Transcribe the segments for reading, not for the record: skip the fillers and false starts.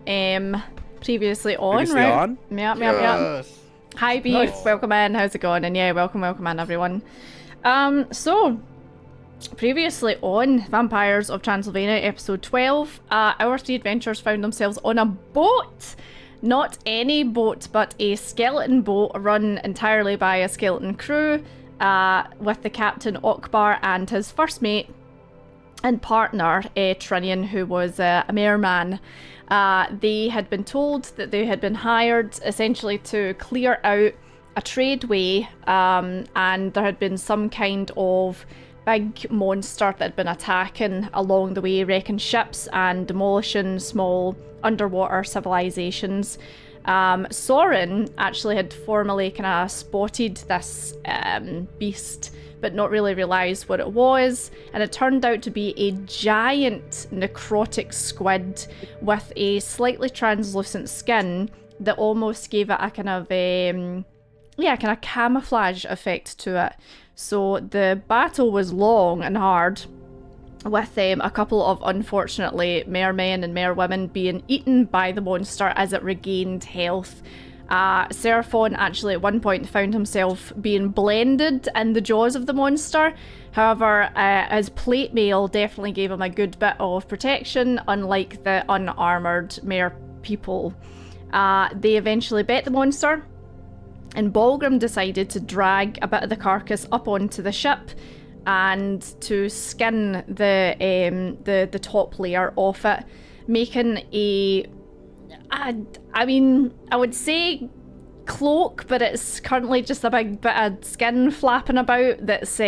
Previously on, Previously right? on? Yeah. Hi, Beef. Nice. Welcome in. How's it going? And yeah, welcome in, everyone. So, previously on Vampires of Transylvania, episode 12, our three adventurers found themselves on a boat. Not any boat, but a skeleton boat run entirely by a skeleton crew, with the captain Okbar and his first mate and partner, Trinian, who was a merman. They had been told that they had been hired essentially to clear out a tradeway, and there had been some kind of big monster that had been attacking along the way, wrecking ships and demolishing small underwater civilizations. Soren actually had formerly kind of spotted this beast, but not really realised what it was, and it turned out to be a giant necrotic squid with a slightly translucent skin that almost gave it a kind of camouflage effect to it. So the battle was long and hard, with a couple of, unfortunately, mermen and merwomen being eaten by the monster as it regained health. Seraphon actually at one point found himself being blended in the jaws of the monster. However, his plate mail definitely gave him a good bit of protection, unlike the unarmoured mere people. They eventually bet the monster, and Balgrim decided to drag a bit of the carcass up onto the ship and to skin the top layer off it, making I would say cloak, but it's currently just a big bit of skin flapping about that's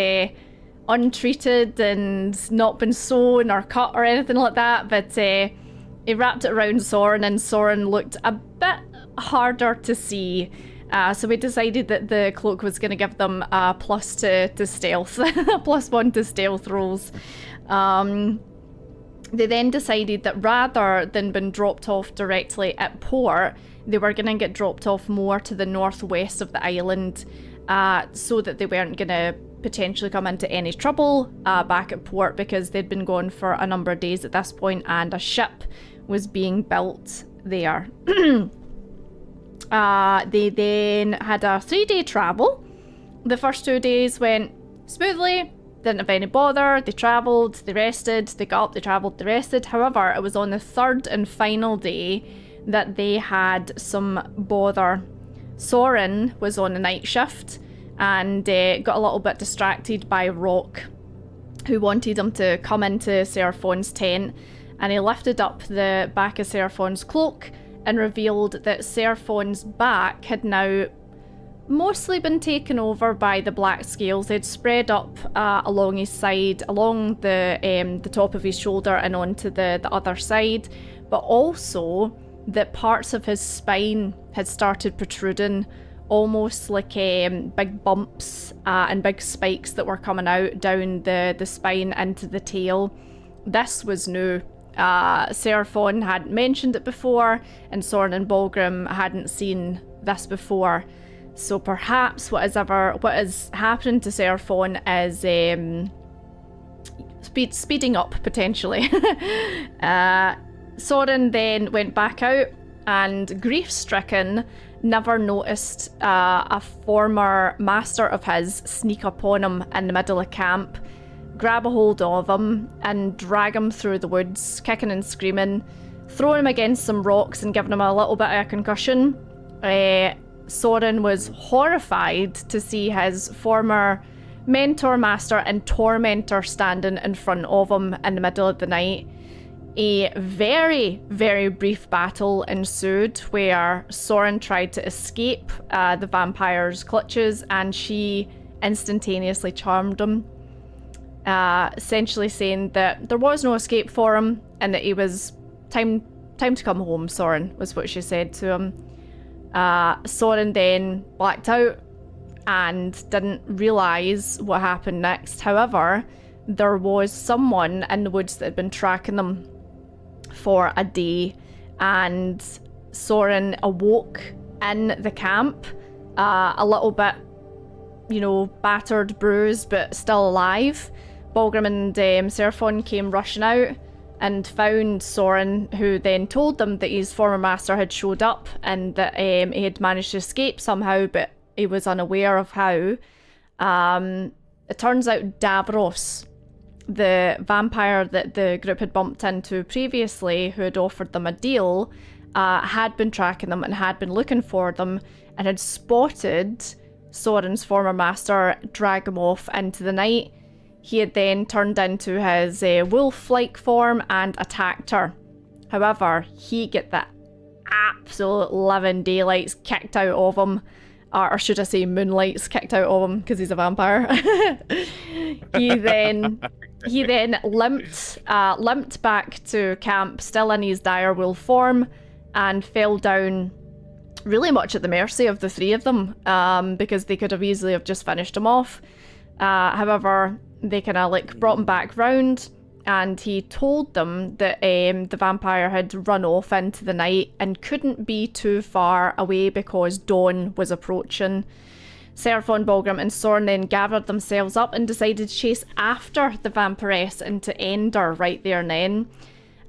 untreated and not been sewn or cut or anything like that. But he wrapped it around Soren, and Soren looked a bit harder to see. So we decided that the cloak was going to give them a plus to stealth, a +1 to stealth rolls. They then decided that rather than being dropped off directly at port, they were going to get dropped off more to the northwest of the island, so that they weren't going to potentially come into any trouble back at port, because they'd been gone for a number of days at this point and a ship was being built there. They then had a 3-day travel. The first 2 days went smoothly, didn't have any bother. They travelled, they rested, they got up, they travelled, they rested. However, it was on the third and final day that they had some bother. Soren was on a night shift and got a little bit distracted by Rock, who wanted him to come into Seraphon's tent, and he lifted up the back of Seraphon's cloak and revealed that Seraphon's back had now mostly been taken over by the black scales. They'd spread up along his side, along the top of his shoulder and onto the other side, but also that parts of his spine had started protruding, almost like big bumps and big spikes that were coming out down the spine into the tail. This was new. Seraphon hadn't mentioned it before, and Soren and Balgrim hadn't seen this before. So perhaps what is happening to Seraphon is speeding up, potentially. Soren then went back out, and grief-stricken, never noticed a former master of his sneak up on him in the middle of camp, grab a hold of him and drag him through the woods, kicking and screaming, throwing him against some rocks and giving him a little bit of a concussion. Soren was horrified to see his former mentor, master and tormentor standing in front of him in the middle of the night. A very, very brief battle ensued where Soren tried to escape the vampire's clutches, and she instantaneously charmed him, essentially saying that there was no escape for him and that he was time to come home. Soren was what she said to him. Soren then blacked out and didn't realise what happened next. However, there was someone in the woods that had been tracking them for a day, and Soren awoke in the camp, a little bit, battered, bruised, but still alive. Balgrim and Seraphon came rushing out, and found Soren, who then told them that his former master had showed up and that he had managed to escape somehow, but he was unaware of how. It turns out Davros, the vampire that the group had bumped into previously, who had offered them a deal, had been tracking them and had been looking for them and had spotted Soren's former master drag him off into the night. He had then turned into his wolf-like form and attacked her. However, he got the absolute living daylights kicked out of him. Or should I say moonlights kicked out of him because he's a vampire. He then limped back to camp, still in his dire wolf form, and fell down really much at the mercy of the three of them, because they could have easily have just finished him off. However, they kind of like brought him back round, and he told them that the vampire had run off into the night and couldn't be too far away because dawn was approaching. Seraphon, Balgrim and Soren then gathered themselves up and decided to chase after the vampiress and to end her right there and then.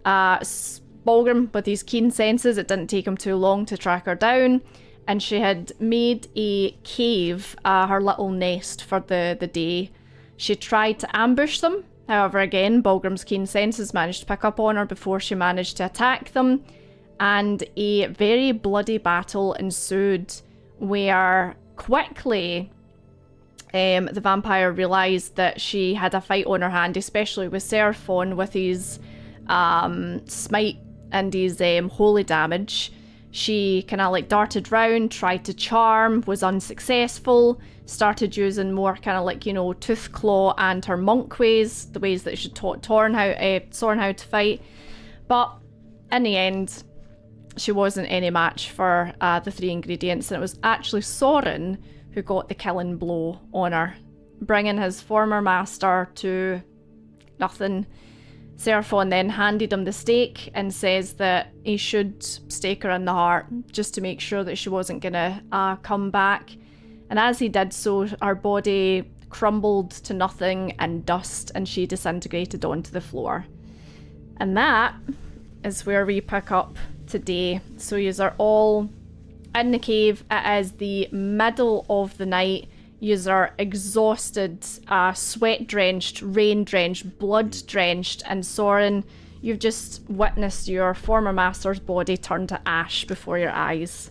Balgrim, with his keen senses, it didn't take him too long to track her down, and she had made a cave, her little nest for the day. She tried to ambush them. However, again, Balgrim's keen senses managed to pick up on her before she managed to attack them, and a very bloody battle ensued where quickly the vampire realised that she had a fight on her hand, especially with Seraphon with his smite and his holy damage. She kind of like darted round, tried to charm, was unsuccessful, started using more kind of like, you know, tooth claw and her monk ways, the ways that she taught Soren how to fight. But in the end, she wasn't any match for the three ingredients, and it was actually Soren who got the killing blow on her, bringing his former master to nothing. Seraphon then handed him the stake and says that he should stake her in the heart just to make sure that she wasn't gonna come back. And as he did so, her body crumbled to nothing and dust, and she disintegrated onto the floor. And that is where we pick up today. So yous are all in the cave. It is the middle of the night. Yous are exhausted, sweat-drenched, rain-drenched, blood-drenched, and Soren, you've just witnessed your former master's body turn to ash before your eyes.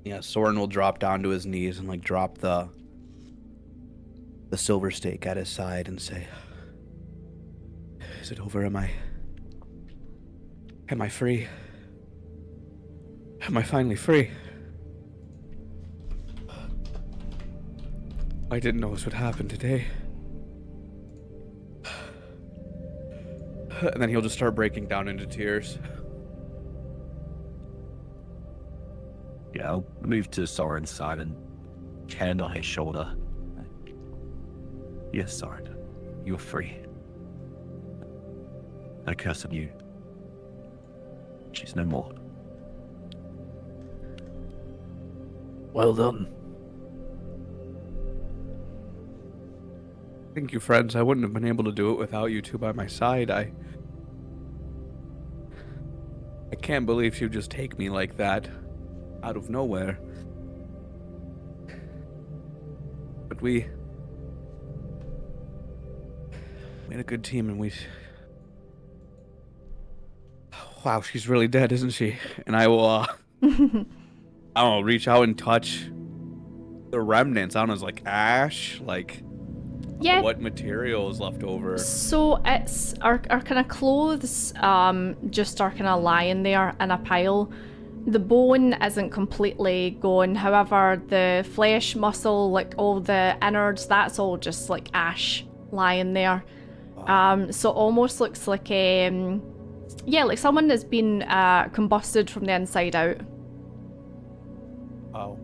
Yeah, Soren will drop down to his knees and like drop the silver stake at his side and say, "Is it over? Am I free? Am I finally free? I didn't know this would happen today." And then he'll just start breaking down into tears. Yeah, I'll move to Soren's side and hand on his shoulder. Yes, Soren, you are free. No curse on you. She's no more. Well done. Thank you, friends. I wouldn't have been able to do it without you two by my side. I can't believe she'd just take me like that, out of nowhere. But we had a good team, and wow, she's really dead, isn't she? And I will, I don't know, reach out and touch the remnants. I don't know, it's like ash, like, yeah. What material is left over? So it's our kind of clothes, just are kind of lying there in a pile. The bone isn't completely gone. However, the flesh, muscle, like all the innards, that's all just like ash lying there. So it almost looks like like someone that's been combusted from the inside out. Oh.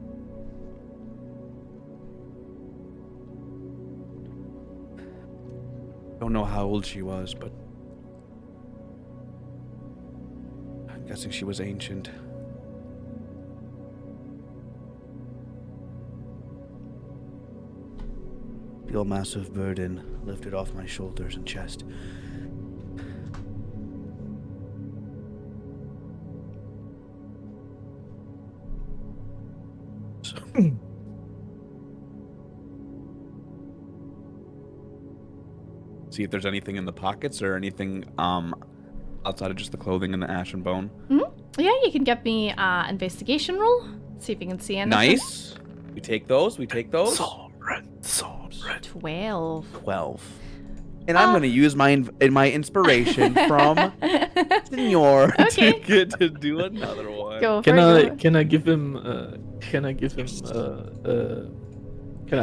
Don't know how old she was, but I'm guessing she was ancient. Feel a massive burden lifted off my shoulders and chest. So, see if there's anything in the pockets or anything outside of just the clothing and the ash and bone. Yeah, you can give me an investigation roll. See if you can see anything. Nice. We take those. Soren. 12. And I'm going to use my inspiration from Senor Okay. to do another one. Go for Can it. I can I give him can I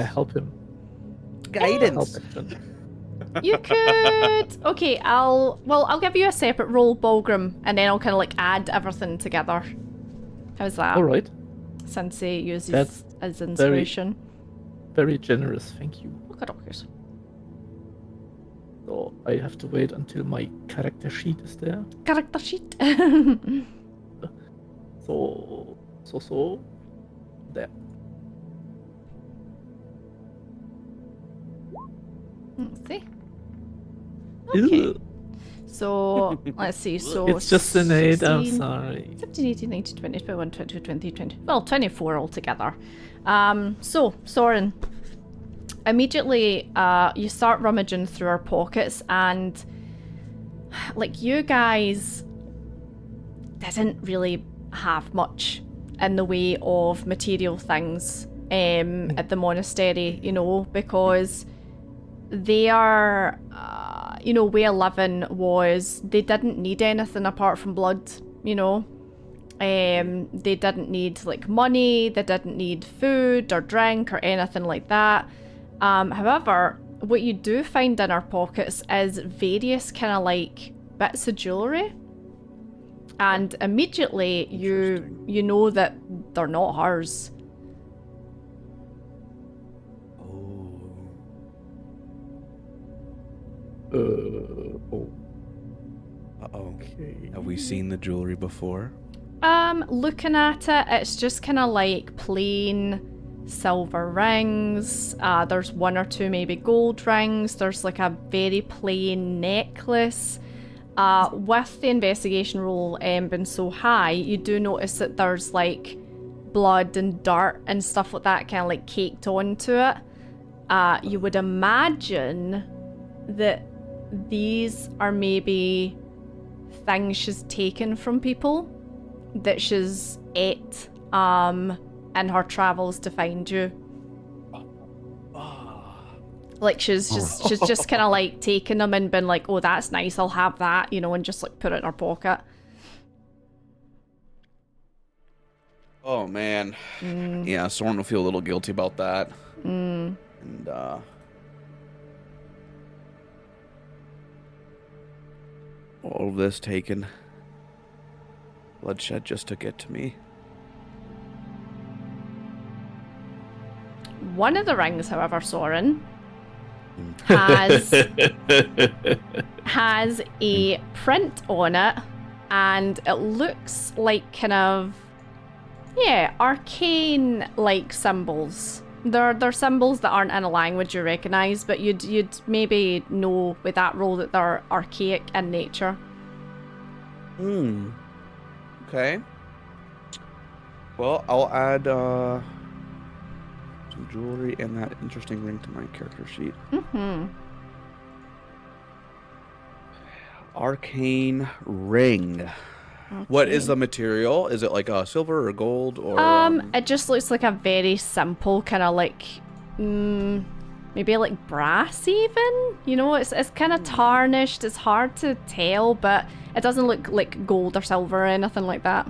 help him? Guidance. Help action. You could. Okay, I'll give you a separate roll, Bulgrim, and then I'll kind of like add everything together. How's that? All right. Since he uses That's as inspiration. Very generous, thank you. Okay, okay. So I have to wait until my character sheet is there. Character sheet. So there. Let's see. Okay. Ew. So let's see. So It's just an 8, I'm 16, sorry. 17, 18, 19, 20, 21, 22, 20, 20. Well, 24 altogether. So, Soren, immediately you start rummaging through our pockets, and like you guys didn't really have much in the way of material things at the monastery, you know, because they are, way of living was they didn't need anything apart from blood, you know. They didn't need like money, they didn't need food or drink or anything like that. However, what you do find in our pockets is various kind of like bits of jewellery. And immediately you know that they're not hers. Oh. Uh-oh. Okay. Have we seen the jewelry before? Looking at it, it's just kind of like plain silver rings. There's one or two maybe gold rings. There's like a very plain necklace. With the investigation roll being so high, you do notice that there's like blood and dirt and stuff like that kind of like caked onto it. You would imagine that these are maybe things she's taken from people that she's ate in her travels to find you. Like she's just kind of like taken them and been like, oh, that's nice, I'll have that, you know, and just like put it in her pocket. Oh man. Yeah, Soren will feel a little guilty about that. And all of this taken. Bloodshed just to get to me. One of the rings, however, Soren, has a print on it, and it looks like kind of, yeah, arcane like symbols. They're symbols that aren't in a language you recognise, but you'd maybe know with that roll that they're archaic in nature. Okay. Well, I'll add some jewelry and that interesting ring to my character sheet. Arcane ring. Okay. What is the material? Is it like a silver or gold or? It just looks like a very simple kind of like, maybe like brass even. You know, it's kind of tarnished. It's hard to tell, but it doesn't look like gold or silver or anything like that.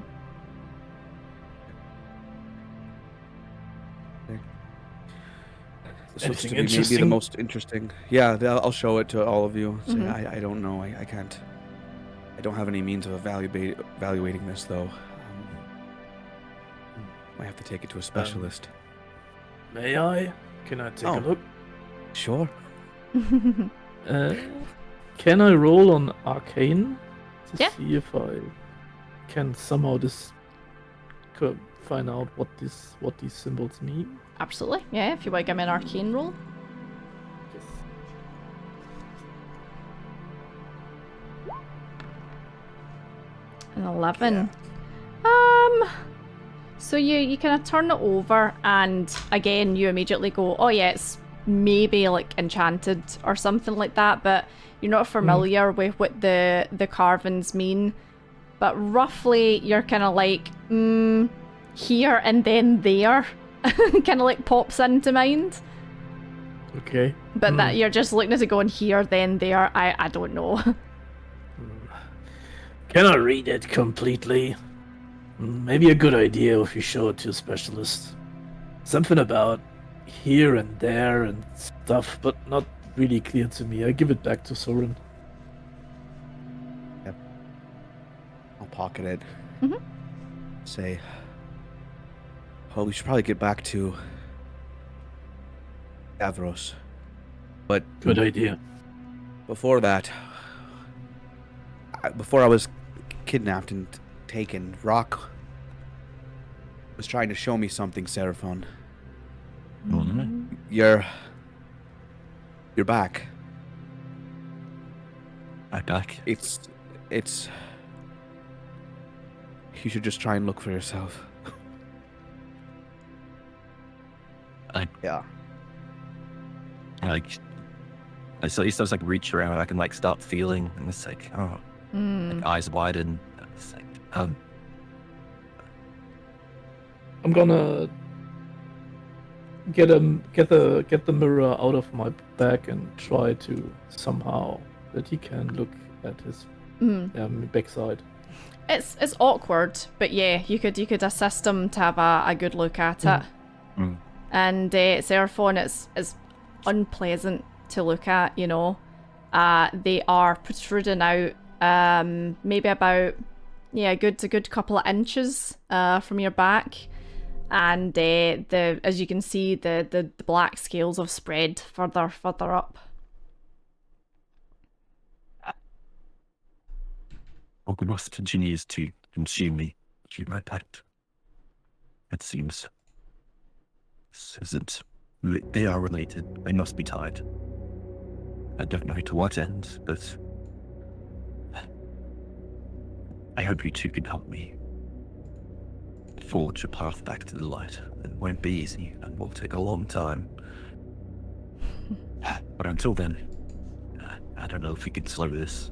This looks to Anything be maybe the interesting? most interesting. Yeah, I'll show it to all of you. Say, I don't know. I can't. I don't have any means of evaluating this though. Might have to take it to a specialist. May I? Can I take a look? Sure. Can I roll on Arcane to Yeah. see if I can somehow find out what these symbols mean? Absolutely. Yeah, if you want to give me an arcane roll. An 11. So you kind of turn it over, and again you immediately go, oh yeah, it's maybe like enchanted or something like that, but you're not familiar with what the carvings mean. But roughly you're kind of like, here and then there, kind of like pops into mind. Okay. But that you're just looking at it going here, then there, I don't know. Cannot read it completely. Maybe a good idea if you show it to a specialist. Something about here and there and stuff, but not really clear to me. I give it back to Soren. Yep. I'll pocket it. Say, well, we should probably get back to Davros. But Good idea. before that, before I was kidnapped and taken, Rock was trying to show me something, Seraphon. You're back. I'm back. It's you should just try and look for yourself. Yeah. Like, so he starts like reach around. I can like start feeling, and it's like, oh, like eyes widen. It's like, I'm gonna get the mirror out of my bag and try to somehow that he can look at his backside. It's awkward, but yeah, you could assist him to have a good look at it. And Seraphon is unpleasant to look at, you know. They are protruding out maybe about a good couple of inches from your back, and the as you can see the black scales have spread further up. Ognos continues to consume me through my pact. It seems this isn't. They are related. They must be tied. I don't know to what end, but I hope you two can help me forge a path back to the light. It won't be easy and will take a long time. But until then, I don't know if we can slow this.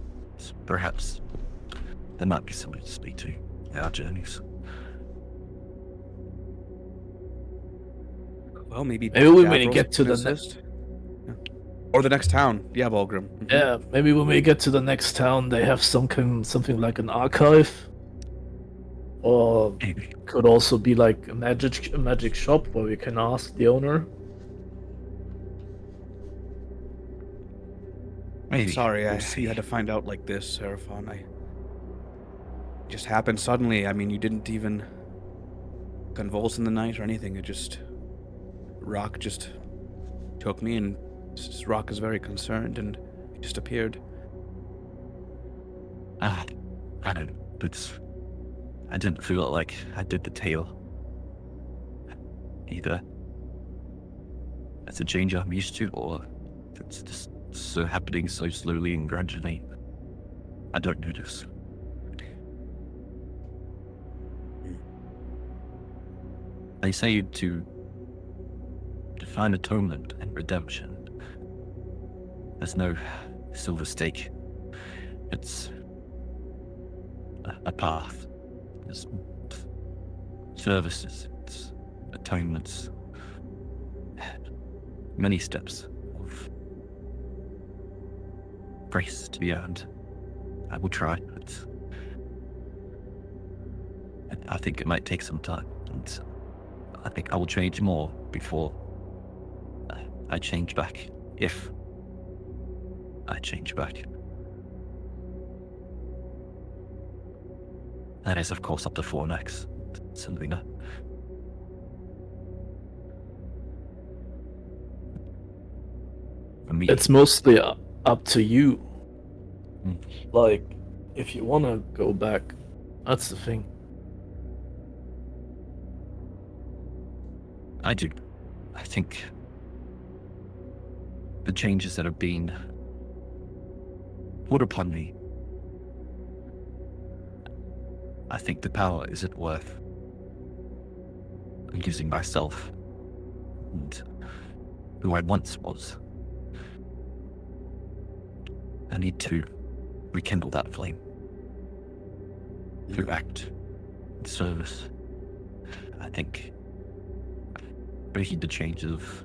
Perhaps there might be somebody to speak to in our journeys. Well, maybe Maybe when we Davros get to can the assist. Or the next town. Yeah, Volgrim. Yeah, maybe when we get to the next town, they have something like an archive, or Maybe. could also be like a magic shop where we can ask the owner. Maybe. Sorry, We'll see. you had to find out like this, Seraphon. It just happened suddenly. I mean, you didn't even convulse in the night or anything. It just... Rock just took me, and Rock is very concerned, and he just appeared. I don't know, but I didn't feel like I did the tale either. It's a change I'm used to, or it's just so happening so slowly and gradually. I don't notice. They say to find atonement and redemption, there's no silver stake. It's a path. There's services, it's atonements, many steps of grace to be earned. I will try, but I think it might take some time, and I think I will change more before I change back, if I change back. That is, of course, up to 4X, Selena. For me, It's mostly up to you. Mm. Like, if you want to go back, that's the thing. I do. I think the changes that have been put upon me I think the power isn't worth using myself and who I once was. I need to rekindle that flame to act in service. I think breaking the chains of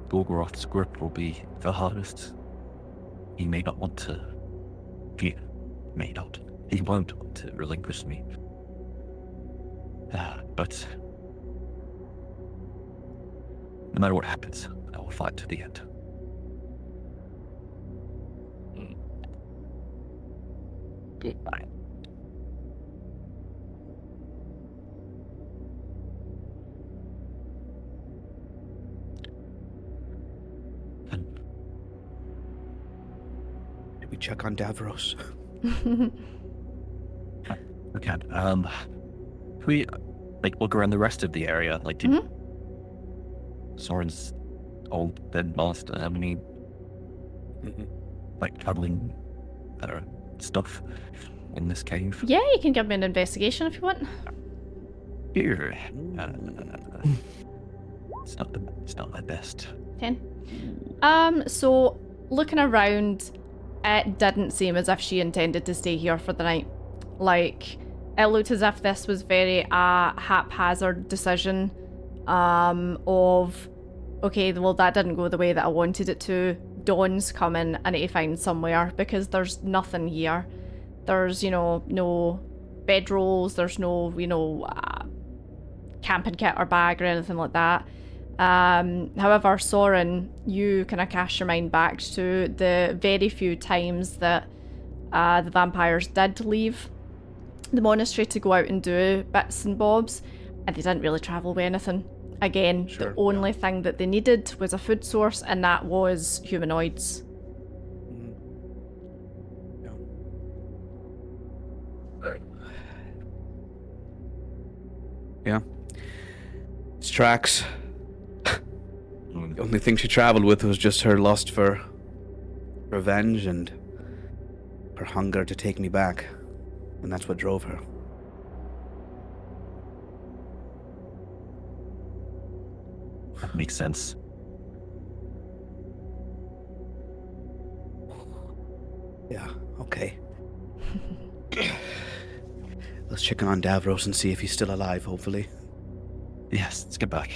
Gorgoroth's grip will be the hardest. He may not want to. He won't want to relinquish me. But no matter what happens, I will fight to the end. Goodbye. Did we check on Davros? Okay. We look around the rest of the area. Like, did Soren's old dead master have any troubling, I don't know, stuff in this cave? Yeah, you can give me an investigation if you want. Here. It's not my best. 10. So looking around, it didn't seem as if she intended to stay here for the night. Like, it looked as if this was very haphazard decision of, okay, well, that didn't go the way that I wanted it to. Dawn's coming, I need to find somewhere because there's nothing here. There's, no bedrolls, there's no, camping kit or bag or anything like that. However, Soren, you kind of cast your mind back to the very few times that the vampires did leave the monastery to go out and do bits and bobs, and they didn't really travel with anything. Again, the only thing that they needed was a food source, and that was humanoids. Yeah. It's tracks. The only thing she traveled with was just her lust for revenge and her hunger to take me back. And that's what drove her. That makes sense. Yeah, okay. Let's check on Davros and see if he's still alive, hopefully. Yes, let's get back.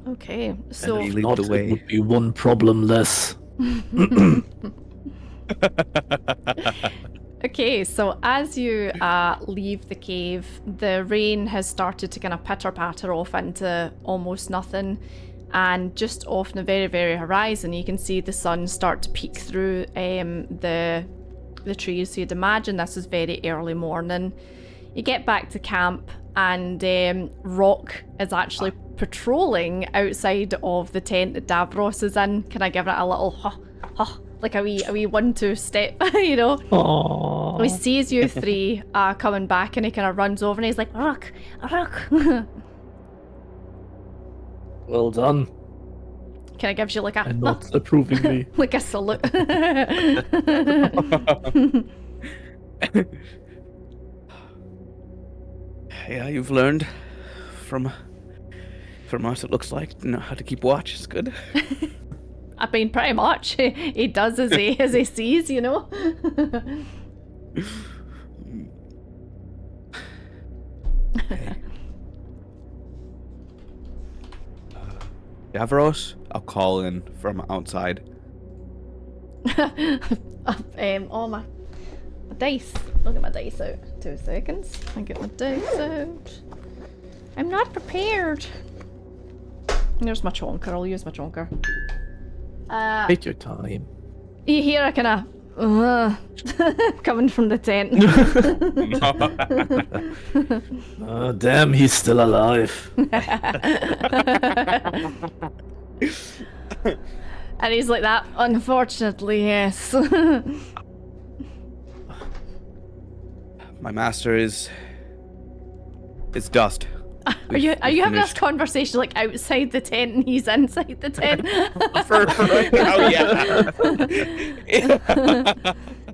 Okay, so And lead Not, the way. it would be one problem less. Okay, so as you leave the cave, the rain has started to kind of pitter-patter off into almost nothing, and just off in the very, very horizon, you can see the sun start to peek through the trees. So you'd imagine this is very early morning. You get back to camp, and Rock is actually patrolling outside of the tent that Davros is in. Can I give it a little like a wee 1-2 step, Aww. He sees you three coming back, and he kind of runs over and he's like, Rock. Well done. Kind of gives you like a And not approvingly. like a salute. Yeah, you've learned from us, it looks like, to know how to keep watch. It's good. I mean, pretty much. He does as he sees, Okay. Davros, I'll call in from outside. Oh, my dice. I'll get my dice out. 2 seconds. I'll get my dice out. I'm not prepared. There's my chonker. I'll use my chonker. Take your time. You hear a kind of coming from the tent. Damn, he's still alive. And he's like that. Unfortunately, yes. My master is dust. Are you having this conversation like outside the tent and he's inside the tent? For right now, yeah.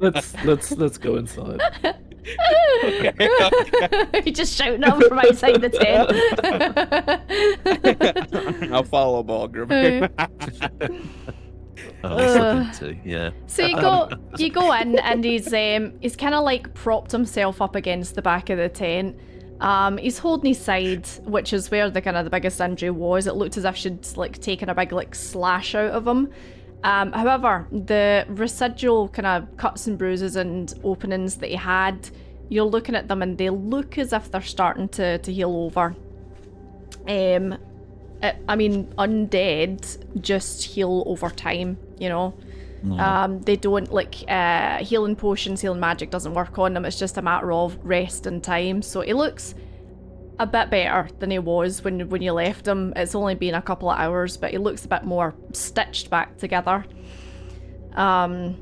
Let's go inside. He just shouting at him from outside the tent. I'll follow Balgrim. I was looking to, yeah. So you go in, and he's kind of like propped himself up against the back of the tent. He's holding his side, which is where the kind of the biggest injury was. It looked as if she'd like taken a big like slash out of him. However, the residual kind of cuts and bruises and openings that he had, you're looking at them and they look as if they're starting to heal over. I mean, undead just heal over time, you know. They don't like healing potions, healing magic doesn't work on them. It's just a matter of rest and time. So he looks a bit better than he was when you left him. It's only been a couple of hours, but he looks a bit more stitched back together. But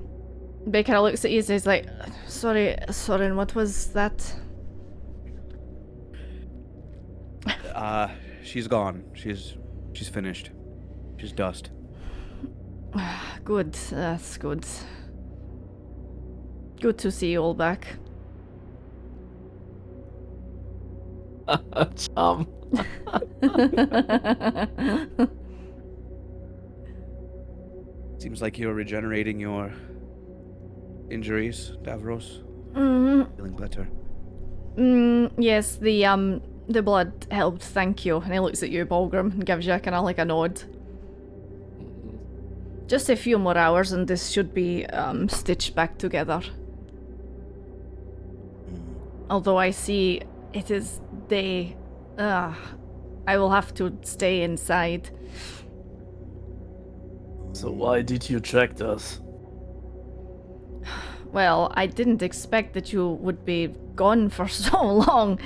he kind of looks at you and he's like, sorry, Soren, what was that? She's gone. She's finished. She's dust. Good, that's good. Good to see you all back. Seems like you're regenerating your injuries, Davros. Feeling better. Yes, the blood helped, thank you. And he looks at you, Balgrim, and gives you kind of like a nod. Just a few more hours and this should be stitched back together. Although I see it is day. I will have to stay inside. So why did you track us? Well, I didn't expect that you would be gone for so long.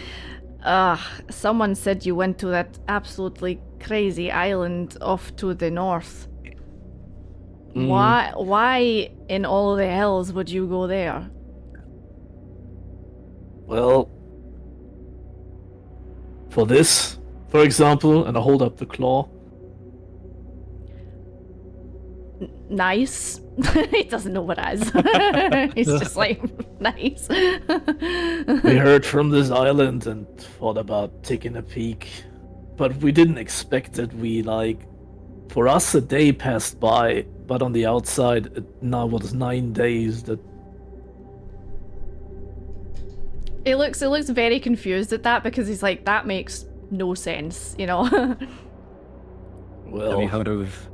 Someone said you went to that absolutely crazy island off to the north. Why in all the hells would you go there? Well, for this, for example, and I hold up the claw. Nice. He doesn't know what it is. He's just like, nice. We heard from this island and thought about taking a peek, but we didn't expect that for us a day passed by, but on the outside it now was 9 days that... He looks very confused at that because he's like, that makes no sense, you know? Have you heard of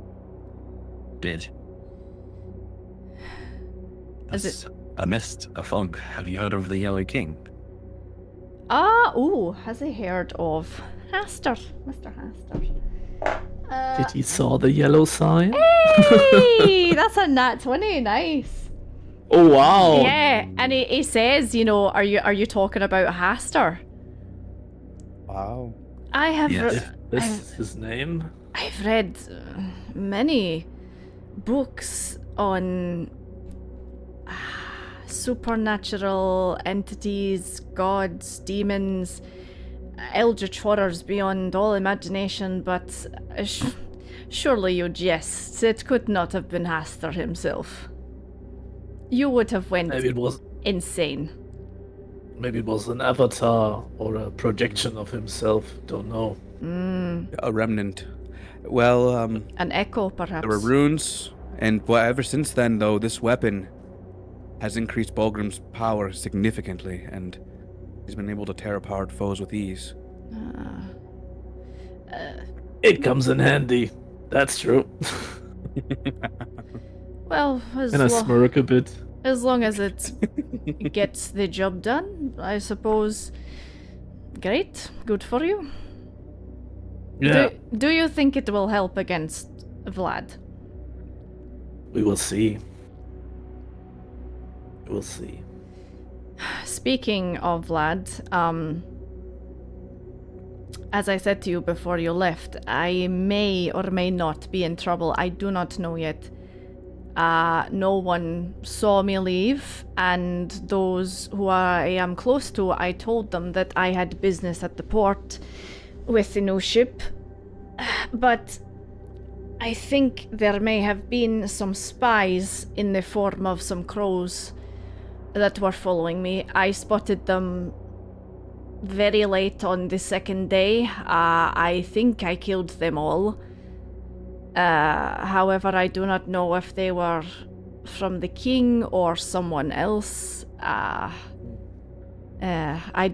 Dead? Is it a mist, a fog. Have you heard of the Yellow King? Has he heard of Haster? Mr. Haster. Did he saw the yellow sign? Hey! That's a nat 20, nice. Oh wow! Yeah, and he says, you know, are you talking about Haster? Wow. I have Yes. This is his name? I've read many books on supernatural entities, gods, demons, eldritch horrors beyond all imagination, but surely you jest. It could not have been Haster himself. You would have went Maybe it was insane. Maybe it was an avatar or a projection of himself. Don't know. A remnant. Well, An echo, perhaps. there were runes, and ever since then, though, this weapon has increased Balgrim's power significantly, and he's been able to tear apart foes with ease. It comes in handy. That's true. Well, And I smirk a bit. as long as it gets the job done, I suppose. Great, good for you. Yeah, Do you think it will help against Vlad? we will see. We'll see. Speaking of Vlad, as I said to you before you left, I may or may not be in trouble. I do not know yet. No one saw me leave, and those who I am close to, I told them that I had business at the port with the new ship. But I think there may have been some spies in the form of some crows that were following me. I spotted them very late on the second day. I think I killed them all. However, I do not know if they were from the king or someone else. I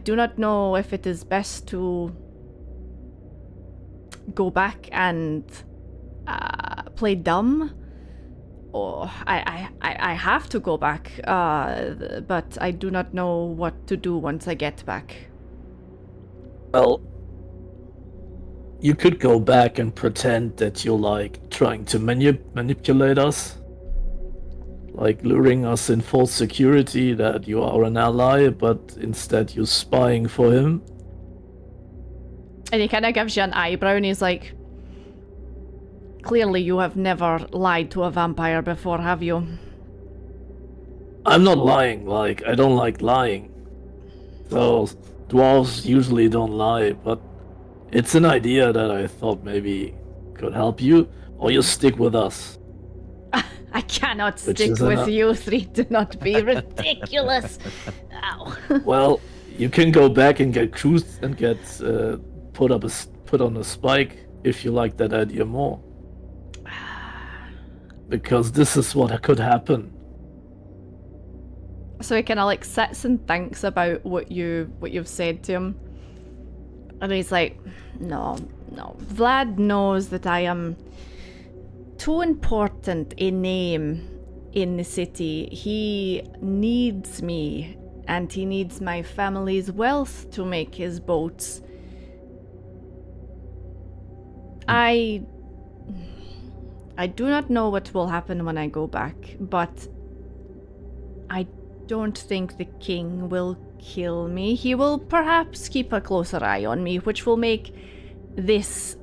do not know if it is best to go back and play dumb. Or I have to go back, but I do not know what to do once I get back. Well, you could go back and pretend that you're like trying to manipulate us, like luring us in false security that you are an ally, but instead you're spying for him. And he kind of gives you an eyebrow and he's like, clearly you have never lied to a vampire before, have you? I'm not lying, like, I don't like lying. So, dwarves usually don't lie, but it's an idea that I thought maybe could help you, or you stick with us. I cannot Which stick is with you three, do not be ridiculous. Ow. Well, you can go back and get cruised and get put on a spike if you like that idea more. Because this is what could happen. So he kind of like sits and thinks about what you've said to him, and he's like, no, Vlad knows that I am too important a name in the city. He needs me, and he needs my family's wealth to make his boats. I do not know what will happen when I go back, but I don't think the king will kill me. He will perhaps keep a closer eye on me, which will make this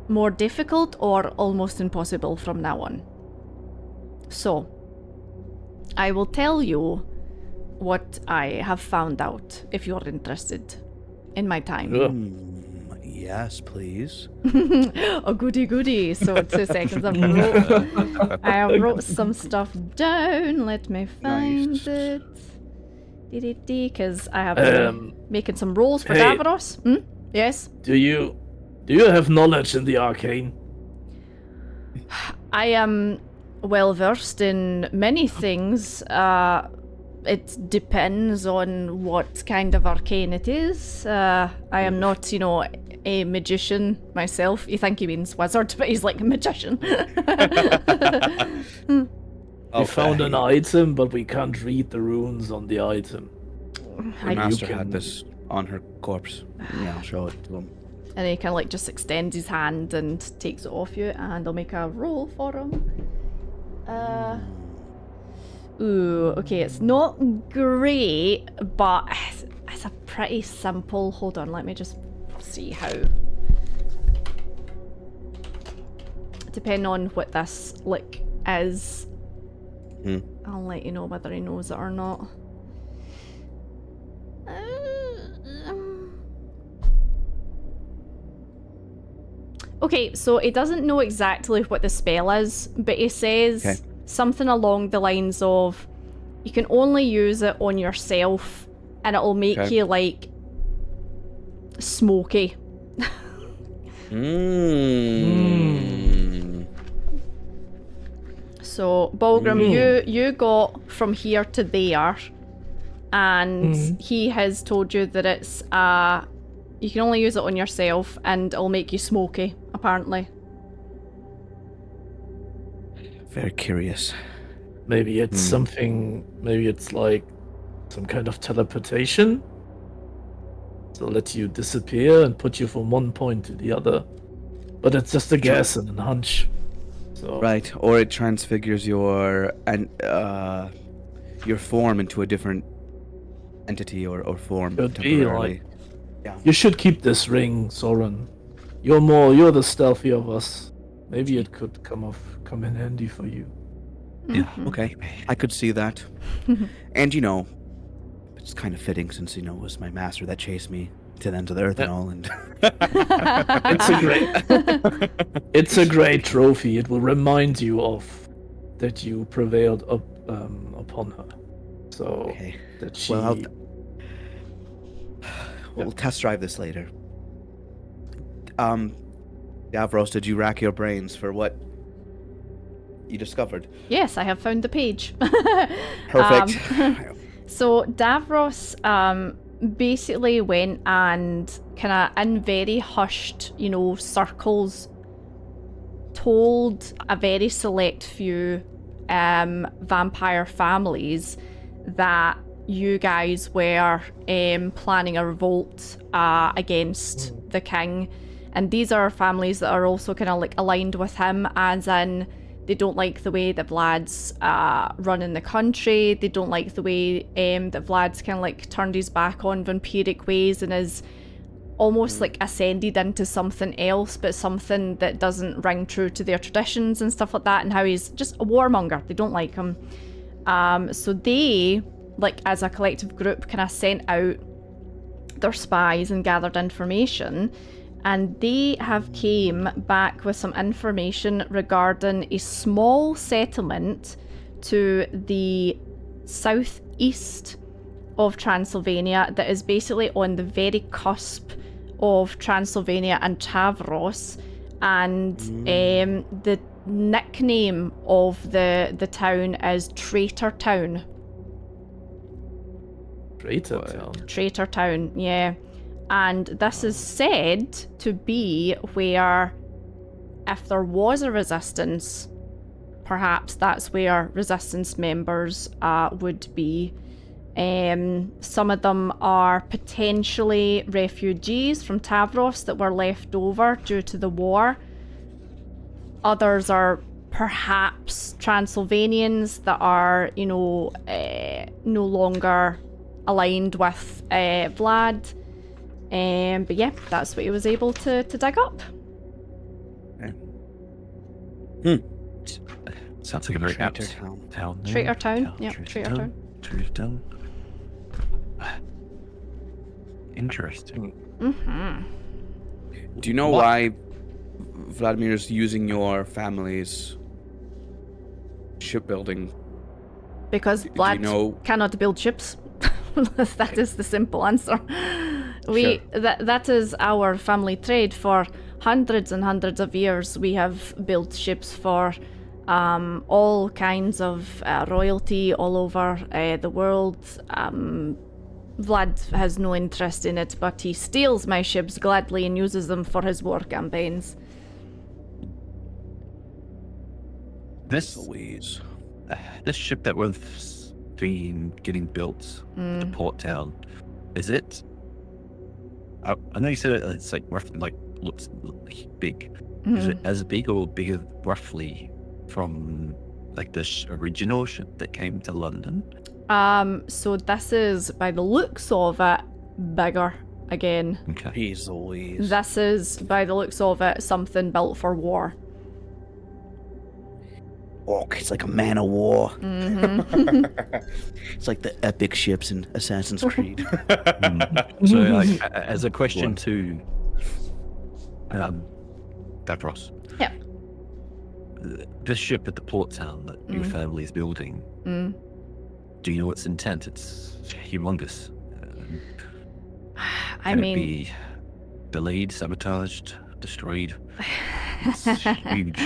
more difficult or almost impossible from now on. So, I will tell you what I have found out if you're interested in my time. Sure. Yes, please. Oh, goody. So 2 seconds. I wrote some stuff down. Let me find Nice. it. Because I have been making some rolls for hey. Davros. Yes? Do you have knowledge in the arcane? I am well versed in many things. It depends on what kind of arcane it is. I am not, a magician myself. You think he means wizard, but he's like a magician. We found an item, but we can't read the runes on the item. The master had this on her corpse. Yeah, I'll show it to him. And he kind of like just extends his hand and takes it off you, and I'll make a roll for him. Ooh, okay, it's not great, but it's a pretty simple. Hold on, let me just see how. Depending on what this lick is, I'll let you know whether he knows it or not. Okay, so he doesn't know exactly what the spell is, but he says something along the lines of, you can only use it on yourself and it'll make you like smoky. So Balgrim, you got from here to there, and he has told you that it's you can only use it on yourself and it'll make you smoky, apparently. Very curious. Maybe it's something, maybe it's like some kind of teleportation. So let you disappear and put you from one point to the other. But it's just a guess and a hunch. So Right, or it transfigures your form into a different entity or form Could be, temporarily. like, you should keep this ring, Soren. You're the stealthy of us. Maybe it could come in handy for you. Yeah, okay. I could see that. And it's kind of fitting since it was my master that chased me to the ends of the earth and all, and It's a great trophy. It will remind you of that you prevailed upon her. So Okay. that she. Well, we'll test drive this later. Davros, did you rack your brains for what you discovered? Yes, I have found the page. Perfect. So Davros basically went and kind of in very hushed, circles, told a very select few vampire families that you guys were planning a revolt against the king. And these are families that are also kind of like aligned with him, as in they don't like the way that Vlad's running the country. They don't like the way that Vlad's kind of like turned his back on vampiric ways and is almost like ascended into something else, but something that doesn't ring true to their traditions and stuff like that, and how he's just a warmonger. They don't like him. So they, like as a collective group, kind of sent out their spies and gathered information. And they have came back with some information regarding a small settlement to the southeast of Transylvania that is basically on the very cusp of Transylvania and Tavros. And the nickname of the town is Traitor Town. Traitor Town. Traitor Town, yeah. And this is said to be where, if there was a resistance, perhaps that's where resistance members would be. Some of them are potentially refugees from Tavros that were left over due to the war. Others are perhaps Transylvanians that are, no longer aligned with Vlad. But yeah, that's what he was able to dig up. Sounds like a very Traitor apt Town. name. Traitor Town, yeah, Traitor Town. Traitor Town. Interesting. Mm-hmm. Do you know why Vladimir's using your family's shipbuilding? Because Do you Vlad know- cannot build ships. That is the simple answer. Sure. That is our family trade. For hundreds and hundreds of years, we have built ships for all kinds of royalty all over the world. Vlad has no interest in it, but he steals my ships gladly and uses them for his war campaigns. This Louise. this ship that was being getting built to Port Town, is it? I know you said it's like roughly like looks big. Is it as big or bigger roughly from like this original ship that came to London? So this is, by the looks of it, bigger again. Okay. Jeez Louise. This is, by the looks of it, something built for war. Oh, it's like a man of war. It's like the epic ships in Assassin's Creed. So, like, as a question to Davros. Yeah. This ship at the port town that your family is building, do you know its intent? It's humongous. I Can mean, it be delayed, sabotaged, destroyed? It's huge.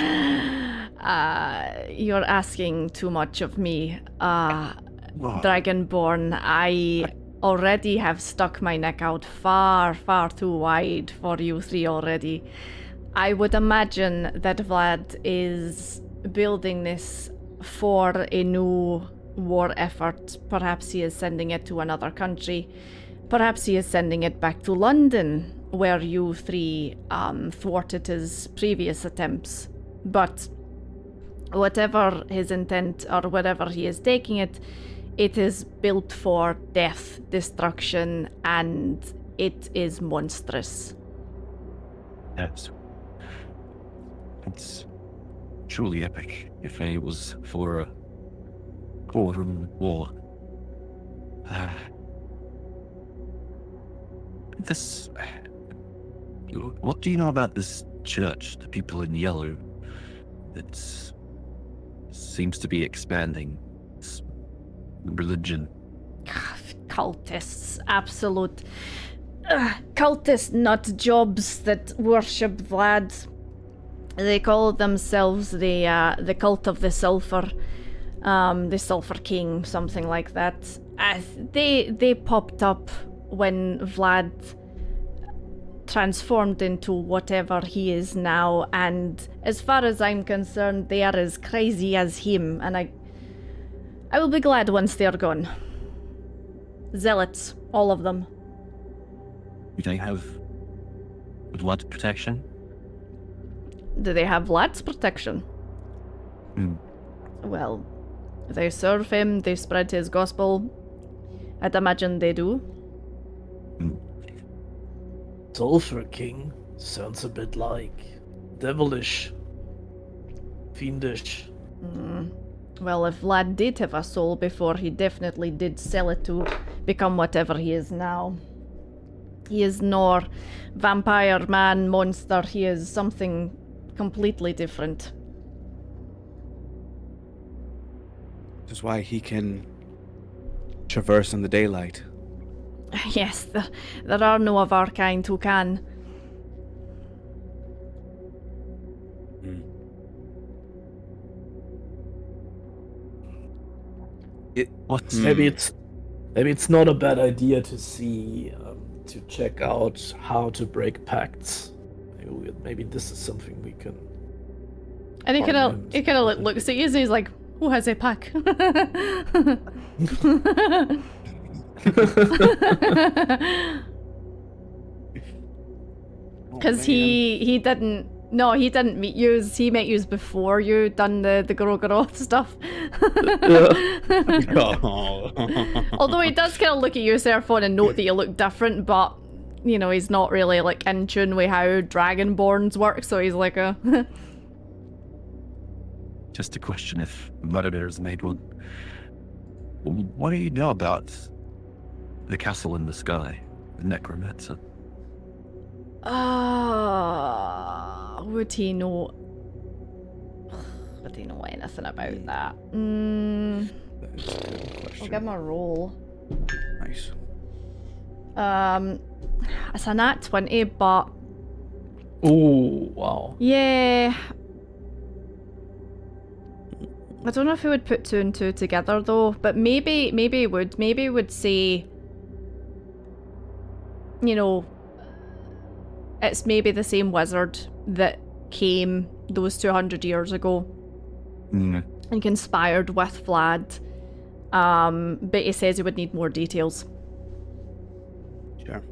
you're asking too much of me, Whoa. Dragonborn. I already have stuck my neck out far, far too wide for you three already. I would imagine that Vlad is building this for a new war effort. Perhaps he is sending it to another country. Perhaps he is sending it back to London, where you three thwarted his previous attempts. But whatever his intent or wherever he is taking it, it is built for death, destruction, and it is monstrous. Yes. It's truly epic if it was for a courtroom war. This. What do you know about this church, the people in yellow? It seems to be expanding its religion cultists, absolute cultist nut jobs that worship Vlad. They call themselves the cult of the Sulphur King, something like that. They popped up when Vlad transformed into whatever he is now, and as far as I'm concerned, they are as crazy as him, and I will be glad once they're gone. Zealots, all of them. Do they have blood protection? Do they have Vlad's protection? Well, they serve him, they spread his gospel. I'd imagine they do. Sulphur King sounds a bit like devilish, fiendish. Well, if Vlad did have a soul before, he definitely did sell it to become whatever he is now. He is nor vampire, man, monster. He is something completely different. Which is why he can traverse in the daylight. Yes, there are no of our kind who can. Maybe it's not a bad idea to see to check out how to break pacts. Maybe this is something we can. And he kind of looks at you and he's like, "Who has a pack?" Because he didn't meet yous. He met yous before you done the Gorogoroth stuff. Although he does kind of look at you, Seraphon, and note that you look different, but you know he's not really like in tune with how Dragonborns work. So he's like a. Just a question if Motherbear's made one. What do you know about the castle in the sky, the necromancer? Would he know? Would he know anything about that? That is a good question. I'll give him a roll. Nice. It's a nat 20, but Oh wow! yeah. I don't know if he would put two and two together though, but maybe he would. Maybe he would say, you know, it's maybe the same wizard that came those 200 years ago and conspired with Vlad. But he says he would need more details. Sure.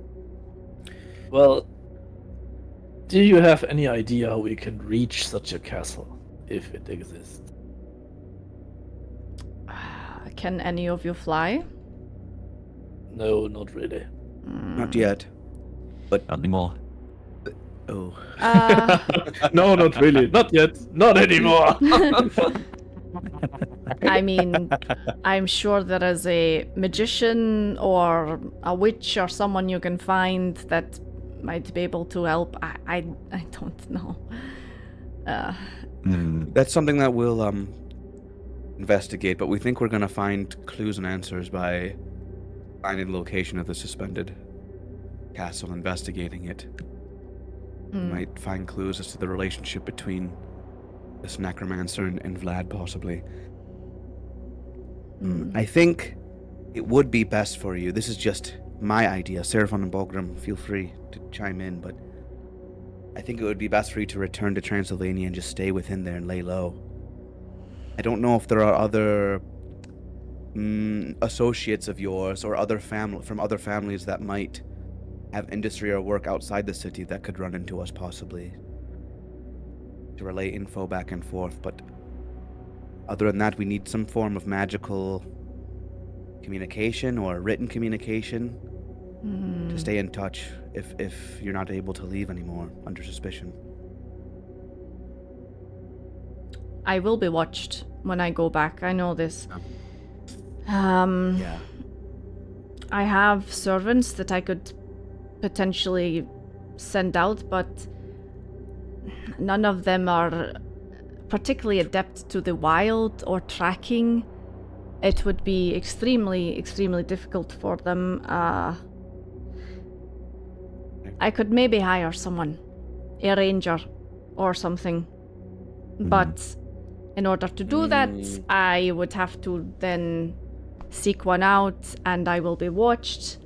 Well, do you have any idea how we can reach such a castle, if it exists? Can any of you fly? No, not really. Not yet. But Not anymore. oh. No, not really. Not yet. Not anymore. I mean, I'm sure there is a magician or a witch or someone you can find that might be able to help. I don't know. That's something that we'll investigate, but we think we're gonna find clues and answers by finding the location of the suspended castle, investigating it. We might find clues as to the relationship between this necromancer and Vlad, possibly. I think it would be best for you. This is just my idea. Seraphon and Bulgrim, feel free to chime in, but I think it would be best for you to return to Transylvania and just stay within there and lay low. I don't know if there are other associates of yours or from other families that might have industry or work outside the city that could run into us, possibly, to relay info back and forth, but other than that, we need some form of magical communication or written communication to stay in touch if you're not able to leave anymore under suspicion. I will be watched when I go back. I know this. Yeah. I have servants that I could potentially send out, but none of them are particularly adept to the wild or tracking. it would be extremely, extremely difficult for them. I could maybe hire someone, a ranger or something. But in order to do that, I would have to then seek one out, and I will be watched.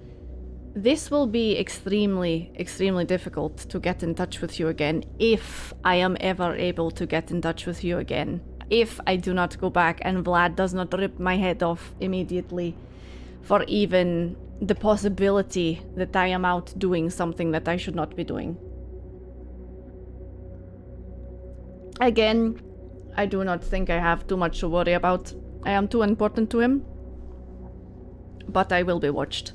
This will be extremely, extremely difficult to get in touch with you again, if I am ever able to get in touch with you again. If I do not go back and Vlad does not rip my head off immediately for even the possibility that I am out doing something that I should not be doing. Again, I do not think I have too much to worry about. I am too important to him. But I will be watched.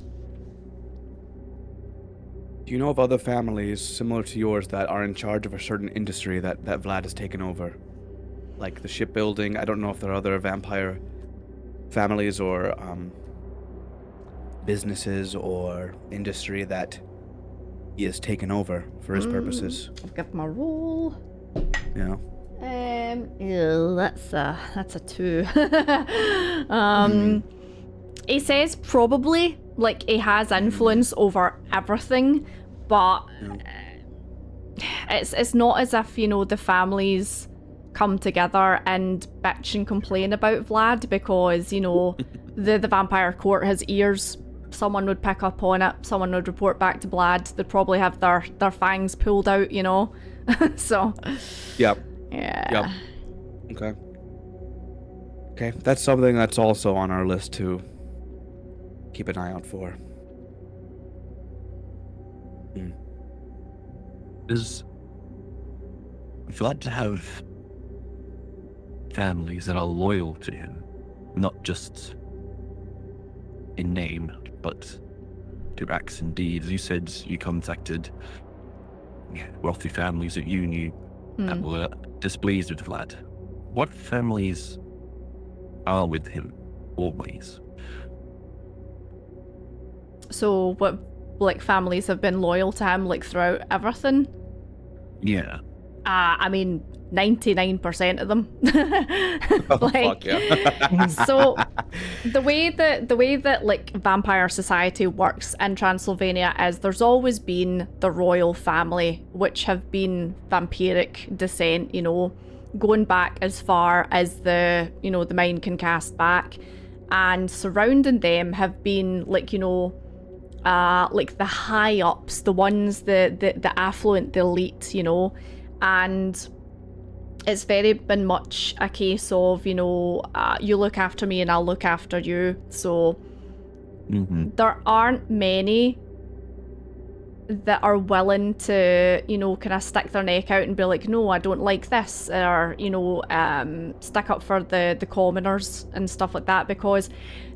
Do you know of other families similar to yours that are in charge of a certain industry that Vlad has taken over? Like the shipbuilding? I don't know if there are other vampire families or businesses or industry that he has taken over for his purposes. I've got my roll. Yeah. Ew, that's a 2. He says probably, like, he has influence over everything, but it's not as if, you know, the families come together and bitch and complain about Vlad because, you know, the vampire court has ears. Someone would pick up on it, someone would report back to Vlad, they'd probably have their fangs pulled out, you know? So... Yep. Yeah. Yep. Okay. Okay, that's something that's also on our list to keep an eye out for. Is Vlad to have families that are loyal to him, not just in name, but through acts and deeds? You said you contacted wealthy families that you knew that were displeased with Vlad. What families are with him always? So what, like, families have been loyal to him, like, throughout everything? Yeah. I mean, 99% of them. Oh, fuck yeah. So the way that like vampire society works in Transylvania is there's always been the royal family, which have been vampiric descent, you know, going back as far as the mind can cast back, and surrounding them have been, like, you know, like the high ups, the ones, the affluent, the elite, you know, and it's very been much a case of, you know, you look after me and I'll look after you. So there aren't many that are willing to, you know, kind of stick their neck out and be like, no, I don't like this, or, you know, stick up for the commoners and stuff like that, because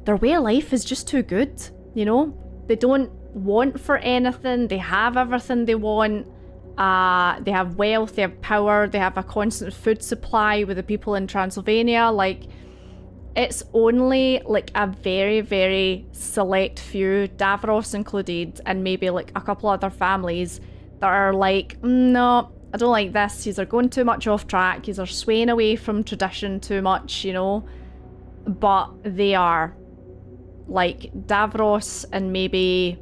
their way of life is just too good, you know? They don't want for anything, they have everything they want. They have wealth, they have power, they have a constant food supply with the people in Transylvania. Like, it's only like a very, very select few, Davros included, and maybe like a couple other families that are like, no, I don't like this. These are going too much off track. These are swaying away from tradition too much, you know. But they are like Davros and maybe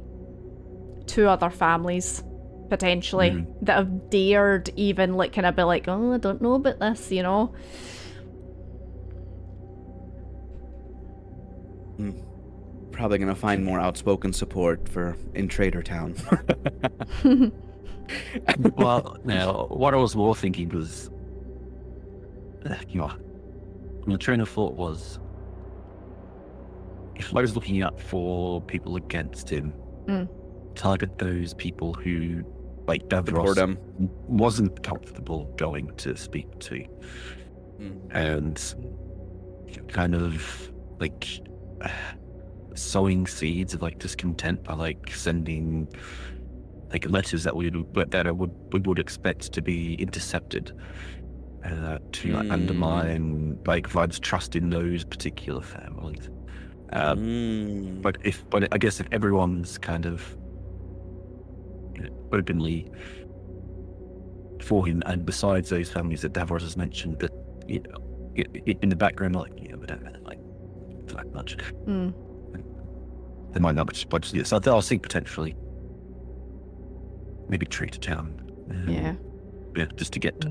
2 other families potentially that have dared even like kind of be like, oh, I don't know about this, you know. Probably gonna find more outspoken support in Trader Town. Well, now, what I was more thinking was, my train of thought was, if I was looking out for people against him, target those people who, like Davros, wasn't comfortable going to speak to, and kind of like sowing seeds of like discontent by like sending like letters that we would expect to be intercepted, to like undermine like Vlad's trust in those particular families. But I guess if everyone's kind of, you know, openly for him, and besides those families that Davros has mentioned, that, you know, in the background, like, you know, we don't like much. Mm. They might not much budget yet, so I'll see potentially maybe trade to town. Yeah. Yeah, just to get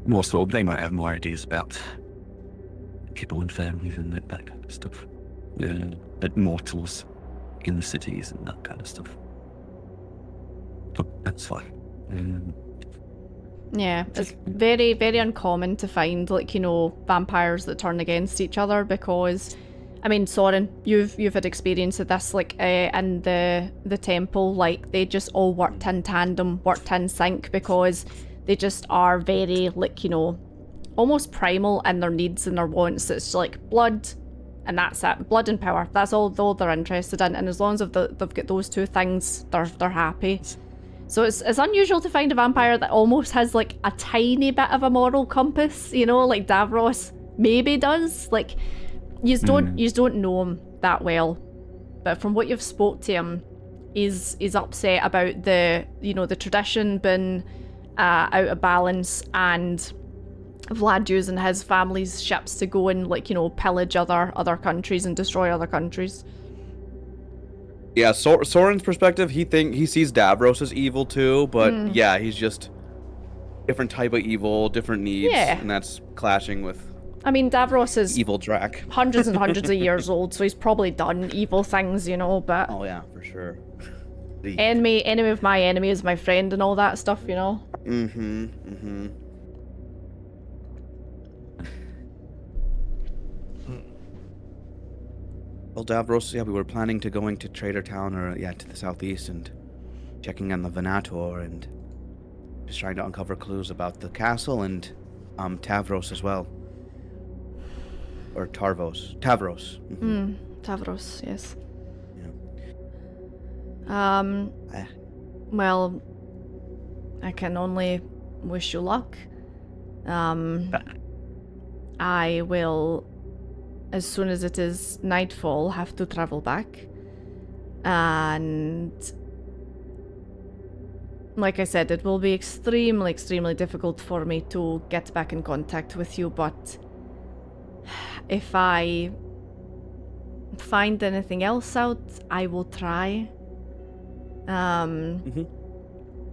more sort of, they might have more ideas about people and families and that kind of stuff. Mortals in the cities and that kind of stuff. But that's fine. Yeah, it's very, very uncommon to find, like, you know, vampires that turn against each other because, I mean, Soren, you've had experience of this, like, in the temple, like, they just all worked in tandem, worked in sync because they just are very, like, you know, almost primal in their needs and their wants. It's like blood, and that's it. Blood and power. That's all they're interested in, and as long as they've got those two things, they're happy. So it's unusual to find a vampire that almost has like a tiny bit of a moral compass, you know, like Davros maybe does. Like, you don't know him that well, but from what you've spoke to him, he's upset about the tradition being out of balance and Vlad using his family's ships to go and, like, you know, pillage other countries and destroy other countries. Yeah, Soren's perspective, he sees Davros as evil too, but yeah, he's just different type of evil, different needs, and that's clashing with. I mean, Davros is evil Drac, hundreds and hundreds of years old, so he's probably done evil things, you know. But oh yeah, for sure. Enemy of my enemy is my friend, and all that stuff, you know. Well, Davros, yeah, we were planning to going to Trader Town, or to the southeast, and checking on the Venator, and just trying to uncover clues about the castle and Tavros as well, or Tavros. Tavros, yes. Yeah. Well, I can only wish you luck. I will, as soon as it is nightfall, have to travel back. And like I said, it will be extremely, extremely difficult for me to get back in contact with you, but if I find anything else out, I will try.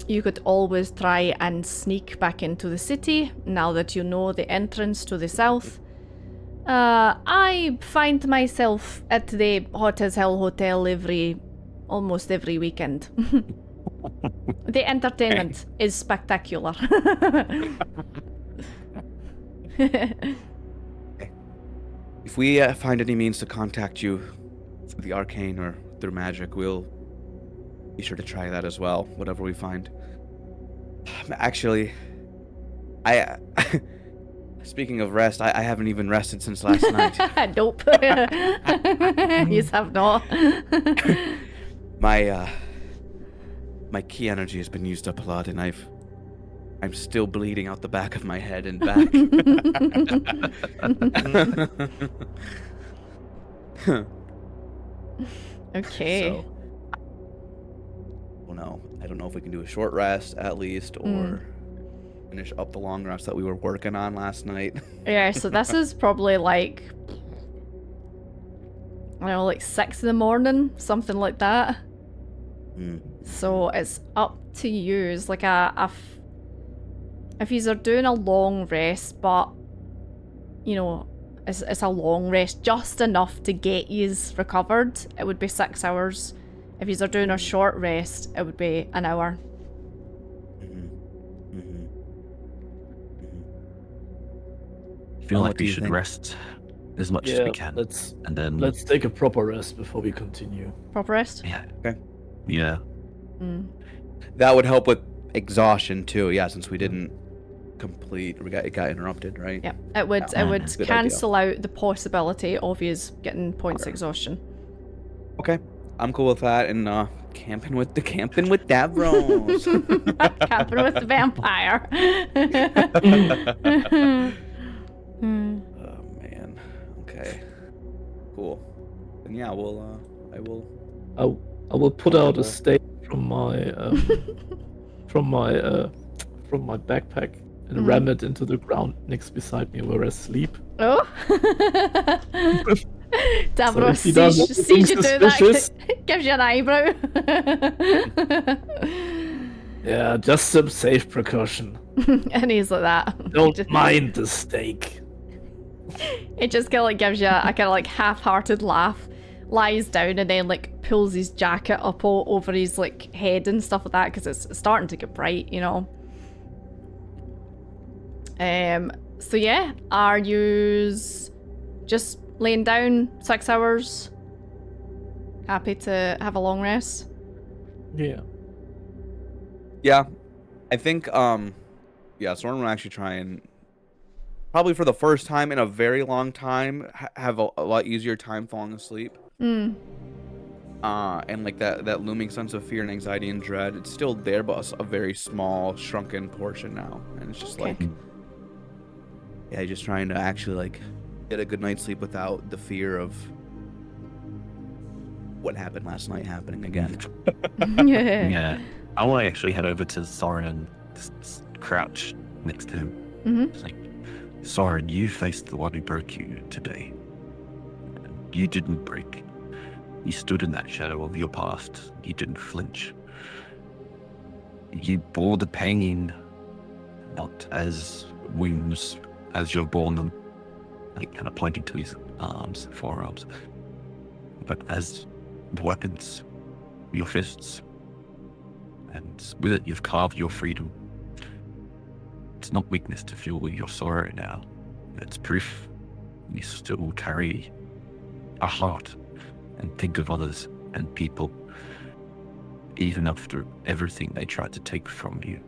You could always try and sneak back into the city, now that you know the entrance to the south. I find myself at the Hot as Hell Hotel almost every weekend. The entertainment is spectacular. If we find any means to contact you through the arcane or through magic, we'll be sure to try that as well, whatever we find. Actually, speaking of rest, I haven't even rested since last night. Nope. You have not. My key energy has been used up a lot, and I'm still bleeding out the back of my head and back. Okay. So, well, no, I don't know if we can do a short rest at least, or finish up the long rest that we were working on last night. Yeah, so this is probably like, I don't know, like 6 in the morning, something like that. So it's up to you. It's like if you're doing a long rest, but you know, it's a long rest, just enough to get yous recovered, it would be 6 hours. If you're doing a short rest, it would be an hour. I feel like we should rest as much as we can. Let's take a proper rest before we continue. Proper rest? Yeah. Okay. Yeah. That would help with exhaustion too. Yeah, since we didn't complete, it got interrupted, right? Yeah. It would Good cancel out the possibility of yous getting points exhaustion. Okay, I'm cool with that, and camping with Davros. Camping with the vampire. Oh man. Okay. Cool. And yeah, I will put out a statement from my from my backpack and ram it into the ground next beside me where I sleep. Oh. Davros he does sees you do suspicious- that, gives you an eyebrow. Yeah, just some safe precaution. And he's like that. Don't mind the steak. It just kind of like gives you a kind of like half-hearted laugh, lies down, and then like pulls his jacket up all over his like head and stuff like that because it's starting to get bright, you know. So yeah, are yous just laying down 6 hours? Happy to have a long rest? Yeah. Yeah, I think Soren will actually try and probably for the first time in a very long time have a lot easier time falling asleep. And like that looming sense of fear and anxiety and dread, it's still there, but a very small, shrunken portion now. And it's just like, yeah, just trying to actually like get a good night's sleep without the fear of what happened last night happening again. Yeah. I want to actually head over to Soren and crouch next to him. It's like, Soren, you faced the one who broke you today. You didn't break. You stood in that shadow of your past. You didn't flinch. You bore the pain, not as wounds as you've borne them, like kind of pointing to his arms, forearms, but as weapons, your fists. And with it, you've carved your freedom. It's not weakness to feel your sorrow now. It's proof you still carry a heart and think of others and people, even after everything they tried to take from you.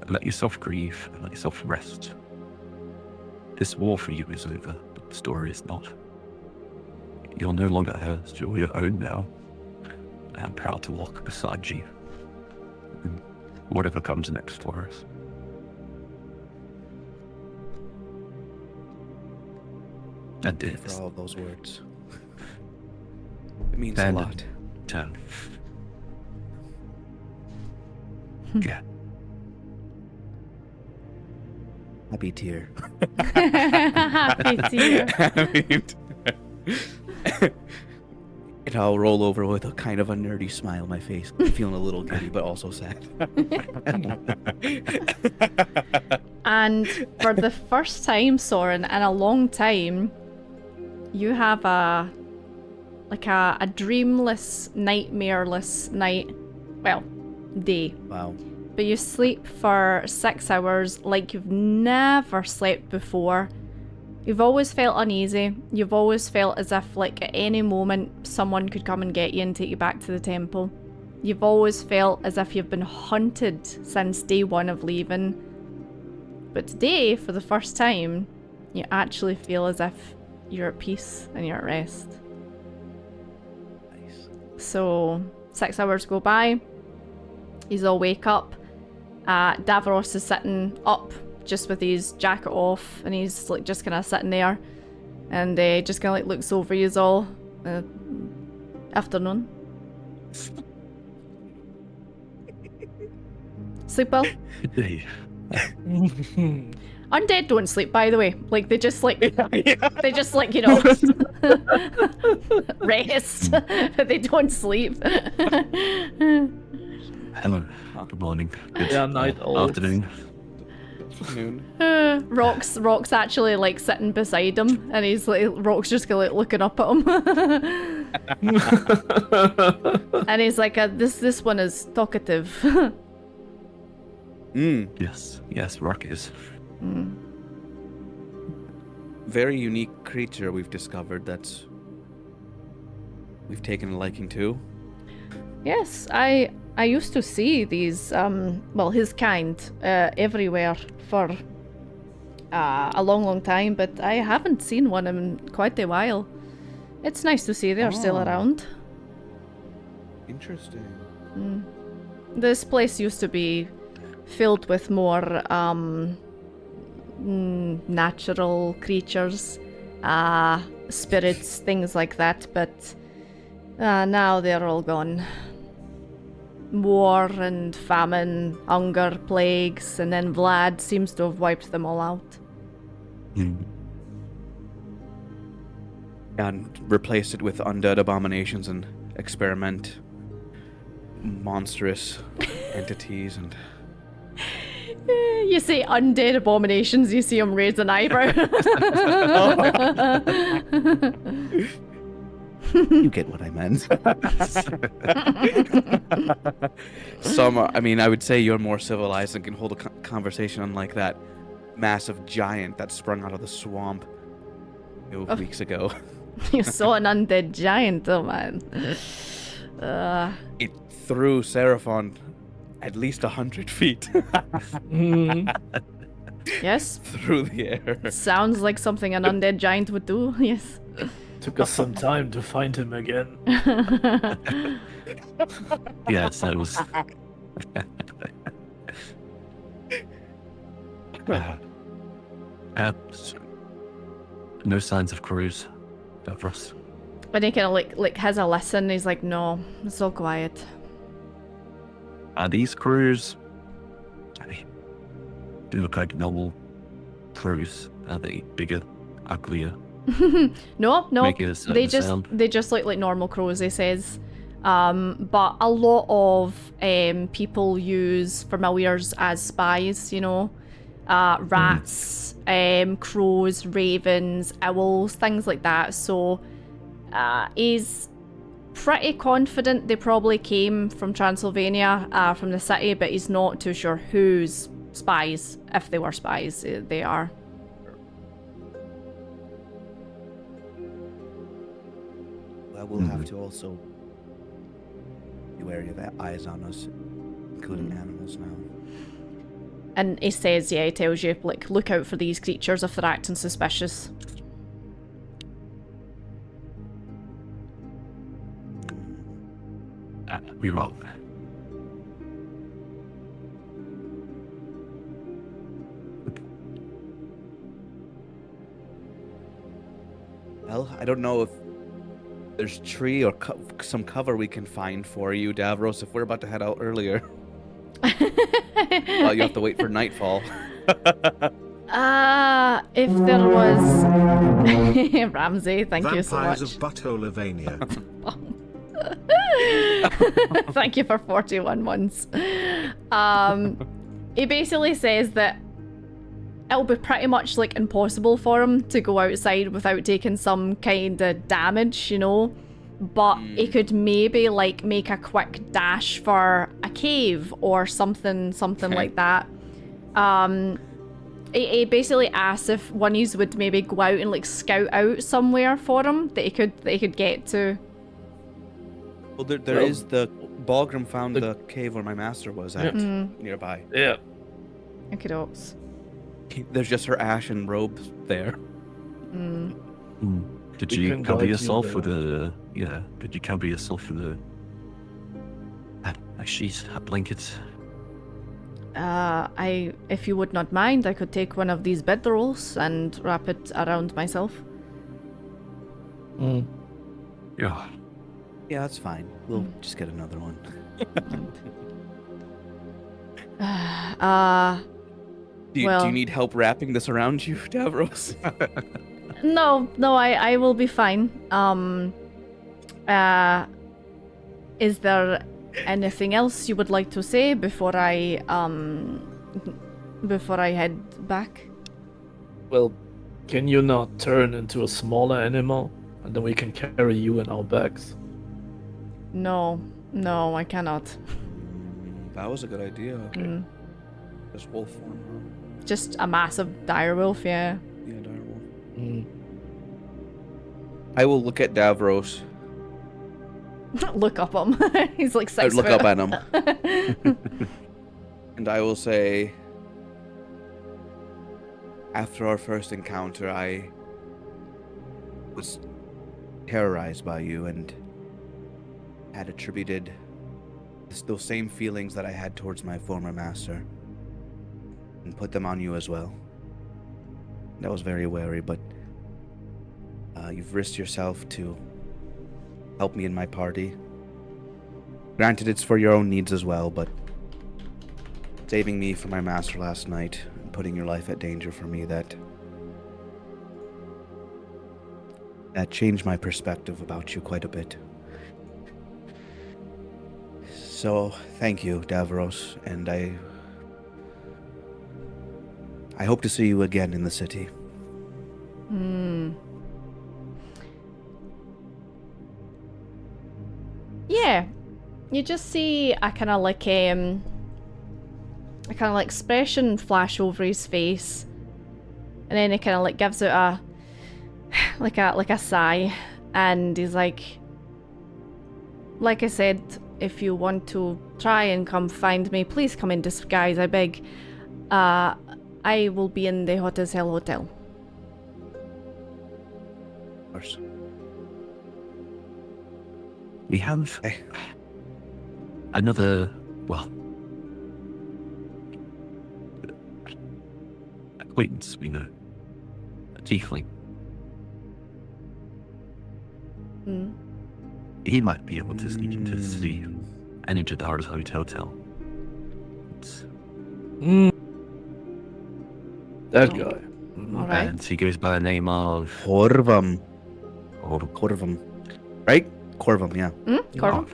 Let yourself grieve and let yourself rest. This war for you is over, but the story is not. You're no longer hers, you're your own now. I am proud to walk beside you. Whatever comes next for us. And Thank you for all of those words. It means a lot. Turn. Yeah. Happy tear. Happy tear. And I'll roll over with a kind of a nerdy smile on my face, feeling a little giddy, but also sad. And for the first time, Soren, in a long time, you have a dreamless, nightmareless night. Well, day. Wow. But you sleep for 6 hours like you've never slept before. You've always felt uneasy. You've always felt as if, like, at any moment, someone could come and get you and take you back to the temple. You've always felt as if you've been hunted since day one of leaving. But today, for the first time, you actually feel as if you're at peace and you're at rest. Nice. So, 6 hours go by. He's all wake up. Davros is sitting up, just with his jacket off, and he's like just kind of sitting there, and just kind of like looks over you all. Afternoon. Sleep well? Undead don't sleep, by the way. Like they just like they just like, you know, rest. They don't sleep. Hello. Good morning. Good night owls. afternoon. Rock's actually like sitting beside him, and he's like, Rock's just kind of like looking up at him. And he's like, this one is talkative. Yes, Rock is. Very unique creature we've discovered that's we've taken a liking to. Yes, I used to see these, his kind, everywhere for a long time, but I haven't seen one in quite a while. It's nice to see they're still around. Interesting. This place used to be filled with more natural creatures, spirits, things like that, but now they're all gone. war and famine, hunger, plagues, and then Vlad seems to have wiped them all out. And replace it with undead abominations and experiment monstrous entities and... You say undead abominations, you see him raise an eyebrow. You get what I meant. I would say you're more civilized and can hold a conversation unlike that massive giant that sprung out of the swamp weeks ago. You saw an undead giant, oh man. It threw Seraphon at least 100 feet. Yes. Through the air. Sounds like something an undead giant would do, yes. Took us some time to find him again. Yes, that was. No signs of crews, Davros. And he kind of like has a listen. He's like, no, it's all quiet. Are these crews? They do look like normal crews. Are they bigger, uglier? No, Making a certain they just sound? they just look like normal crows. He says, but a lot of people use familiars as spies. You know, rats, crows, ravens, owls, things like that. So he's pretty confident they probably came from Transylvania, from the city, but he's not too sure whose spies, if they were spies, they are. Well, we'll have to also be wary of eyes on us, including animals now. And he says, yeah, he tells you, like, look out for these creatures if they're acting suspicious. We roll. Well, I don't know if there's tree or some cover we can find for you, Davros, if we're about to head out earlier. Well, you have to wait for nightfall. If there was... Ramsey, thank you so much. Vampires of Butthole-Lavania. Thank you for 41 months. He basically says that it'll be pretty much like impossible for him to go outside without taking some kind of damage, you know, but he could maybe like make a quick dash for a cave or something like that. He basically asks if one of you would maybe go out and like scout out somewhere for him that he could get to. Well, there is the Balgrim found the cave where my master was at nearby. Yeah. Okay, dokes. There's just her ashen robes there. Did We you can cover guide you yourself there. with a Did you cover yourself with a sheet, a blanket? If you would not mind, I could take one of these bedrolls and wrap it around myself. Yeah. Yeah, that's fine. We'll just get another one. Do you need help wrapping this around you, Davros? No, I will be fine. Is there anything else you would like to say before I head back? Well, can you not turn into a smaller animal, and then we can carry you in our bags? No, I cannot. That was a good idea. Okay. This wolf form, huh? Just a massive direwolf, yeah. Yeah, direwolf. I will look at Davros. Look up him. He's like 6 I would look foot. up at him. And I will say, after our first encounter, I was terrorized by you and had attributed those same feelings that I had towards my former master and put them on you as well. And I was very wary, but you've risked yourself to help me in my party. Granted, it's for your own needs as well, but saving me from my master last night and putting your life at danger for me, that changed my perspective about you quite a bit. So, thank you, Davros, and I hope to see you again in the city. Yeah. You just see a kind of like expression flash over his face, and then he kind of like gives out a sigh, and he's like I said, if you want to try and come find me, please come in disguise, I beg. I will be in the Hot as Hell hotel. Of course. We have another, acquaintance we know. A tiefling. He might be able to sneak into the city and into the Hard Hotel. That guy. Alright. And he goes by the name of Corvum. Right? Corvum, yeah. Corvum?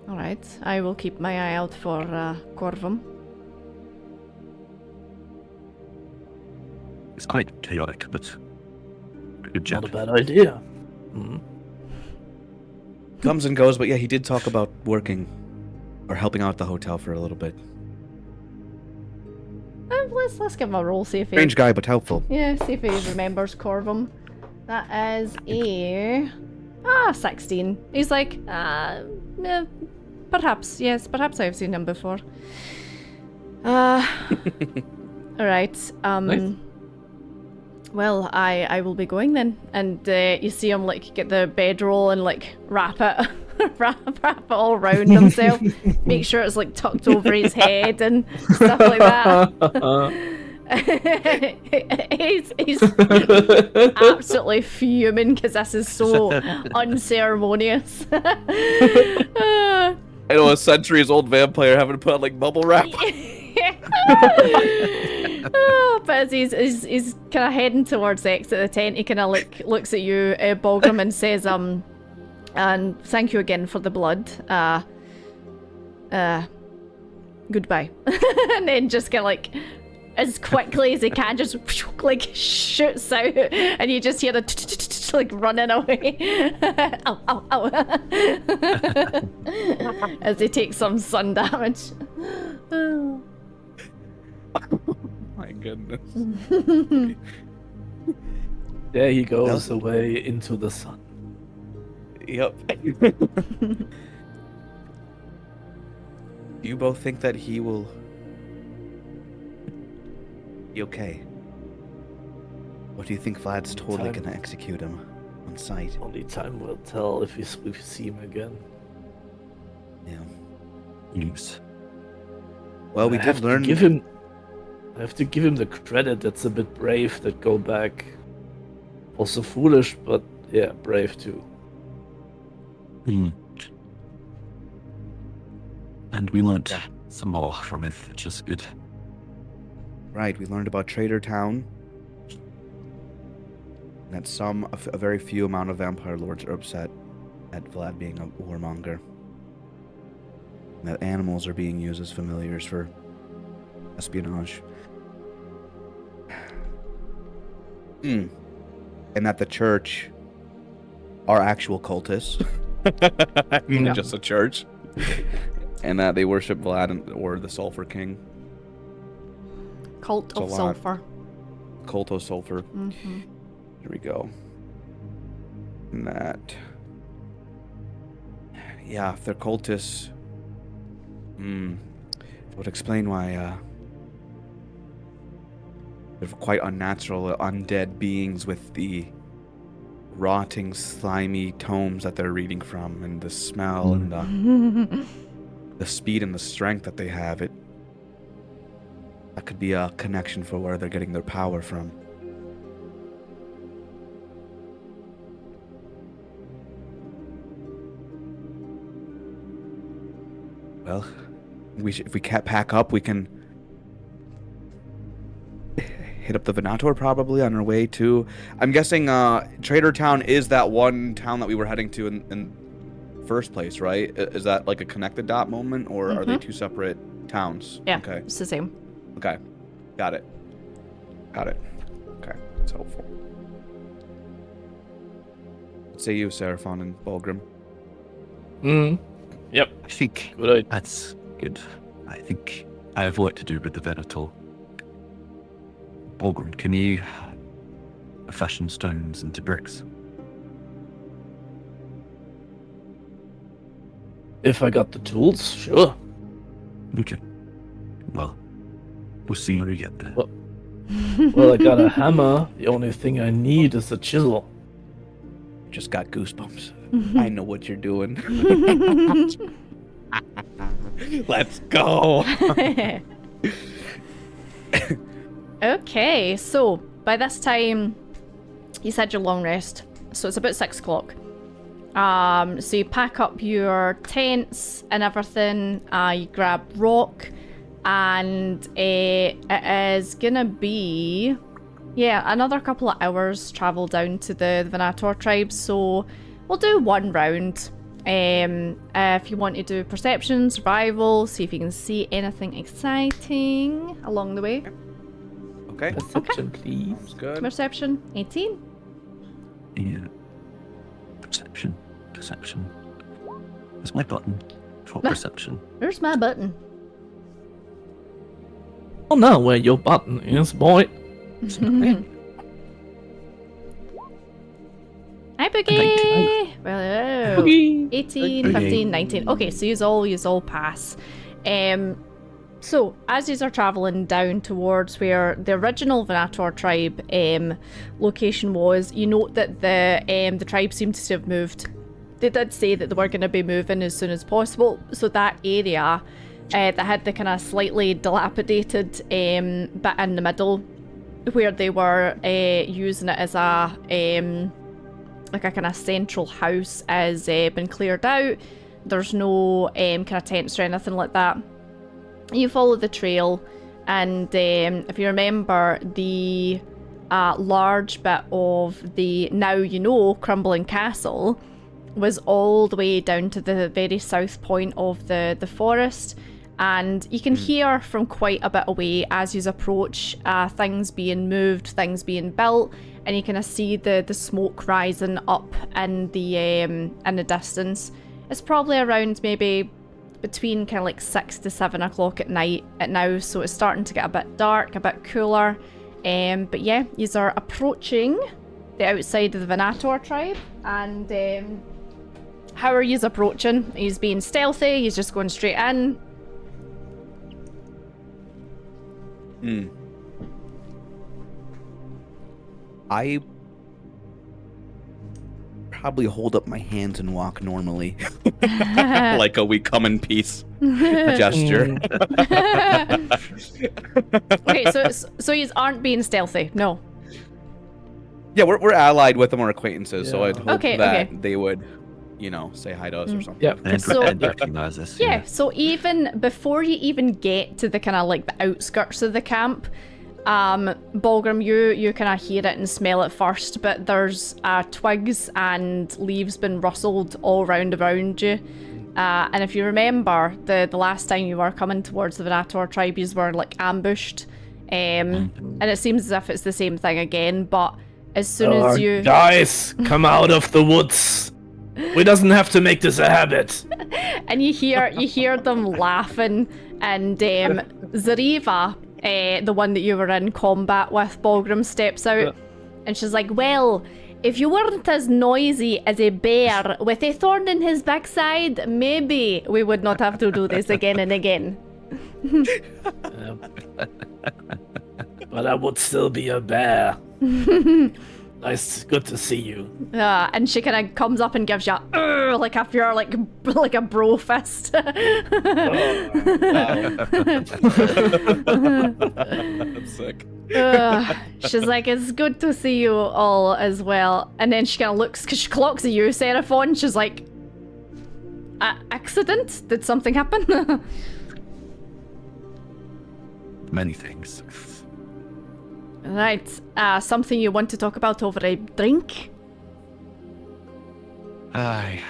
Oh. Alright, I will keep my eye out for Corvum. It's quite chaotic, but a good job. Not a bad idea. Comes and goes, but yeah, he did talk about working or helping out at the hotel for a little bit. Let's give him a roll, see if he... Strange guy, but helpful. Yeah, see if he remembers Corvum. That is a... 16. He's like, perhaps, yes, perhaps I've seen him before. Alright, Nice. well, I will be going then. And you see him, like, get the bedroll and, like, wrap it all around himself. Make sure it's, like, tucked over his head and stuff like that. he's absolutely fuming because this is so unceremonious. I know, a centuries-old vampire having to put on, like, bubble wrap. But as he's kind of heading towards the exit of the tent, he kind of like looks at you, Balgrim, and says, and thank you again for the blood. Goodbye. And then just kind of like, as quickly as he can, just like shoots out, and you just hear the like running away. Ow, ow, ow. As he takes some sun damage. My goodness. There he goes away into the sun. Yep. Do you both think that he will be okay? Or do you think Vlad's totally gonna execute him on sight? Only time will tell if we see him again. Yeah. Use. Well, we did learn. I have to give him the credit. That's a bit brave that go back. Also foolish, but yeah, brave too. And we learned some more from it, which is good. Right, we learned about Trader Town. That a very few amount of vampire lords are upset at Vlad being a warmonger. And that animals are being used as familiars for espionage. And that the church are actual cultists. Not just a church. And that they worship Vlad or the Sulphur King. Cult of Sulphur. Cult of Sulphur. Here we go. And that... Yeah, if they're cultists... it would explain why, they're quite unnatural, undead beings with the rotting, slimy tomes that they're reading from, and the smell and the speed and the strength that they have. That could be a connection for where they're getting their power from. Well, if we can't pack up, we can hit up the Venator probably on our way to. I'm guessing Trader Town is that one town that we were heading to in first place, right? Is that like a connected dot moment, or are they two separate towns? Yeah, Okay. it's the same. Okay. Got it. Okay. That's helpful. What say you, Seraphon and Bulgrim? Yep. I think Good idea. that's good. I think I have work to do with the Venator. Bulgrim, can you fashion stones into bricks? If I got the tools, sure. Okay. Well, we'll see when we get there. Well, I got a hammer. The only thing I need is a chisel. Just got goosebumps. I know what you're doing. Let's go. Okay, so by this time, you said your long rest, so it's about 6 o'clock. So you pack up your tents and everything, you grab rock, and it is gonna be, another couple of hours travel down to the Venator tribe, so we'll do one round. If you want to do perception, survival, see if you can see anything exciting along the way. Okay. Perception, please. Sounds good. Perception, 18. Yeah. Perception. There's my button for perception. There's my button. Oh, now where your button is, boy. Hi, Boogie! Well, Boogie. 18, Boogie. 15, 19. Okay, so you all pass. So, as you are travelling down towards where the original Venator tribe location was, you note that the tribe seemed to have moved. They did say that they were going to be moving as soon as possible, so that area that had the kind of slightly dilapidated bit in the middle, where they were using it as a like a kind of central house, has been cleared out. There's no kind of tents or anything like that. You follow the trail, and if you remember, the large bit of the crumbling castle was all the way down to the very south point of the forest, and you can hear from quite a bit away as you approach things being moved, things being built, and you kind of see the smoke rising up in the distance. It's probably around maybe between kind of like 6 to 7 o'clock at night now, so it's starting to get a bit dark, a bit cooler. But yeah, you are approaching the outside of the Venator tribe, and how are you approaching? He's being stealthy, he's just going straight in. I probably hold up my hands and walk normally. Like a we come in peace gesture. Okay, so you aren't being stealthy, no. Yeah, we're allied with them, or acquaintances, so Yeah. I'd hope Okay, that okay. they would, say hi to us or something. Yep. And recognize us. Yeah, so even before you even get to the kind of like the outskirts of the camp, Bulgrim, you kind of hear it and smell it first, but there's twigs and leaves been rustled all around you. And if you remember, the last time you were coming towards the Venator tribe, you were like ambushed. And it seems as if it's the same thing again, but as soon as you... Guys, come out of the woods. We doesn't have to make this a habit. And you hear them laughing, and Zariva, the one that you were in combat with, Bulgrim, steps out, and she's like, well, if you weren't as noisy as a bear with a thorn in his backside, maybe we would not have to do this again and again. But I would still be a bear. Nice, good to see you. And she kind of comes up and gives you like a pure like a bro fist. That's sick. She's like, it's good to see you all as well. And then she kind of looks, because she clocks at you, Seraphon. She's like, accident? Did something happen? Many things. Right. Something you want to talk about over a drink? I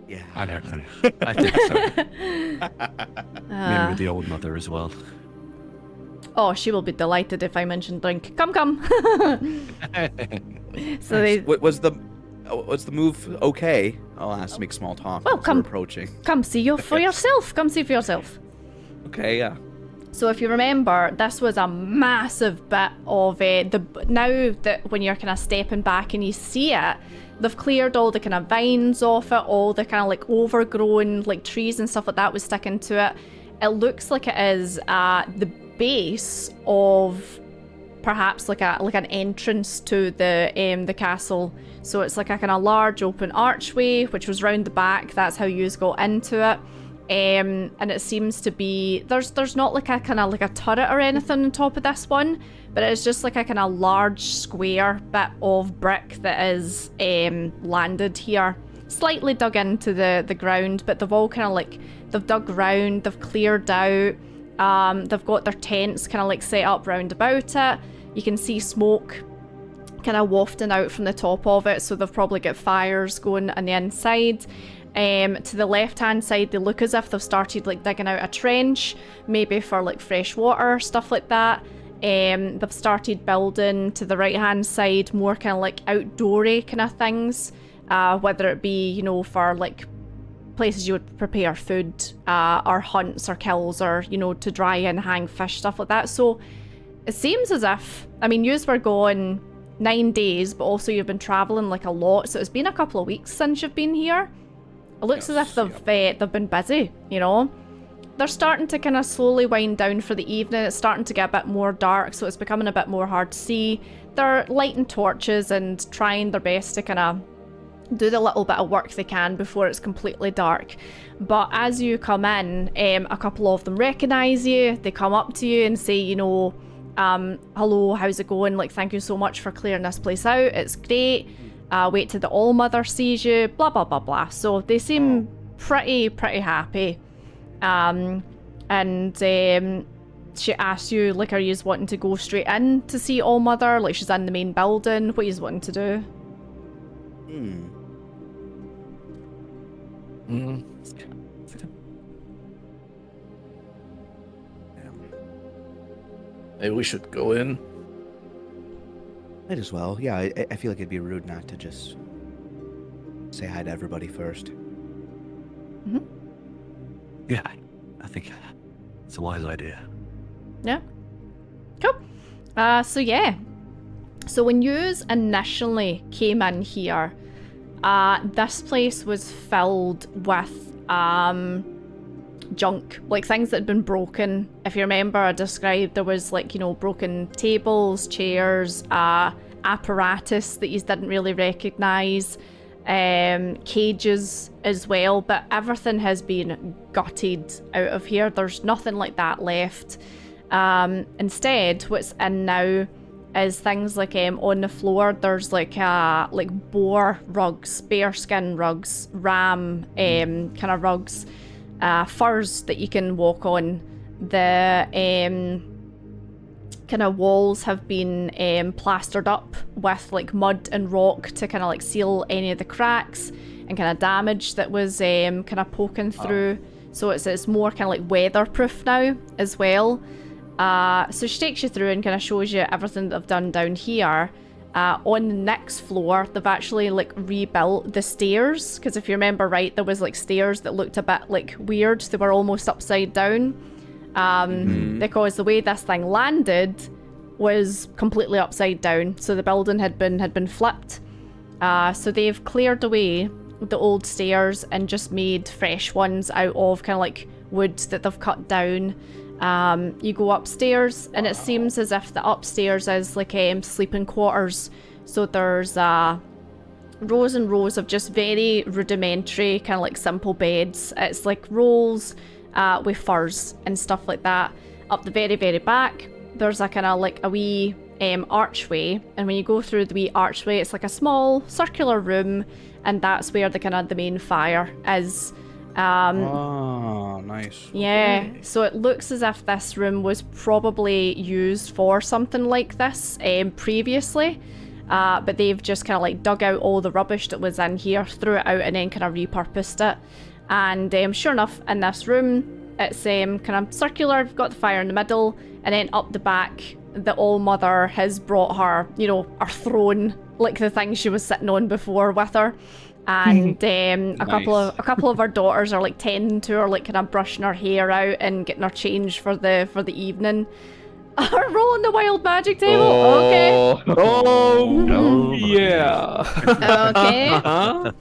Yeah. don't know. I think so. Remember the old mother as well. Oh, she will be delighted if I mention drink. Come. So they Was the move okay? I'll ask to make small talk. Well, as come- we're approaching. come see you for yourself. Come see for yourself. Okay, yeah. So if you remember, this was a massive bit of now that when you're kind of stepping back and you see it, they've cleared all the kind of vines off it, all the kind of like overgrown like trees and stuff like that was sticking to it. It looks like it is the base of perhaps like an entrance to the castle. So it's like a kind of large open archway which was round the back. That's how you got into it. And it seems to be there's not like a kind of like a turret or anything on top of this one, but it's just like a kind of large square bit of brick that is landed here, slightly dug into the ground, but they've all kind of like they've dug round, they've cleared out, they've got their tents kind of like set up round about it. You can see smoke kind of wafting out from the top of it, so they've probably got fires going on the inside. To the left hand side, they look as if they've started like digging out a trench, maybe for like fresh water, stuff like that. They've started building to the right hand side more kind of like outdoory kind of things, whether it be, you know, for like places you would prepare food, or hunts or kills, or, you know, to dry and hang fish, stuff like that. So it seems as if, I mean, yous were gone 9 days, but also you've been traveling like a lot, so it's been a couple of weeks since you've been here. It looks as if they've been busy, you know. They're starting to kind of slowly wind down for the evening. It's starting to get a bit more dark, so it's becoming a bit more hard to see. They're lighting torches and trying their best to kind of do the little bit of work they can before it's completely dark. But as you come in, a couple of them recognise you. They come up to you and say, you know, hello, how's it going? Like, thank you so much for clearing this place out. It's great. Wait till the All-Mother sees you, blah, blah, blah, blah. So they seem pretty happy. And she asks you, like, are you wanting to go straight in to see All-Mother? Like, she's in the main building. What are you wanting to do? Maybe we should go in. Might as well. Yeah, I feel like it'd be rude not to just say hi to everybody first. Yeah, I think it's a wise idea. Yeah. Cool. So yeah. So when yous initially came in here, this place was filled with junk, like things that had been broken. If you remember, I described there was like, you know, broken tables, chairs, apparatus that you didn't really recognise, cages as well, but everything has been gutted out of here. There's nothing like that left. Instead, what's in now is things like on the floor there's like boar rugs, bearskin rugs, ram kind of rugs, furs that you can walk on. The kind of walls have been plastered up with like mud and rock to kind of like seal any of the cracks and kind of damage that was kind of poking through. So it's more kind of like weatherproof now as well. So she takes you through and kind of shows you everything that they've done down here. On the next floor, they've actually like rebuilt the stairs, because if you remember right, there was like stairs that looked a bit like weird. They were almost upside down, because the way this thing landed was completely upside down. So the building had been flipped. So they've cleared away the old stairs and just made fresh ones out of kind of like wood that they've cut down. You go upstairs and it seems as if the upstairs is like sleeping quarters. So there's rows and rows of just very rudimentary kind of like simple beds. It's like rolls with furs and stuff like that. Up the very back there's a kind of like a wee archway, and when you go through the wee archway, it's like a small circular room, and that's where the main fire is. Oh, nice. Yeah, Okay. so it looks as if this room was probably used for something like this previously, but they've just kind of like dug out all the rubbish that was in here, threw it out, and then kind of repurposed it. And sure enough, in this room, it's kind of circular. We've got the fire in the middle, and then up the back, the All-Mother has brought her, her throne, like the thing she was sitting on before with her. And a couple of her daughters are like tending to her, like kind of brushing her hair out and getting her changed for the evening. Rolling the wild magic table. Okay. Oh, No. yeah. Okay.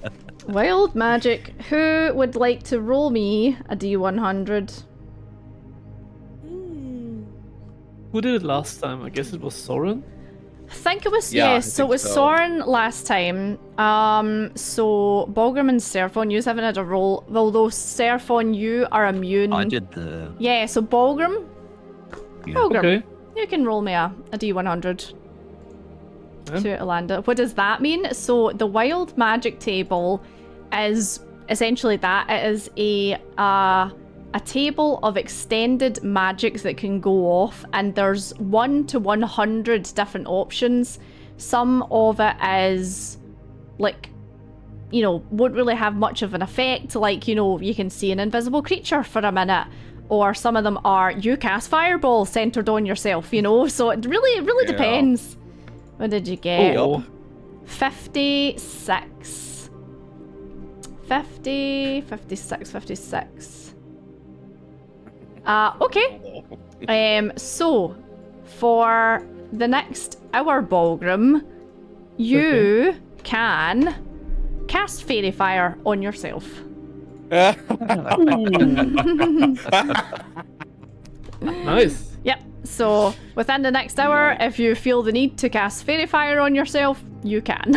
Wild magic. Who would like to roll me a D100? Who did it last time? I guess it was Soren. I think it was, Yeah, I so it think was so. Soren last time. So Balgrim and Serphon, you haven't had a roll, although Serphon, you are immune. I did the. Yeah, so Balgrim, Yeah. Balgrim, Okay. you can roll me a D100 Yeah. to Alanda. What does that mean? So the wild magic table is essentially that. It is a table of extended magics that can go off, and there's 1 to 100 different options. Some of it is like, won't really have much of an effect, like, you can see an invisible creature for a minute, or some of them are you cast fireball centered on yourself, so it really Yeah. depends. What did you get? Oh, 56. 50, 56, 56. Okay. So, for the next hour, Balgrim, you can cast Fairy Fire on yourself. nice. Yep. So, within the next hour, if you feel the need to cast Fairy Fire on yourself, you can.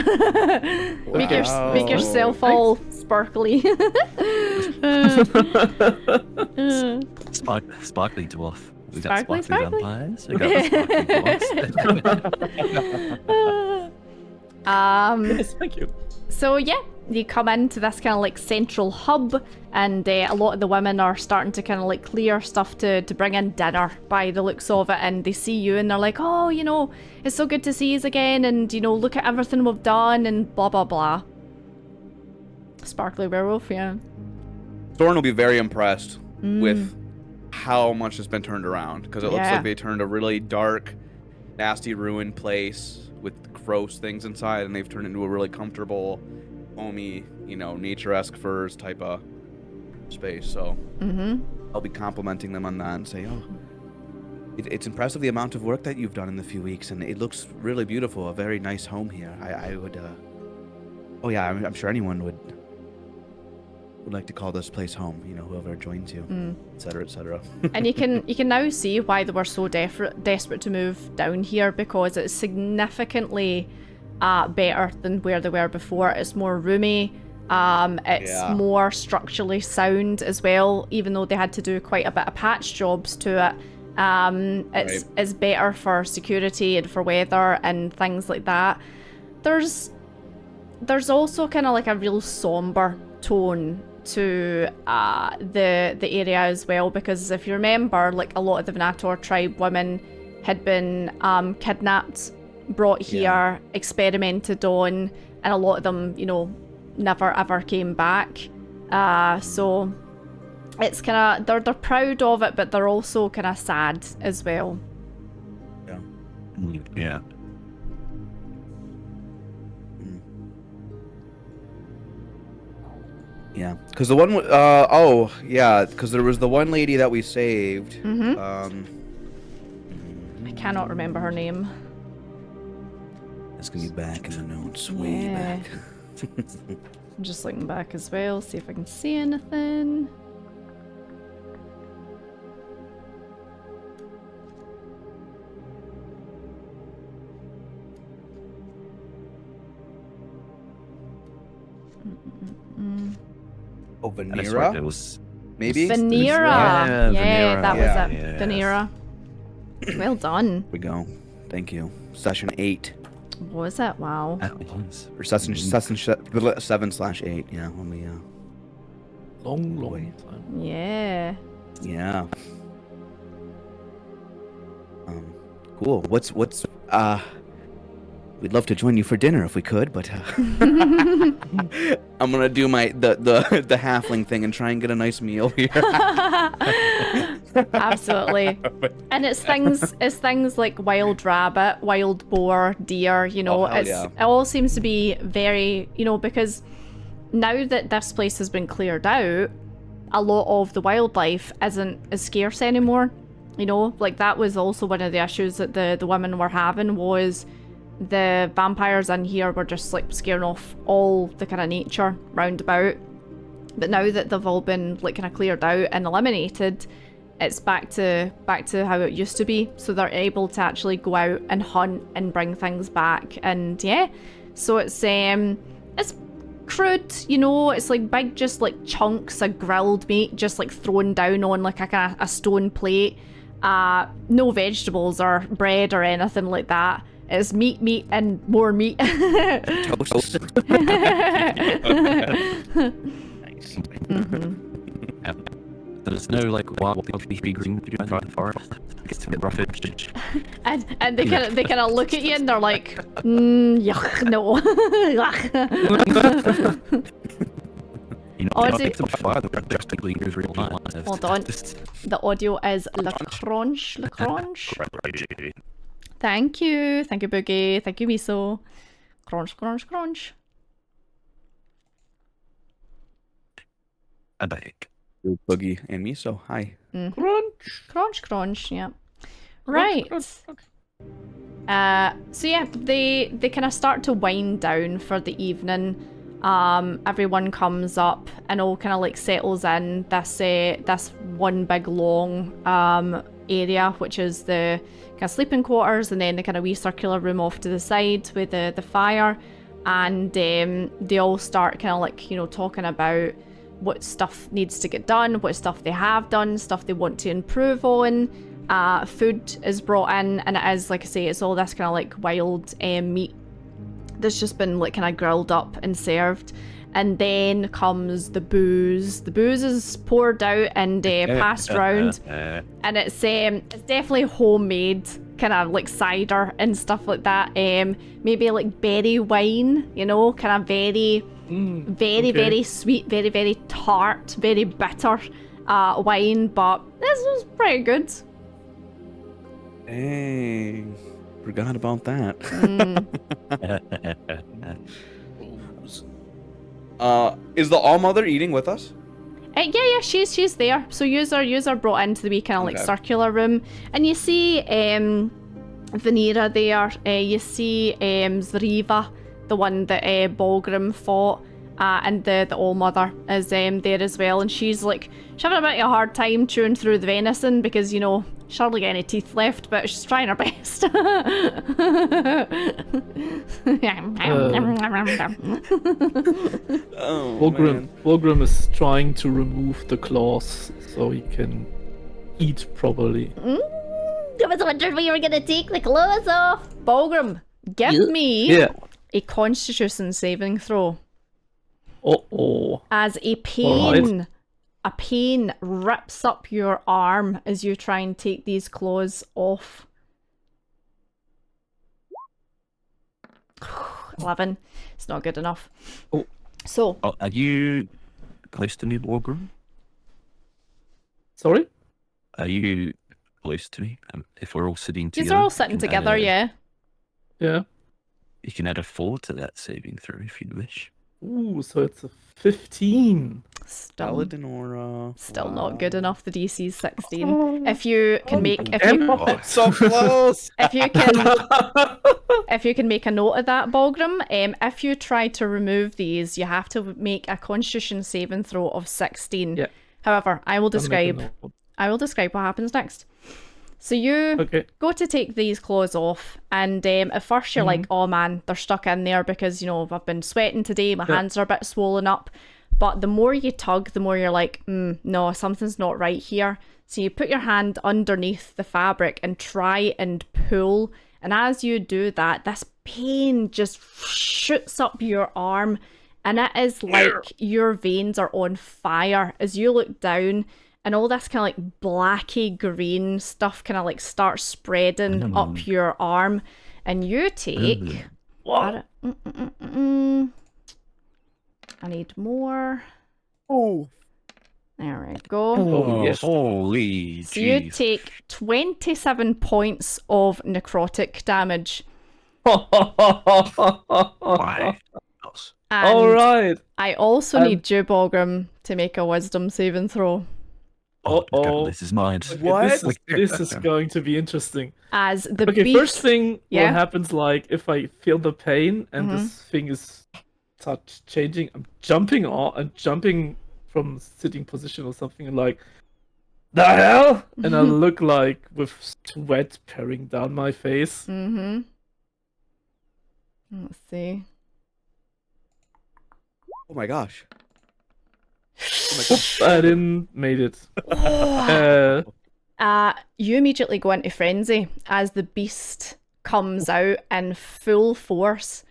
make yourself all sparkly. Sparkly dwarf. We got Sparkly, sparkly sparkly. vampires. We got sparkly dwarfs. Yes, thank you. So yeah, you come into this kind of like central hub, and a lot of the women are starting to kind of like clear stuff to bring in dinner by the looks of it, and they see you and they're like, oh, it's so good to see you again, and look at everything we've done, and blah blah blah. Sparkly werewolf, yeah. Thorn will be very impressed with how much has been turned around, because it looks Yeah. like they turned a really dark, nasty, ruined place with gross things inside, and they've turned into a really comfortable, homey, nature-esque furs type of space. So I'll be complimenting them on that and say, oh, it's impressive the amount of work that you've done in the few weeks, and it looks really beautiful. A very nice home here. I would, I'm sure anyone would like to call this place home, whoever joins you, et cetera, et cetera. And you can now see why they were so desperate to move down here, because it's significantly better than where they were before. It's more roomy. It's more structurally sound as well, even though they had to do quite a bit of patch jobs to it. It's better for security and for weather and things like that. There's also kind of like a real somber tone to the area as well, because if you remember, like, a lot of the Venator tribe women had been kidnapped, brought here, experimented on, and a lot of them, never ever came back. So it's kind of, they're proud of it, but they're also kind of sad as well. Yeah. Yeah, because the one, because there was the one lady that we saved. I cannot remember her name. That's gonna be back in the notes, way Yeah. back. I'm just looking back as well, see if I can see anything. Oh, And I swear it Vanera, was. maybe. Vanera! Yeah, Yeah, Vanera, that yeah, was it. yes. Vanera. Well done. we go. Thank you. Session 8. Was it? Wow. Or session 7/8. Yeah, let me Long time. Yeah. yeah. Cool. What's we'd love to join you for dinner if we could, but I'm gonna do the halfling thing and try and get a nice meal here. Absolutely. And it's things like wild rabbit, wild boar, deer, you know, Oh, hell yeah. it all seems to be very, you know, because now that this place has been cleared out, a lot of the wildlife isn't as scarce anymore. You know, like that was also one of the issues that the women were having, was the vampires in here were just like scaring off all the kind of nature roundabout. But now that they've all been like kind of cleared out and eliminated, it's back to how it used to be. So they're able to actually go out and hunt and bring things back. And yeah, so it's crude, you know, it's like big, just like chunks of grilled meat just like thrown down on like a stone plate. No vegetables or bread or anything like that. It's meat, and more meat. Toast. Nice. There's no like wild leafy green forest. It's roughage. And they kind of look at you and they're like, yuck, no. You know, Audio- it's a fire that drastically is real nice. Hold on. The audio is le crunch. Thank you, Boogie. Thank you, Miso. Crunch. And I think. Boogie and me, so hi. Crunch. Yeah. Right. So yeah, they kind of start to wind down for the evening. Everyone comes up and all kind of like settles in this one big long area, which is the kind of sleeping quarters, and then the kind of wee circular room off to the side with the fire. And they all start kind of like, you know, talking about what stuff needs to get done, what stuff they have done, stuff they want to improve on. Food is brought in, and it is, like I say, it's all this kind of like wild meat that's just been like kind of grilled up and served. And then comes the booze. The booze is poured out and passed round, and it's definitely homemade, kind of like cider and stuff like that. Maybe like berry wine, you know, kind of very sweet, very, very tart, very bitter wine, but this was pretty good. Dang. Forgot about that. Is the All-Mother eating with us? Yeah, she's there. So user brought into the wee kind of like circular room, and you see Vanera there. You see Zariva, the one that Balgrim fought, and the All-Mother is there as well, and she's having a bit of a hard time chewing through the venison because, you know, she hardly got any teeth left, but she's trying her best. Balgrim is trying to remove the claws so he can eat properly. I was wondering when you were going to take the claws off. Balgrim, give me a Constitution saving throw. Uh-oh. As a pain rips up your arm as you try and take these claws off. 11. It's not good enough. Oh. So. Oh, are you close to me, Balgrim? Sorry? Are you close to me? If we're all sitting together. These are all sitting together, yeah. Yeah. You can add a 4 to that saving throw if you wish. Ooh, so it's a 15. Still Wow. not good enough. The DC is 16. If you can So close. if you can make a note of that, Balgrim, if you try to remove these, you have to make a Constitution saving throw of 16. Yeah. However, I will describe what happens next. So you go to take these claws off, and at first you're like, oh man, they're stuck in there because, you know, I've been sweating today, my hands are a bit swollen up. But the more you tug, the more you're like, no, something's not right here. So you put your hand underneath the fabric and try and pull, And as you do that, this pain just shoots up your arm, and it is like your veins are on fire as you look down, and all this kind of like blacky green stuff kind of like starts spreading up your arm, and you take... What? I need more. Oh. There we go. Oh, yes. Holy So you jeez. take 27 points of necrotic damage. Why? And All right. I also need you, Bogrum, to make a wisdom saving throw. Uh-oh. This is mine. What? This is going to be interesting. As the Okay, beast... first thing, Yeah. what happens, like, if I feel the pain and this thing is changing, I'm jumping from sitting position or something, and like, the hell? And I look like with sweat pouring down my face. Mm-hmm. Let's see. Oh my gosh. Oops, I didn't made it. You immediately go into frenzy as the beast comes out in full force.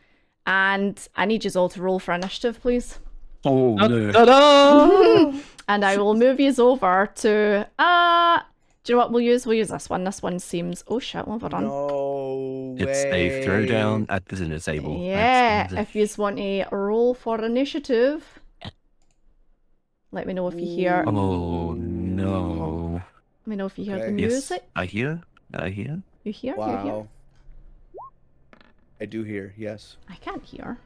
And I need you all to roll for initiative, please. Oh no. Ta-da! And I will move you over to... do you know what we'll use? We'll use this one. This one seems... Oh shit, what have I done? No way. It's a throwdown at the dinner table. Yeah, That's if you just want to roll for initiative, let me know if you hear. Oh no. Let me know if you hear the Okay. music. I hear. You hear? You hear? Wow. I do hear, yes. I can't hear.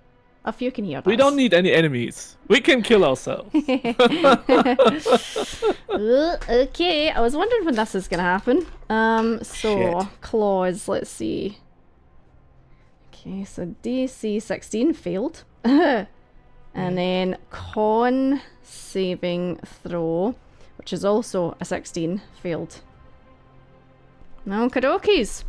If you can hear We don't need any enemies. We can kill ourselves. Okay, I was wondering when this is gonna happen. So Shit. claws. Let's see. Okay, so DC 16 failed, and then con saving throw, which is also a 16, failed. Okie-dokies.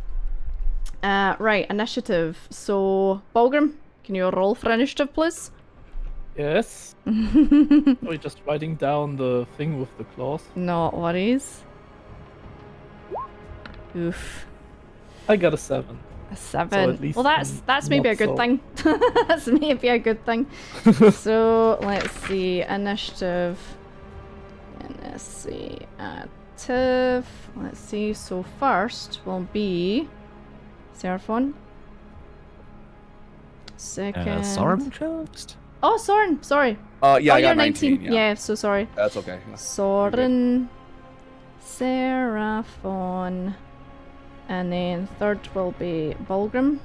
Right, initiative. So Balgrim, can you roll for initiative, please? Yes. We're just writing down the thing with the claws. No worries. Oof. I got a 7. A 7. at least Well, that's maybe not a good so. thing. That's maybe a good thing. So let's see, initiative. And let's see, active. Let's see. So first will be Seraphon. Second. Soren first. Oh, Soren. Sorry. Yeah, Oh, I you're got 19. Yeah. So sorry. That's okay. Soren, Seraphon, and then third will be Bulgrim.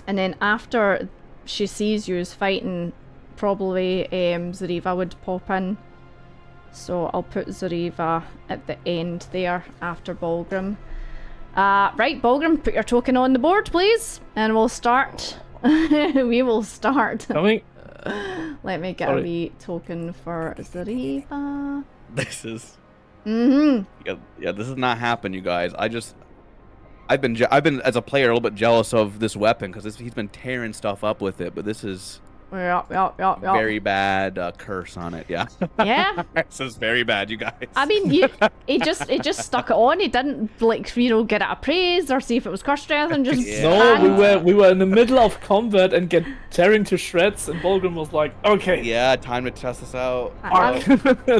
And then after she sees you as fighting, probably Zariva would pop in. So I'll put Zariva at the end there after Bulgrim. Right, Bulgrim, put your token on the board, please, and we'll start. We will start. Coming. Let me get a wee token for Zariva. This is... Mm-hmm. Yeah, this has not happened, you guys. I've been as a player a little bit jealous of this weapon because he's been tearing stuff up with it, but this is Yeah. very bad curse on it. Yeah. Yeah. This is very bad, you guys. I mean, he just stuck it on. He didn't get it appraised or see if it was cursed or anything. Just Yeah. No, banged. we were in the middle of combat and get tearing to shreds, and Bolgrim was like, "Okay, Yeah, time to test this out.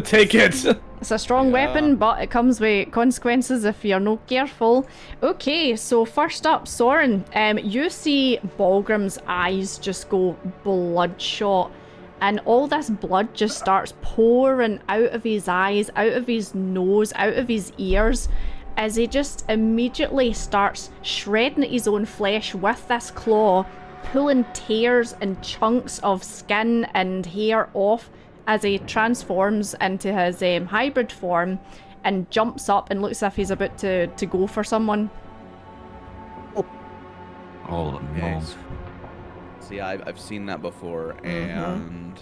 take it." It's a strong weapon, but it comes with consequences if you're not careful. Okay, so first up, Soren. You see Balgrim's eyes just go bloodshot, and all this blood just starts pouring out of his eyes, out of his nose, out of his ears, as he just immediately starts shredding his own flesh with this claw, pulling tears and chunks of skin and hair off as he transforms into his hybrid form and jumps up and looks as if he's about to go for someone. Oh no. Yes. See, I've seen that before, and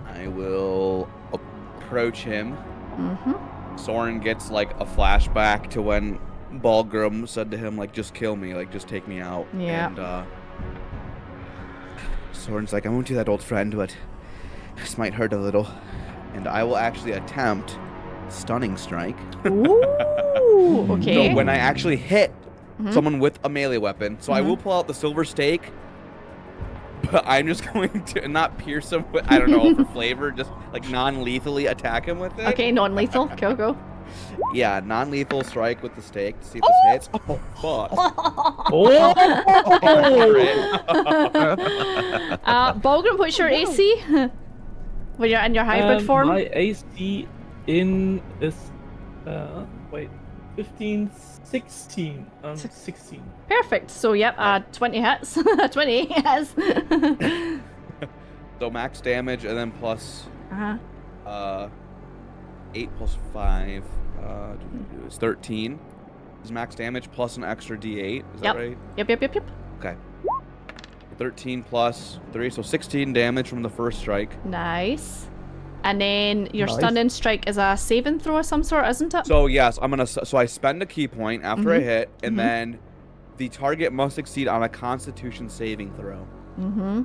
I will approach him. Soren gets like a flashback to when Balgrim said to him, like, just kill me, like, just take me out. Yeah. And Soren's like, I won't do that, old friend, but this might hurt a little. And I will actually attempt Stunning Strike. Ooh! Ooh, okay. So when I actually hit Mhm. someone with a melee weapon, so I will pull out the silver stake, but I'm just going to not pierce him with, I don't know, for flavor, just like non-lethally attack him with it. Okay, non-lethal. Go. Yeah, non-lethal strike with the stake to see if this hits. Oh, fuck. Oh! Balgrim, what's your AC? When you're in your hybrid form? My AC in is wait, 15, 16. 16. Perfect. So, yep, 20 hits. 20 hits. So max damage and then plus Uh-huh. 8 plus 5 is 13. Is max damage plus an extra D8. Is that right? Yep. Okay. 13 plus 3, so 16 damage from the first strike. Nice. And then your Nice. stunning strike is a saving throw of some sort, isn't it? So yes, so I spend a key point after I hit, and then the target must succeed on a Constitution saving throw. Mm-hmm.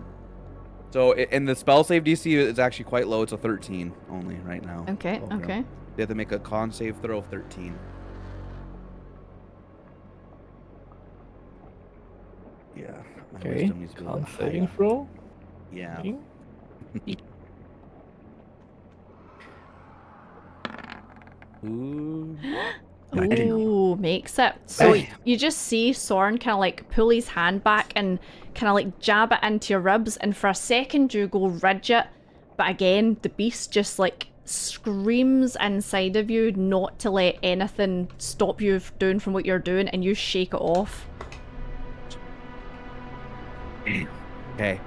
So and the spell save DC is actually quite low. It's a 13 only right now. Okay, Oh, okay. They have to make a con save throw of 13. Yeah. my Okay. wisdom needs to be a Con little saving higher. throw. Yeah. Ooh. Ooh, makes it. So Bam. you just see Soren kind of like pull his hand back and kind of like jab it into your ribs, and for a second you go rigid, but again the beast just like screams inside of you not to let anything stop you doing from what you're doing, and you shake it off. Okay.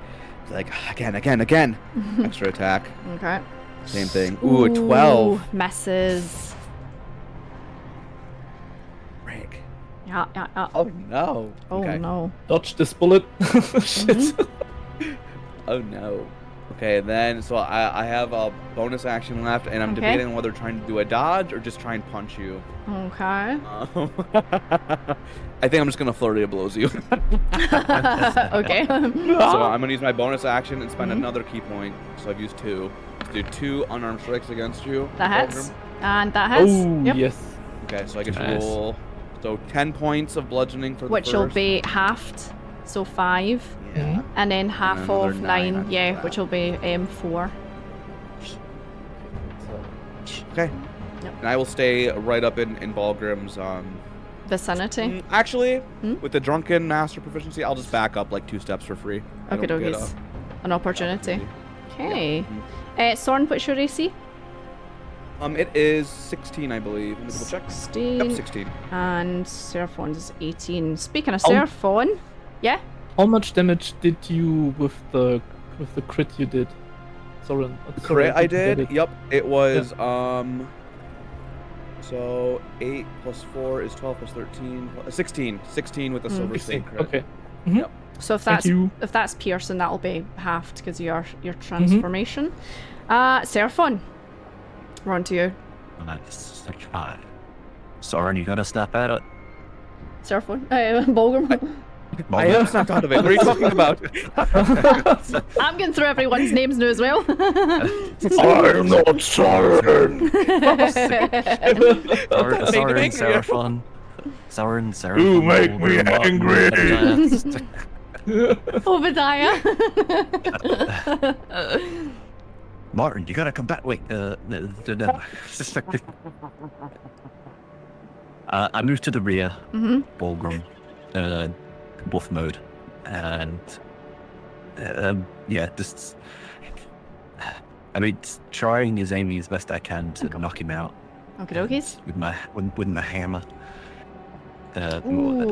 It's like again. Extra attack. Okay. Same thing. Ooh, a 12. Ooh, misses. Frick. Yeah. Oh no. Oh Okay. no. Dodge this bullet. Shit. Oh no. Okay, then so I have a bonus action left, and I'm Okay. debating whether trying to do a dodge or just try and punch you. Okay. I think I'm just gonna flurry of blows you. Okay. So I'm gonna use my bonus action and spend another key point. So I've used 2. Let's do 2 unarmed strikes against you. That hits. Balgrim. And that hits. Oh, Yep. yes. Okay, so I get to Nice. roll. So 10 points of bludgeoning for the Which first. will be halved, so 5. Yeah. And then half another of 9 9, on yeah, that. which will be 4. Okay. Yep. And I will stay right up in Balgrim's Vicinity. Actually, with the drunken master proficiency, I'll just back up like 2 steps for free. I Okay, don't get dokies. An opportunity. Okay. Yeah. Soren, what's your AC? It is 16, I believe. Let me double check. 16. Yep, 16. And Seraphon is 18. Speaking of Oh. Seraphon, yeah? How much damage did you with the crit you did? Soren. Crit I did. It. Yep. It was so 8 plus 4 is 12 plus 13. 16. 16 with the silver stake crit. Okay. Yep. So if Thank that's you. if that's piercing, that'll be halved because of your transformation. Seraphon, we're on to you. Nice. Soren, you gotta step at it. Seraphon, Balgrim. I have snapped out of it. What are you talking about? I'm going through everyone's names now as well. I'm not Soren. Soren, Seraphon. Soren, Seraphon. You make me angry. Obadiah. Martin, you gotta come back. Wait, I moved to the rear, Balgrim, wolf mode, and yeah, just trying as aiming as best I can to knock him out Okay, dokies. with my hammer. Ooh, that's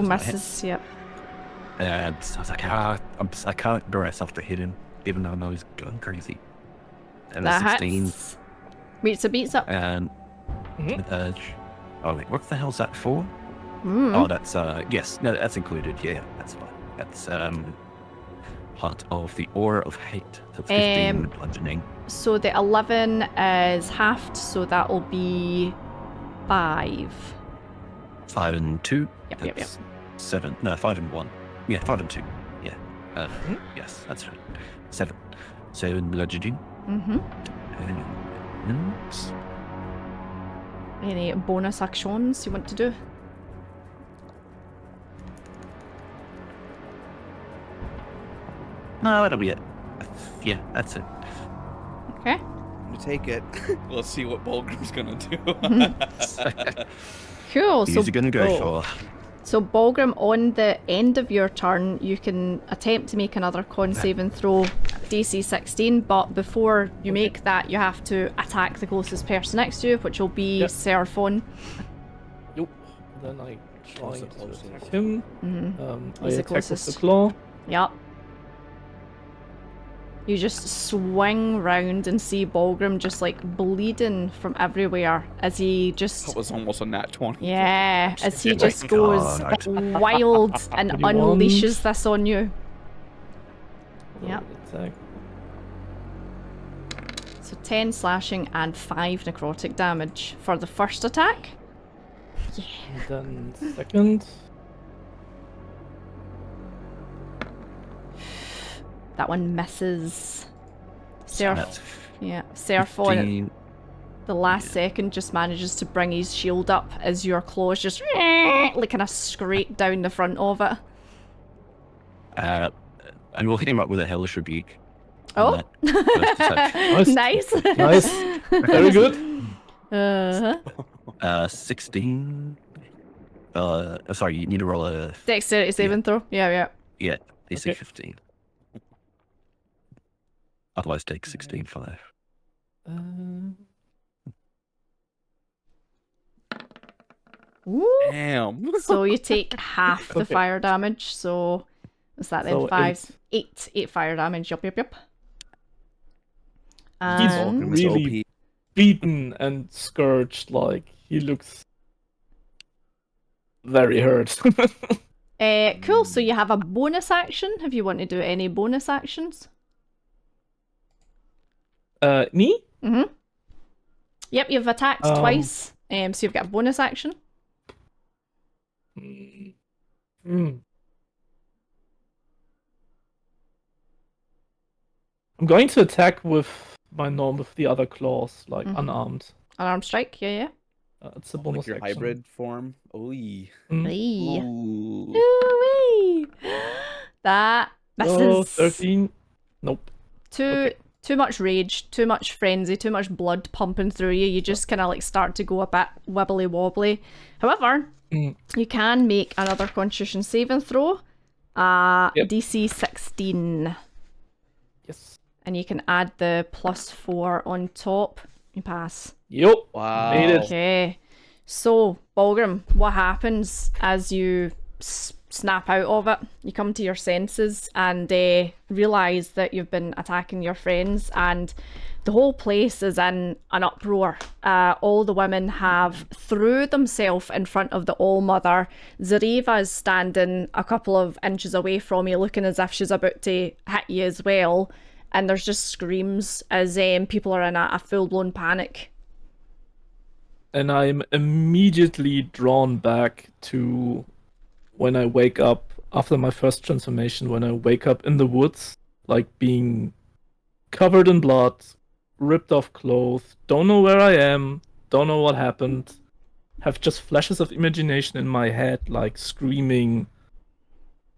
my hit. misses. Yep. And so I was like, I can't bring myself to hit him, even though I know he's going crazy. And That a 16, hits. Beats up. and oh wait, what the hell's that for? Mm. Oh, that's yes, no, that's included. Yeah, that's fine. That's part of the aura of hate. So 15 with bludgeoning. So the 11 is halved, so that'll be 5. 5 and 2. Yep. That's 7. No, 5 and 1. Yeah, 5 and 2. Yeah. Yes, that's right. 7. 7 bludgeoning. Mm-hmm. Any bonus actions you want to do? No, that'll be it. Yeah, that's it. Okay. I'm gonna take it. Let's see what Bulgrim's gonna do. Cool. Who's it gonna go for? So Bulgrim, on the end of your turn, you can attempt to make another con saving throw, DC 16, but before you make that, you have to attack the closest person next to you, which will be Seraphon. Yep. Then I try Who's the to closest? attack him. I He's the attack with closest. the claw. Yep. You just swing round and see Bulgrim just like bleeding from everywhere as he just... That was almost a nat 20. Yeah, as he Oh my just goes God. wild and 21. unleashes this on you. Yep. Attack. So 10 slashing and 5 necrotic damage for the first attack. Yeah. And then second. That one misses. That's Yeah, Seraphon, 15. the last second, just manages to bring his shield up as your claws just like kind of scrape down the front of it. And we'll hit him up with a hellish rebuke. Oh, Nice. nice. Nice. Very good. 16. Sorry, you need to roll a Dexterity saving throw. Yeah. DC Okay. 15. Otherwise, take 16 for that. Woo. Damn. So you take half the Okay. fire damage. So what's that then? So 5, 8 fire damage. Yup. He's And Bulgrim is really OP. beaten and scourged. Like he looks very hurt. cool. So you have a bonus action. If you want to do any bonus actions. Me? Mm-hmm. Yep, you've attacked twice. So you've got a bonus action. Hmm. I'm going to attack with the other claws, like unarmed. Unarmed strike. Yeah. It's a bonus Like your action. hybrid form. Ooh. Hey. Ooh. Ooh-wee. That Oh, misses. 13. Nope. Too much rage, too much frenzy, too much blood pumping through you. You just kind of like start to go a bit wibbly wobbly. However, you can make another Constitution saving throw. Yep. DC 16. Yes. And you can add the +4 on top. You pass. Yep. Wow. Made it. Okay. So, Bulgrim, what happens as you snap out of it? You come to your senses and realise that you've been attacking your friends, and the whole place is in an uproar. All the women have threw themselves in front of the All-Mother. Zareva is standing a couple of inches away from you, looking as if she's about to hit you as well. And there's just screams as people are in a full-blown panic. And I'm immediately drawn back to when I wake up after my first transformation, when I wake up in the woods, like being covered in blood, ripped off clothes, don't know where I am, don't know what happened, have just flashes of imagination in my head, like screaming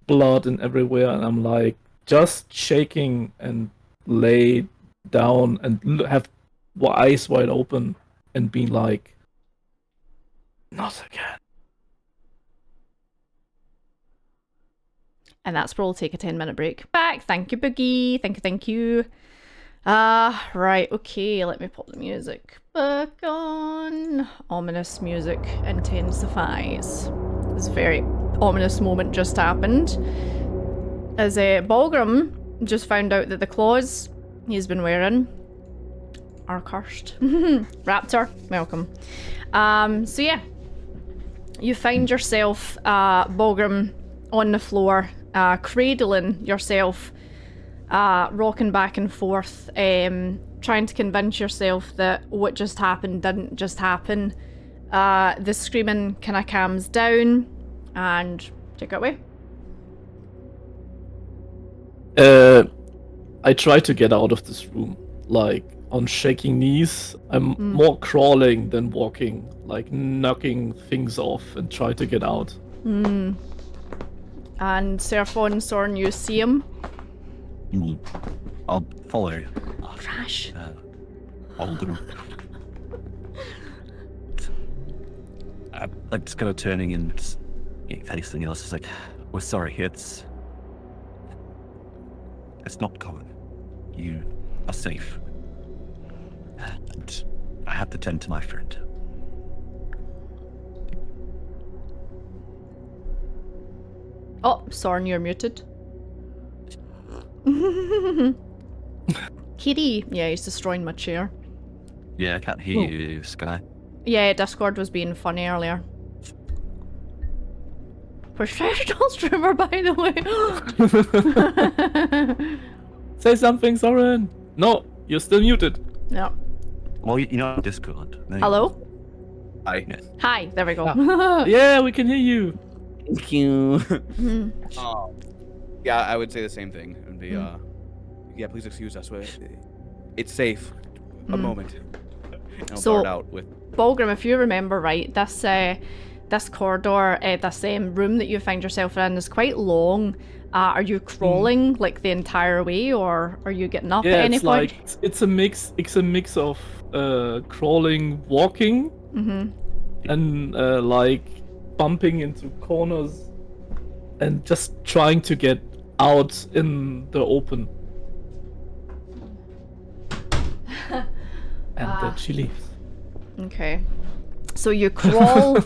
blood and everywhere, and I'm like just shaking and lay down and have eyes wide open and being like, not again. And that's where we'll take a 10-minute break. Back. Thank you, Boogie. Thank you. Right. Okay, let me pop the music back on. Ominous music intensifies. This very ominous moment just happened. As Bulgrim just found out that the claws he's been wearing are cursed. Raptor, welcome. So yeah. You find yourself, Bulgrim, on the floor, cradling yourself, rocking back and forth, trying to convince yourself that what just happened didn't just happen. The screaming kind of calms down, and take it away. I try to get out of this room. Like, on shaking knees. I'm more crawling than walking, like knocking things off and try to get out. And Seraphon, Sorn, you see him? I'll follow. Oh, Rash. Older. I'm just kind of turning and facing else. It's like, we're sorry. It's not common. You are safe. And I have to tend to my friend. Oh, Sorn, you're muted. Kitty. Yeah, he's destroying my chair. Yeah, I can't hear you, Sky. Yeah, Discord was being funny earlier. Professional streamer, by the way. Say something, Soren. No, you're still muted. Yeah. Well, you know Discord. No, Hello? Hi. Yeah. Hi, there we go. Yeah, we can hear you. Thank you. Yeah, I would say the same thing. It would be, yeah, please excuse us. It's safe. A moment. And I'll So- dart out with. Balgrim, if you remember right, this corridor, this room that you find yourself in is quite long. Are you crawling like the entire way, or are you getting up Yeah, at any it's point? like it's a mix. It's a mix of crawling, walking, and like bumping into corners, and just trying to get out in the open. And then she leaves. Okay. So you crawl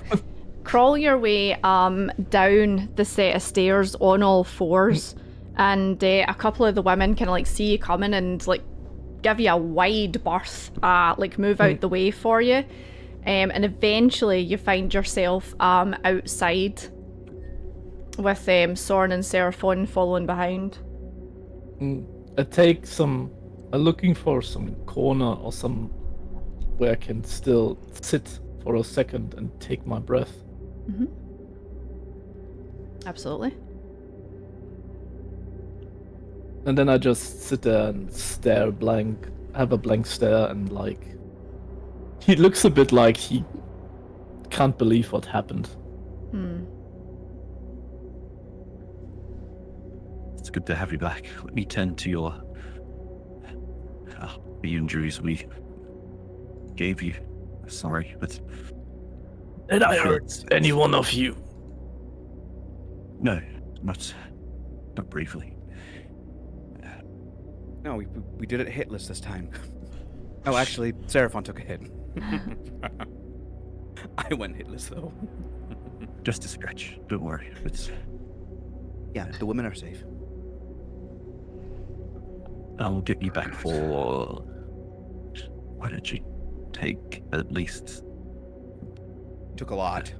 crawl your way down the set of stairs on all fours, and a couple of the women kind of like see you coming and like give you a wide berth, like move out the way for you, and eventually you find yourself outside with Sorn and Seraphon following behind. I take some. I'm looking for some corner or some where I can still sit for a second and take my breath. Absolutely. And then I just sit there and stare blank, have a blank stare, and like, he looks a bit like he can't believe what happened. It's good to have you back. Let me tend to your the injuries we gave you. Sorry, but Did I hurt any one of you? no, not briefly. No, we did it hitless this time. Oh, actually, Seraphon took a hit. I went hitless though. Just a scratch. Don't worry. It's Yeah, the women are safe. I'll get you back for. Why don't you take at least? Took a lot.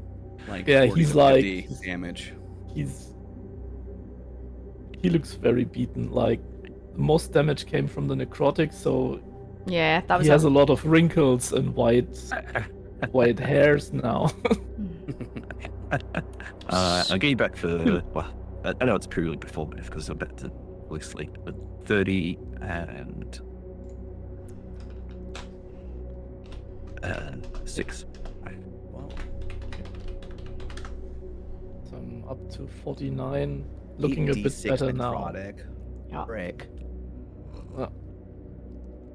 Like Yeah, 40 he's to like- 50 damage. He looks very beaten. Like, most damage came from the necrotic, so Yeah, that was he has a lot of wrinkles and white hairs now. I'll get you back for. Well, I know it's purely performative because I'm about to fully sleep, but 30 and 6. Wow. So I'm up to 49, looking a bit 8d6 better now. necrotic. Yeah. Frick.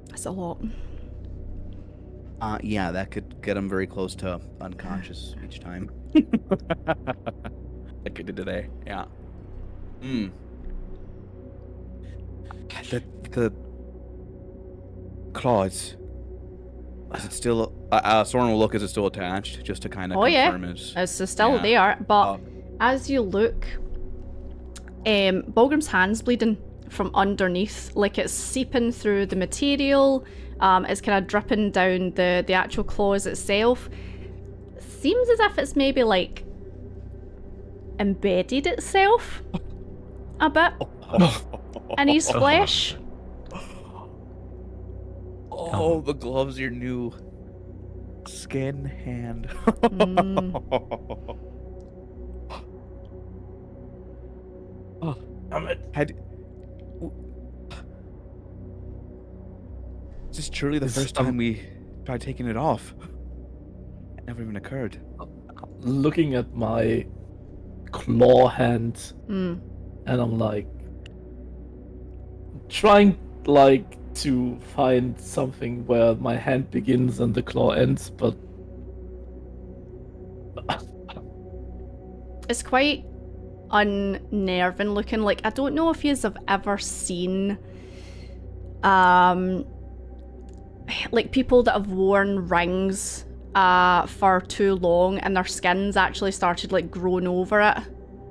That's a lot. Yeah, that could get him very close to unconscious each time. Like it did today. Yeah. The claws. Is it still? Soren will look. Is it still attached? Just to kind of confirm his. It's still yeah. there, but as you look, Balgrim's hand's bleeding from underneath, like it's seeping through the material. It's kind of dripping down the actual claws itself. Seems as if it's maybe like embedded itself a bit in his flesh. Oh, the glove's your new skin hand. this truly the This- first time we tried taking it off? It never even occurred. Looking at my claw hand, Mm. and I'm like trying like to find something where my hand begins and the claw ends, but It's quite unnerving looking. Like, I don't know if yous have ever seen like people that have worn rings for too long and their skin's actually started like growing over it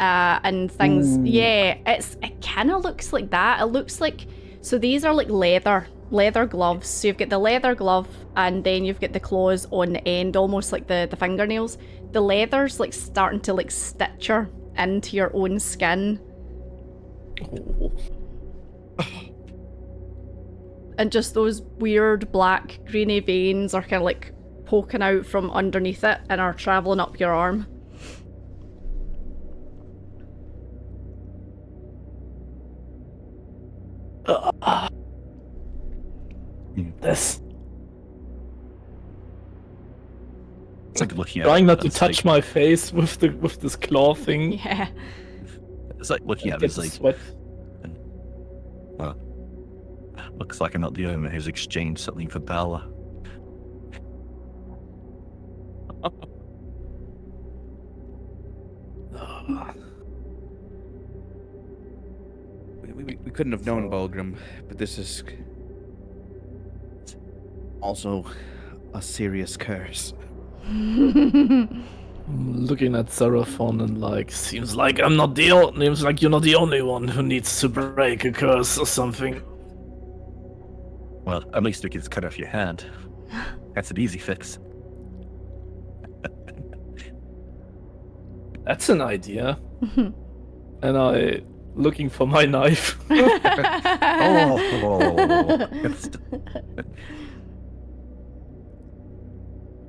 and things. Ooh. Yeah, it kind of looks like that. It looks like, so these are like leather gloves. So you've got the leather glove and then you've got the claws on the end, almost like the fingernails. The leather's like starting to like stitcher into your own skin. And just those weird black greeny veins are kind of like poking out from underneath it and are traveling up your arm. this It's like looking at. trying not to it's touch my face with this claw thing. Yeah. It's like looking at Get this the like. sweat. Looks like I'm not the owner who's exchanged something for Bella. We couldn't have known Bulgrim, but this is also a serious curse. I'm looking at Seraphon and like, seems like you're not the only one who needs to break a curse or something. Well, at least we could cut off your hand. That's an easy fix. That's an idea. And I looking for my knife. Oh,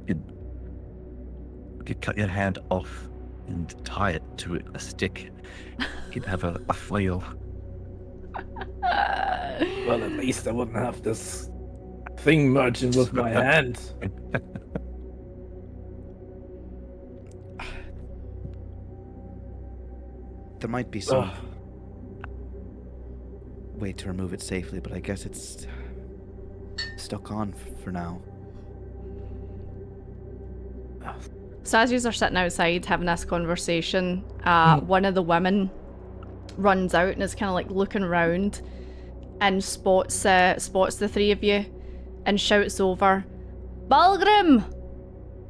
you could cut your hand off and tie it to a stick. You'd have a flail. Well, at least I wouldn't have this thing merging with my hand. There might be some way to remove it safely, but I guess it's stuck on for now. So as you are sitting outside having this conversation, one of the women runs out and is kind of like looking around and spots the three of you and shouts over, "Bulgrim!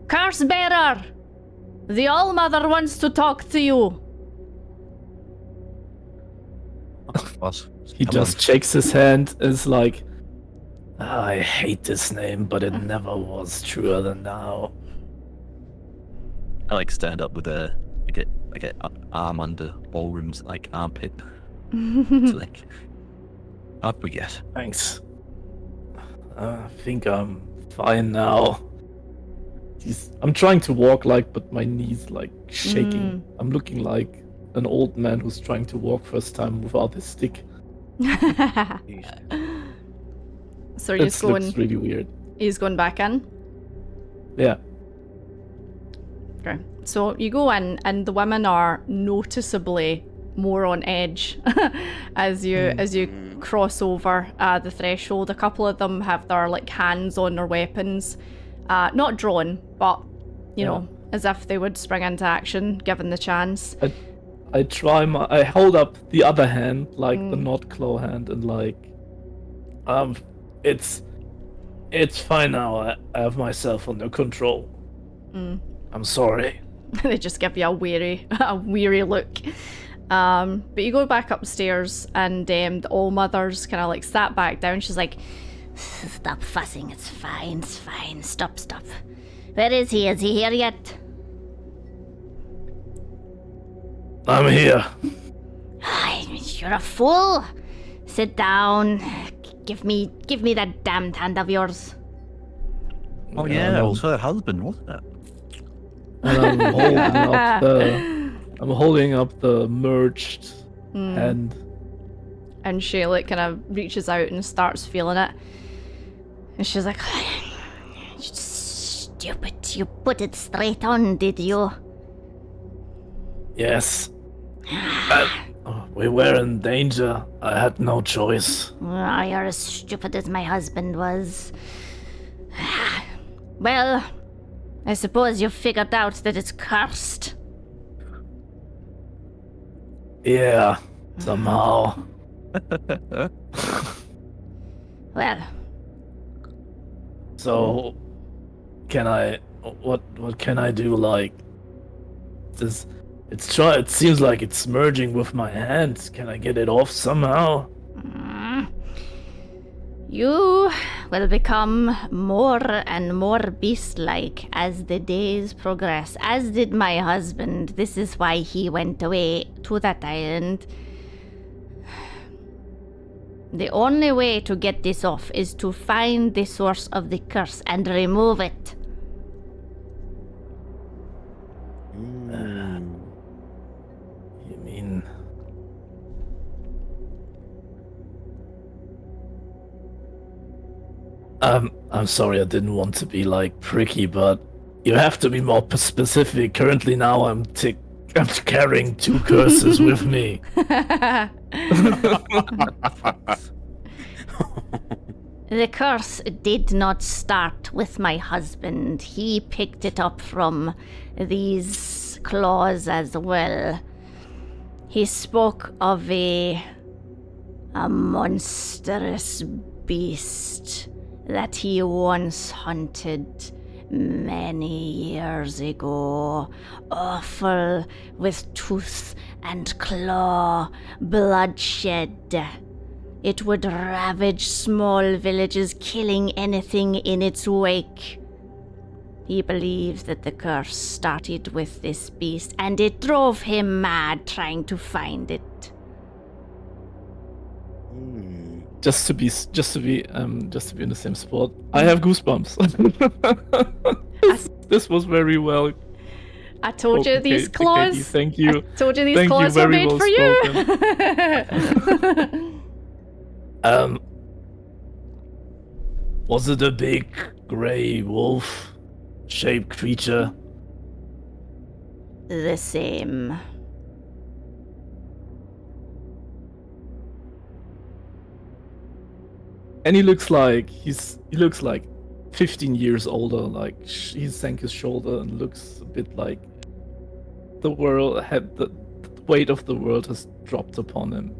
Curse bearer! The All-Mother wants to talk to you!" What? He just shakes his hand and is like, I hate this name, but it never was truer than now. I like stand up with a arm under Ballroom's like armpit. It's like, up we get. Thanks. I think I'm fine now. I'm trying to walk but my knees like shaking. I'm looking like an old man who's trying to walk first time without his stick. So you're This going. looks really weird. He's going back in. Yeah. Okay. So you go in, and the women are noticeably more on edge as you cross over the threshold. A couple of them have their like hands on their weapons, not drawn, but you know, as if they would spring into action given the chance. I hold up the other hand, like the not claw hand, and like, it's fine now. I have myself under control. I'm sorry. They just give you a weary look. But you go back upstairs, and the All-Mother's kind of like sat back down. She's like, Stop fussing, it's fine, stop. Where is he? Is he here yet? I'm here. You're a fool. Sit down. Give me that damned hand of yours. Oh yeah, it was her husband, wasn't it? And I'm holding up the merged hand. and she like kind of reaches out and starts feeling it. And she's like, stupid, you put it straight on, did you? Yes. We were in danger. I had no choice. Oh, you're as stupid as my husband was. Well, I suppose you've figured out that it's cursed. Yeah, somehow. Well, So, can I? What can I do? Like, this? It seems like it's merging with my hands. Can I get it off somehow? you will become more and more beast-like as the days progress, as did my husband. This is why he went away to that island. The only way to get this off is to find the source of the curse and remove it. You mean? I'm sorry, I didn't want to be like pricky, but you have to be more specific. Currently, now I'm carrying 2 curses with me. The curse did not start with my husband. He picked it up from these claws as well. He spoke of a monstrous beast that he once hunted many years ago. Awful, with tooth and claw, bloodshed. It would ravage small villages, killing anything in its wake. He believes that the curse started with this beast, and it drove him mad trying to find it. Just to be in the same spot. I have goosebumps. this was very well. I told you these Okay, claws. Katie, thank you. I told you these Thank you, claws were very made well for you. Was it a big grey wolf-shaped creature? The same. And he looks like 15 years older. Like he sank his shoulder and looks a bit like the weight of the world has dropped upon him.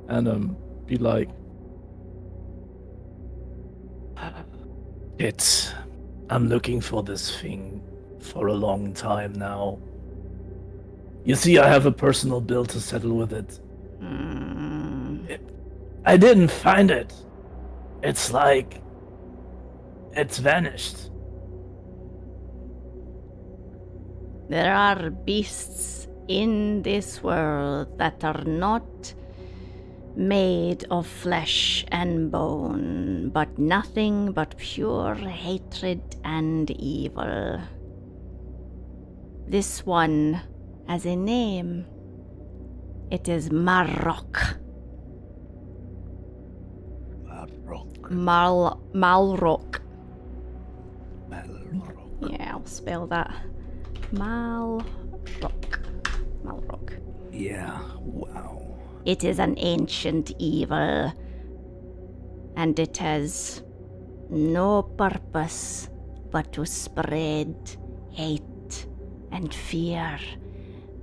And be like, I'm looking for this thing for a long time now. You see, I have a personal bill to settle with it. I didn't find it. It's like it's vanished. There are beasts in this world that are not made of flesh and bone, but nothing but pure hatred and evil. This one has a name. It is Marrock. Malrock. Yeah, I'll spell that. Malrock. Yeah, wow. It is an ancient evil, and it has no purpose but to spread hate and fear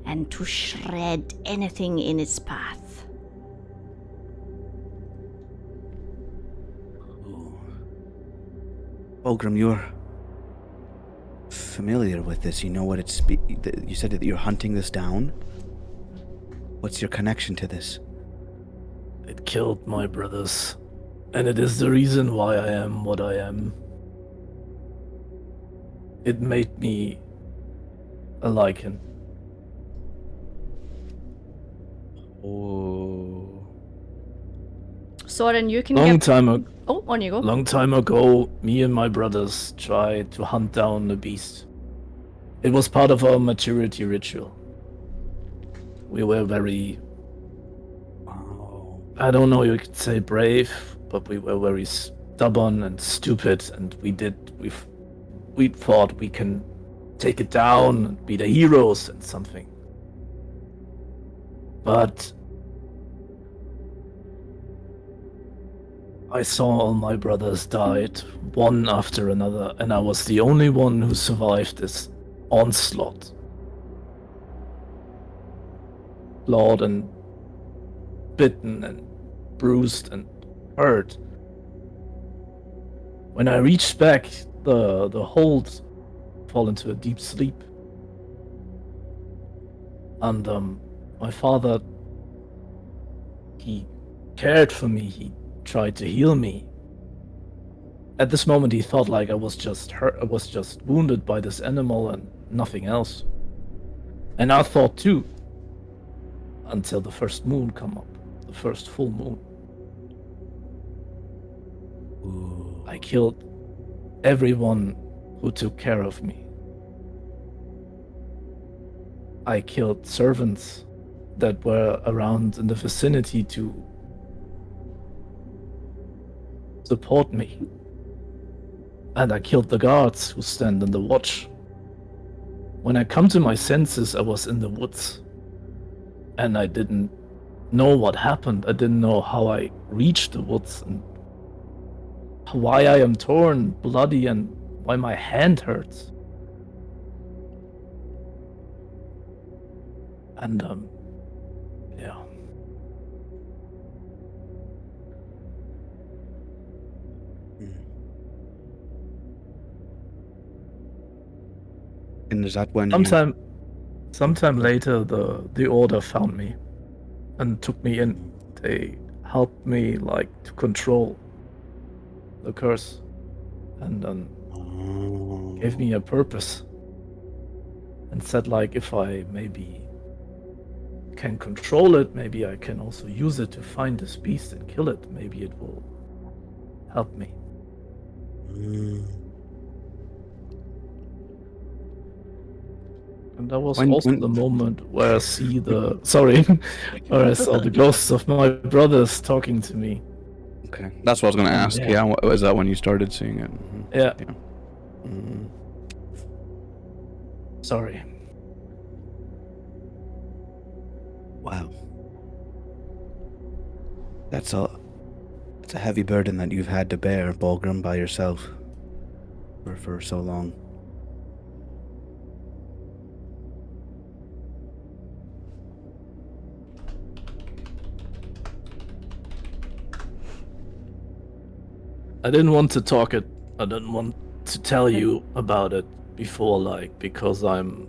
and to shred anything in its path. Fulgrim, you're familiar with this. You know what it's... You said that you're hunting this down? What's your connection to this? It killed my brothers, and it is the reason why I am what I am. It made me a lichen. Oh. Soren, you can Long get... time ago. Oh, on you go. Long time ago, me and my brothers tried to hunt down the beast. It was part of our maturity ritual. We were very... Wow. I don't know, you could say brave, but we were very stubborn and stupid, and we thought we can take it down and be the heroes and something. But I saw all my brothers died, one after another, and I was the only one who survived this onslaught. Clawed and bitten and bruised and hurt. When I reached back, the hold fall into a deep sleep. And my father, he cared for me, he tried to heal me. At this moment he thought like I was just hurt, I was just wounded by this animal and nothing else. And I thought too, until the first moon come up, the first full moon. Ooh. I killed everyone who took care of me. I killed servants that were around in the vicinity to support me. And I killed the guards who stand on the watch. When I come to my senses, I was in the woods. And I didn't know what happened. I didn't know how I reached the woods and why I am torn, bloody, and why my hand hurts. And yeah. And is that when Sometime later, the order found me and took me in. They helped me like to control the curse, and gave me a purpose, and said like if I maybe can control it, maybe I can also use it to find this beast and kill it. Maybe it will help me. And that was the moment where I see the where I saw the ghosts of my brothers talking to me. Okay, that's what I was going to ask. Yeah, was that when you started seeing it? Yeah. Mm. Sorry. Wow. That's a heavy burden that you've had to bear, Balgrim, by yourself for so long. I didn't want to talk it. I didn't want to tell you about it before, like, because I don't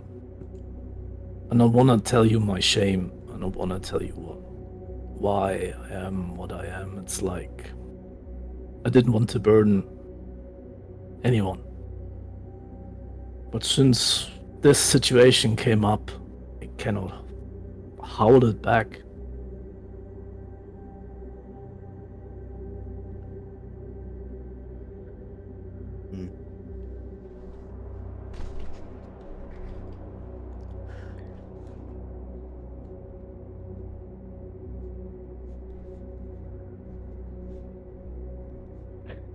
want to tell you my shame. I don't want to tell you why I am what I am. It's like I didn't want to burden anyone. But since this situation came up, I cannot hold it back.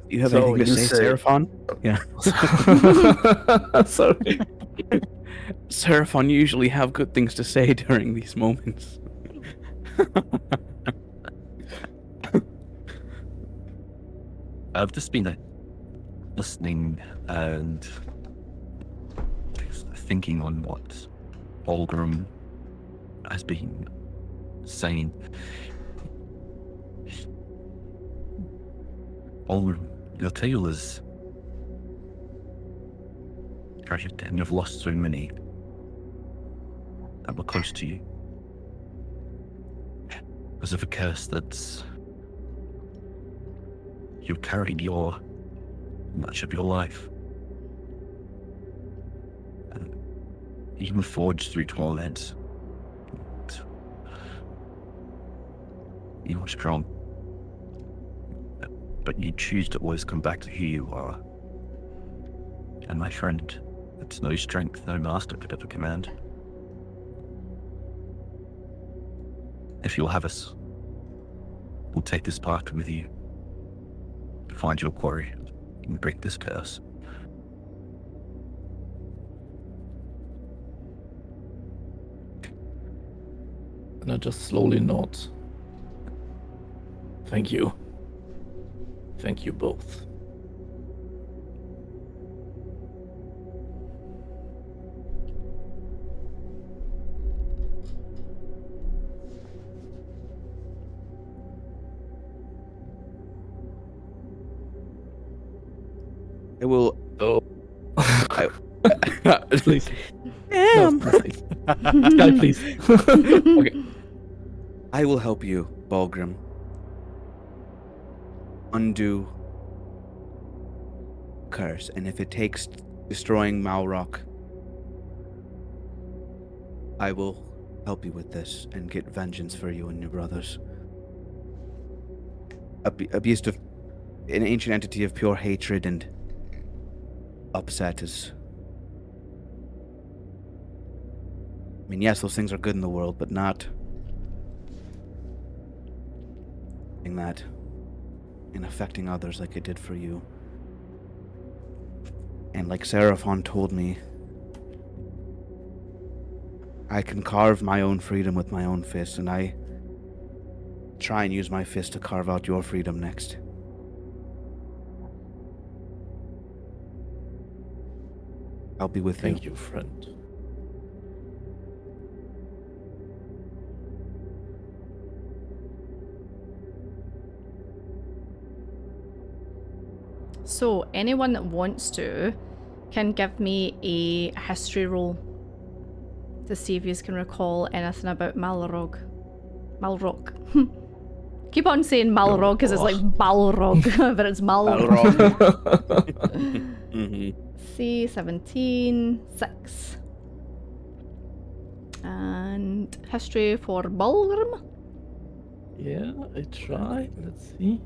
Do you have anything to say, Seraphon? Yeah. Sorry. Seraphon, you usually have good things to say during these moments. I've just been listening and thinking on what Balgrim has been saying. Balgrim, your tale is tragic, and you've lost so many that were close to you because of a curse that's you've carried much of your life, and even forged through torment. You are strong, but you choose to always come back to who you are. And my friend, it's no strength no master could ever command. If you'll have us, we'll take this path with you. find your quarry and break this curse. And I just slowly nod. Thank you. Thank you both. I will. Oh. Please. Damn. No, please. Sky, please. Okay. I will help you, Balgrim. Undo curse, and if it takes destroying Malrock, I will help you with this and get vengeance for you and your brothers. A beast of an ancient entity of pure hatred and upset is. I mean, yes, those things are good in the world, but not in that and affecting others like it did for you. And like Seraphon told me, I can carve my own freedom with my own fist, and I try and use my fist to carve out your freedom next. I'll be with you. Thank you, friend. So, anyone that wants to can give me a history roll to see if you can recall anything about Malrock. Keep on saying Malrock because it's like Balrog, but it's Malrock. Mm-hmm. C17, 6. And history for Balgrim. Yeah, I try. Let's see.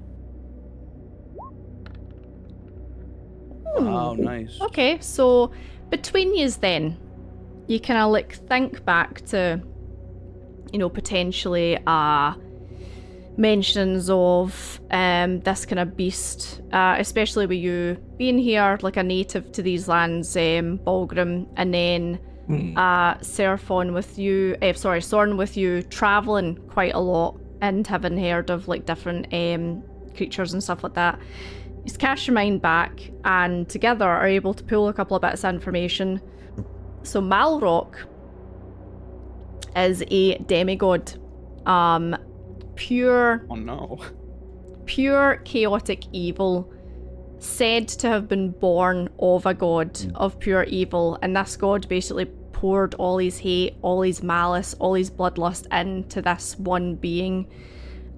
Oh, nice. Okay, so between yous then, you kind of like think back to, you know, potentially mentions of this kind of beast, especially with you being here like a native to these lands, Balgrim, and then Sorn with you traveling quite a lot and having heard of like different creatures and stuff like that. You cast your mind back and together are able to pull a couple of bits of information. So Malrock is a demigod. Pure Oh no. pure chaotic evil, said to have been born of a god of pure evil, and this god basically poured all his hate, all his malice, all his bloodlust into this one being,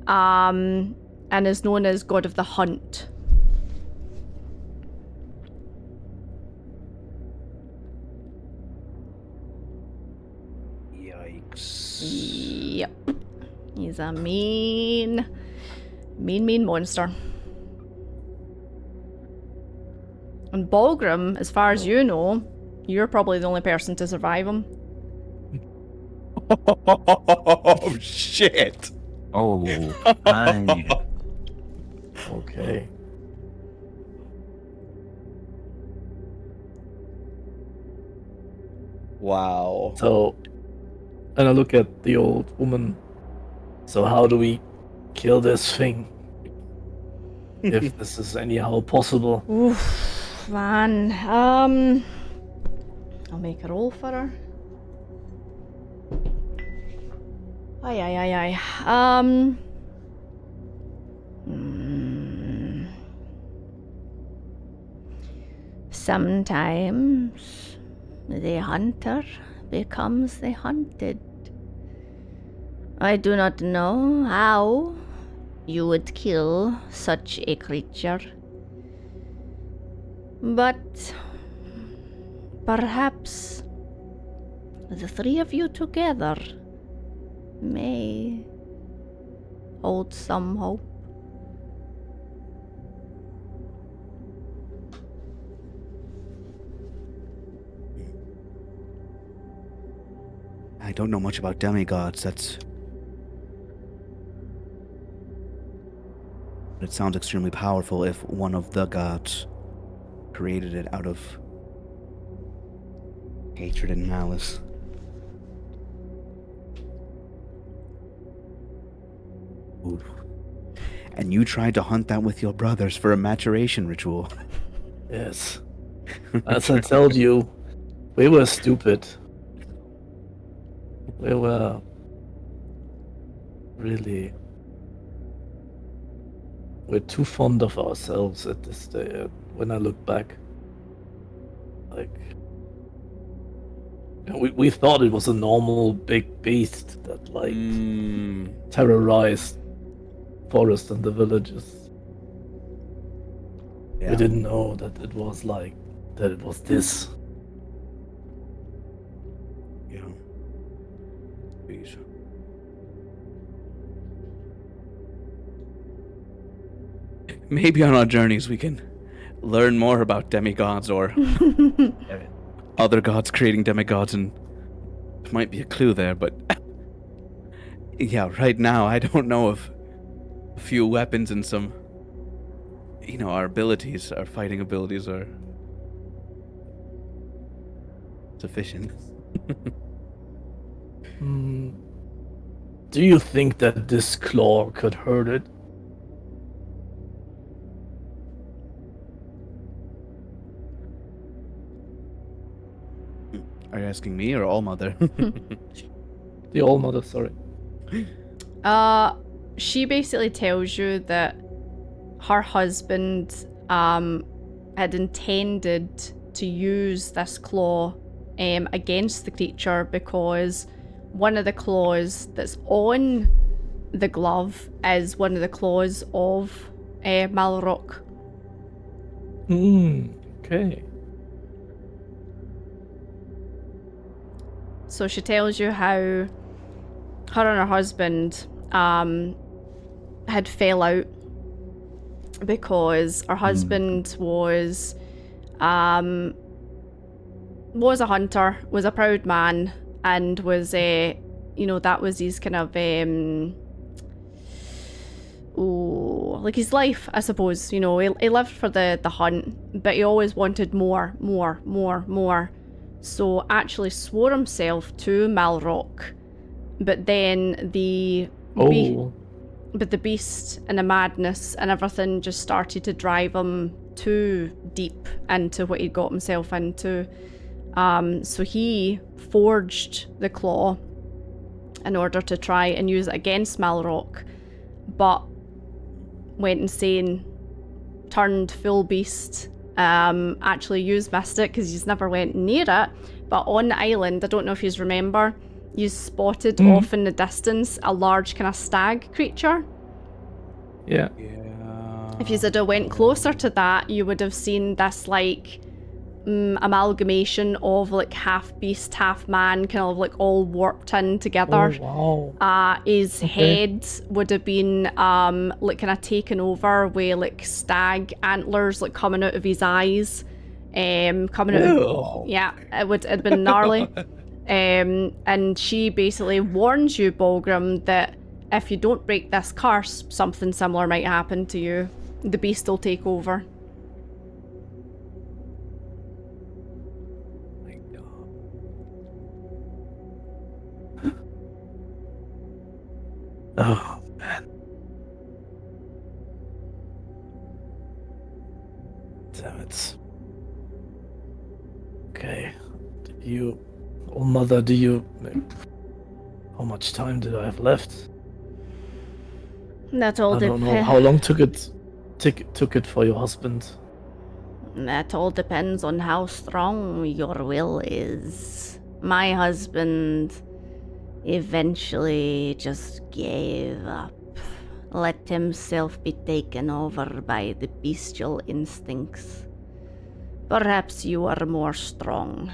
and is known as God of the Hunt. Yikes. Yep. He's a mean monster. And Balgrim, as far as you know, you're probably the only person to survive him. Oh shit. Oh, hi. Okay. Wow. So, and I look at the old woman. So how do we kill this thing? If this is anyhow possible. Oof, man. I'll make a roll for her. Aye. Sometimes the hunter becomes the hunted. I do not know how you would kill such a creature, but perhaps the three of you together may hold some hope. I don't know much about demigods. That's It sounds extremely powerful if one of the gods created it out of hatred and malice. Ooh. And you tried to hunt that with your brothers for a maturation ritual. Yes. As I told you, we were stupid. We were really... We're too fond of ourselves at this day, when I look back. Like... We thought it was a normal big beast that, like, terrorized forest and the villages. Yeah. We didn't know that it was like... that it was this. Yeah. Please. Maybe on our journeys we can learn more about demigods or other gods creating demigods, and it might be a clue there, but yeah, right now I don't know if a few weapons and some, our abilities, our fighting abilities are sufficient. Do you think that this claw could hurt it? Are you asking me or Allmother? The All-Mother, sorry. She basically tells you that her husband had intended to use this claw against the creature because one of the claws that's on the glove is one of the claws of Malrock. Okay. So she tells you how her and her husband had fell out because her husband was a hunter, was a proud man, and was that was his kind of like his life, I suppose. He lived for the hunt, but he always wanted more. So actually swore himself to Malrock, but then the beast and the madness and everything just started to drive him too deep into what he'd got himself into. So he forged the claw in order to try and use it against Malrock, but went insane, turned full beast. Actually used Mystic because he's never went near it, but on the island, I don't know if you remember, you spotted off in the distance a large kind of stag creature. Yeah. If you had went closer to that, you would have seen this like amalgamation of like half beast, half man, kind of like all warped in together. Oh, wow. His head would have been like kind of taken over with like stag antlers like coming out of his eyes, coming out of, yeah, it'd been gnarly. And she basically warns you, Balgrim, that if you don't break this curse, something similar might happen to you. The beast will take over. Oh, man. Damn it. Okay. Mother, how much time did I have left? That all I don't know. How long took it for your husband? That all depends on how strong your will is. My husband eventually just gave up, let himself be taken over by the bestial instincts. Perhaps you are more strong.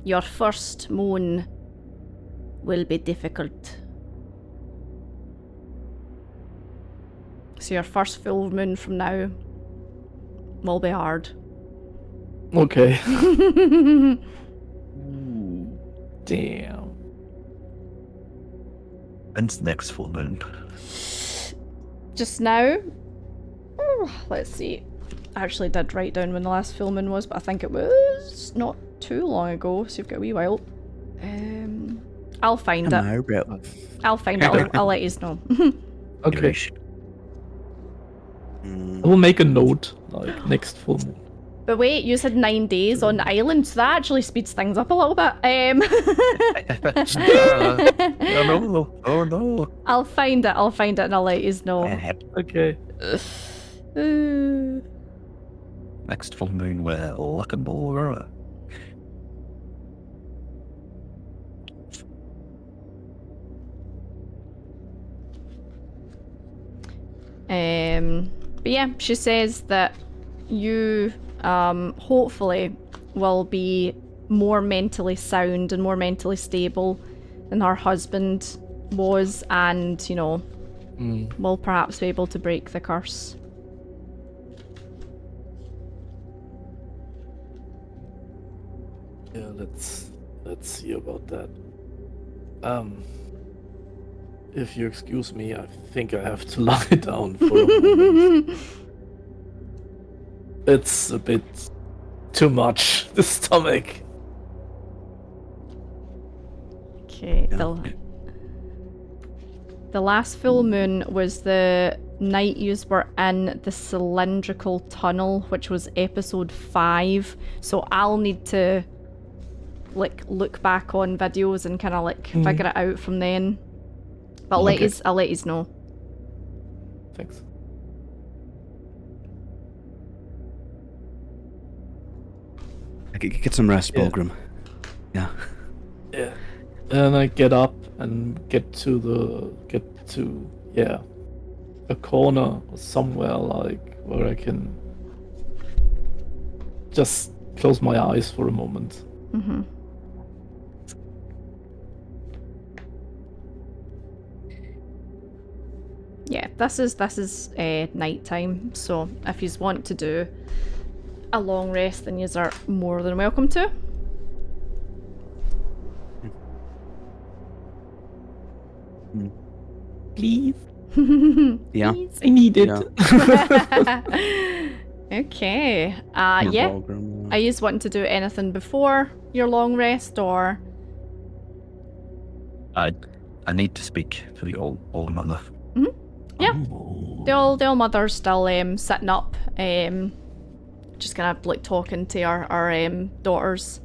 Your first moon will be difficult. So your first full moon from now will be hard. Okay. Damn. When's the next full moon? Just now. Let's see. I actually did write down when the last full moon was, but I think it was not too long ago, so you've got a wee while. I'll find it. I'll find it. I'll let you know. Okay. I will make a note, like, next full moon. But wait, you said 9 days on the island, so that actually speeds things up a little bit. Oh no. I'll find it, and I'll let you know. Okay. Next full moon, we're looking more. But yeah, she says that you hopefully will be more mentally sound and more mentally stable than her husband was, and you know, will perhaps be able to break the curse. Yeah, let's see about that. If you excuse me, I think I have to lie down for a moment. It's a bit too much, the stomach. Okay, the last full moon was the night yous were in the cylindrical tunnel, which was episode 5. So I'll need to like look back on videos and kind of like figure it out from then. But I'll let yous know. Thanks. Get some rest, Bulgrim. Yeah. Yeah. And I get up and get to a corner or somewhere like where I can just close my eyes for a moment. Mm-hmm. Yeah, this is night time, so if you want to do a long rest, then you are more than welcome to. Please. Yeah. Please. I need it. Yeah. Okay. Yeah. Bulgrim, Are you just wanting to do anything before your long rest, or? I need to speak to the old mother. Yeah. The old mother's still sitting up, just kind of like talking to our daughters.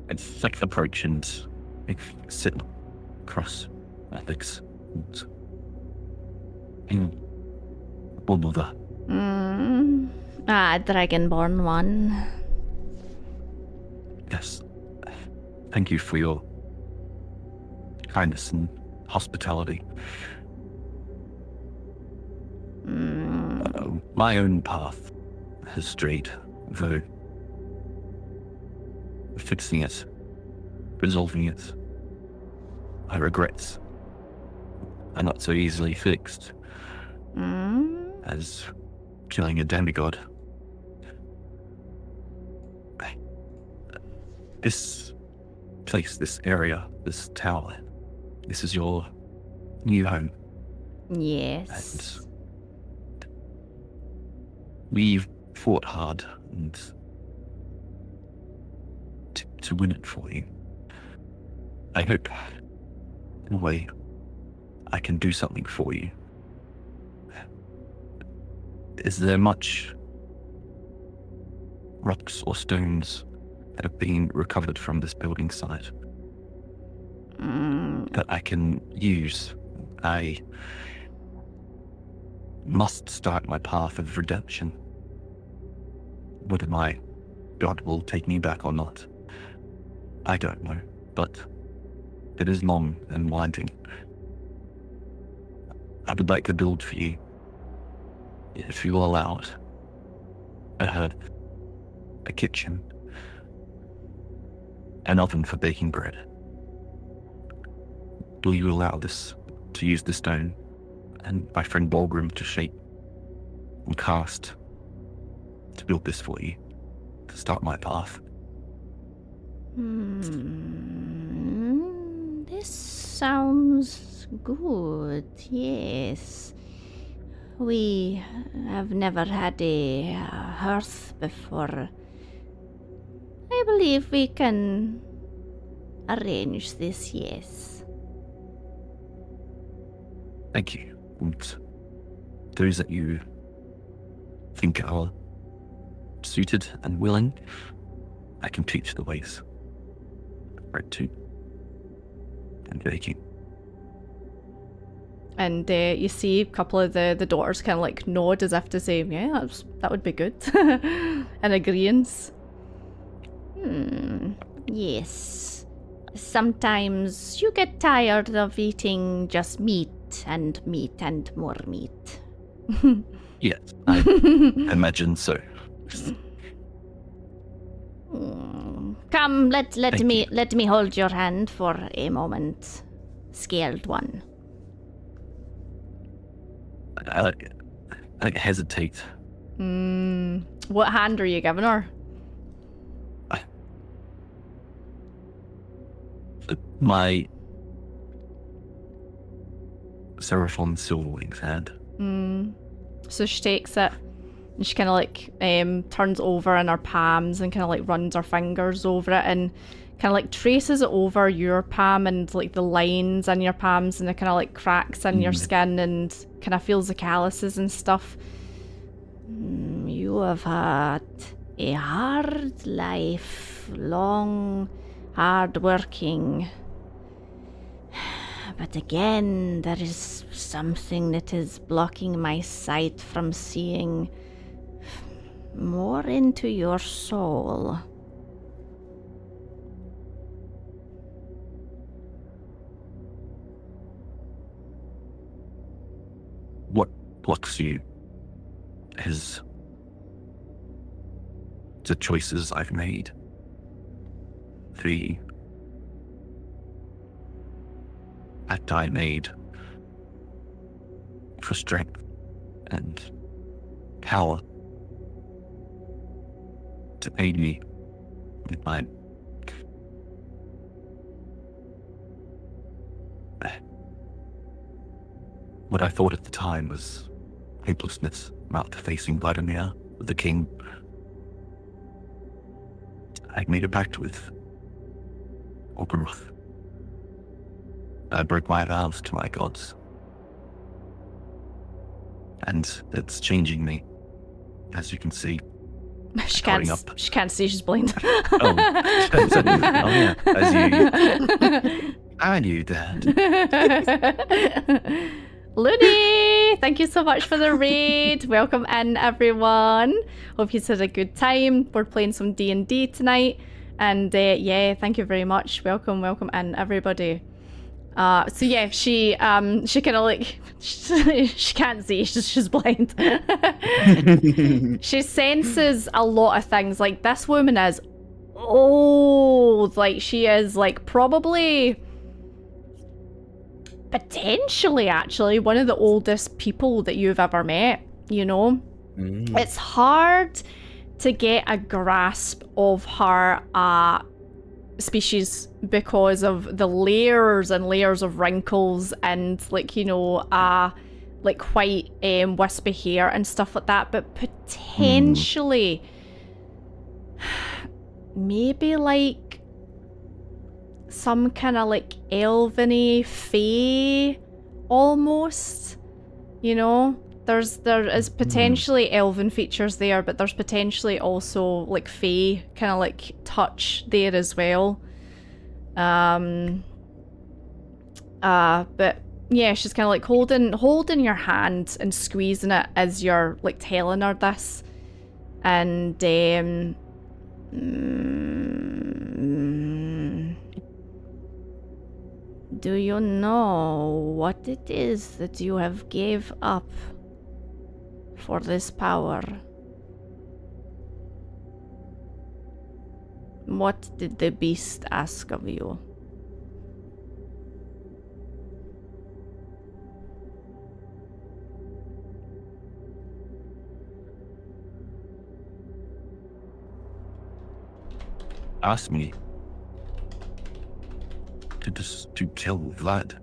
It's like approach and sit across my legs. Old mother. Dragonborn one. Yes. Thank you for your kindness and hospitality. My own path has strayed, though fixing it, resolving it, my regrets are not so easily fixed as killing a demigod. This place, this area, this tower, this is your new home. Yes. And we've fought hard and to win it for you. I hope, in a way, I can do something for you. Is there much rocks or stones that have been recovered from this building site that I can use? I must start my path of redemption. Whether my God will take me back or not, I don't know, but it is long and winding. I would like to build for you, if you will allow it, a kitchen, an oven for baking bread. Will you allow this to use the stone and my friend Bulgrim to shape and cast to build this for you, to start my path? This sounds good, yes. We have never had a hearth before. I believe we can arrange this, yes. Thank you. And those that you think are suited and willing, I can teach the ways. Right to. And thank you. And you see a couple of the daughters kind of like nod as if to say, yeah, that would be good. In agreeance. Yes. Sometimes you get tired of eating just meat and more meat. Yes, I imagine so. Come, let Thank me hold your hand for a moment, scaled one. I hesitate. What hand are you giving her? My Seraphon Silverwing's hand. So she takes it and she kind of like turns over in her palms and kind of like runs her fingers over it and kind of like traces it over your palm and like the lines in your palms and the kind of like cracks in your skin and kind of feels the calluses and stuff. You have had a hard life, long, hard working. But again, there is something that is blocking my sight from seeing more into your soul. What blocks you is the choices I've made. The act I made for strength and power to aid me with my what I thought at the time was hopelessness about facing Vladimir, the king. I made a pact with Orgoroth. I broke my vows to my gods. And it's changing me, as you can see. She Growing can't. up. She can't see. She's blind. Oh yeah, as you. I knew that. Looney, thank you so much for the raid. Welcome in, everyone. Hope you had a good time. We're playing some D&D tonight, and yeah, thank you very much. Welcome in, everybody. So yeah, she kind of like she can't see. She's blind. She senses a lot of things. Like, this woman is old. Like, she is like probably. Potentially, actually, one of the oldest people that you've ever met, you know? It's hard to get a grasp of her species because of the layers and layers of wrinkles and, like, you know, like white wispy hair and stuff like that, but potentially maybe like some kind of like elven-y fae almost, you know? There is potentially elven features there, but there's potentially also like fae kind of like touch there as well. But yeah, she's kind of like holding your hand and squeezing it as you're like telling her this, and do you know what it is that you have gave up for this power? What did the beast ask of you? Asked me to want us to kill Vlad?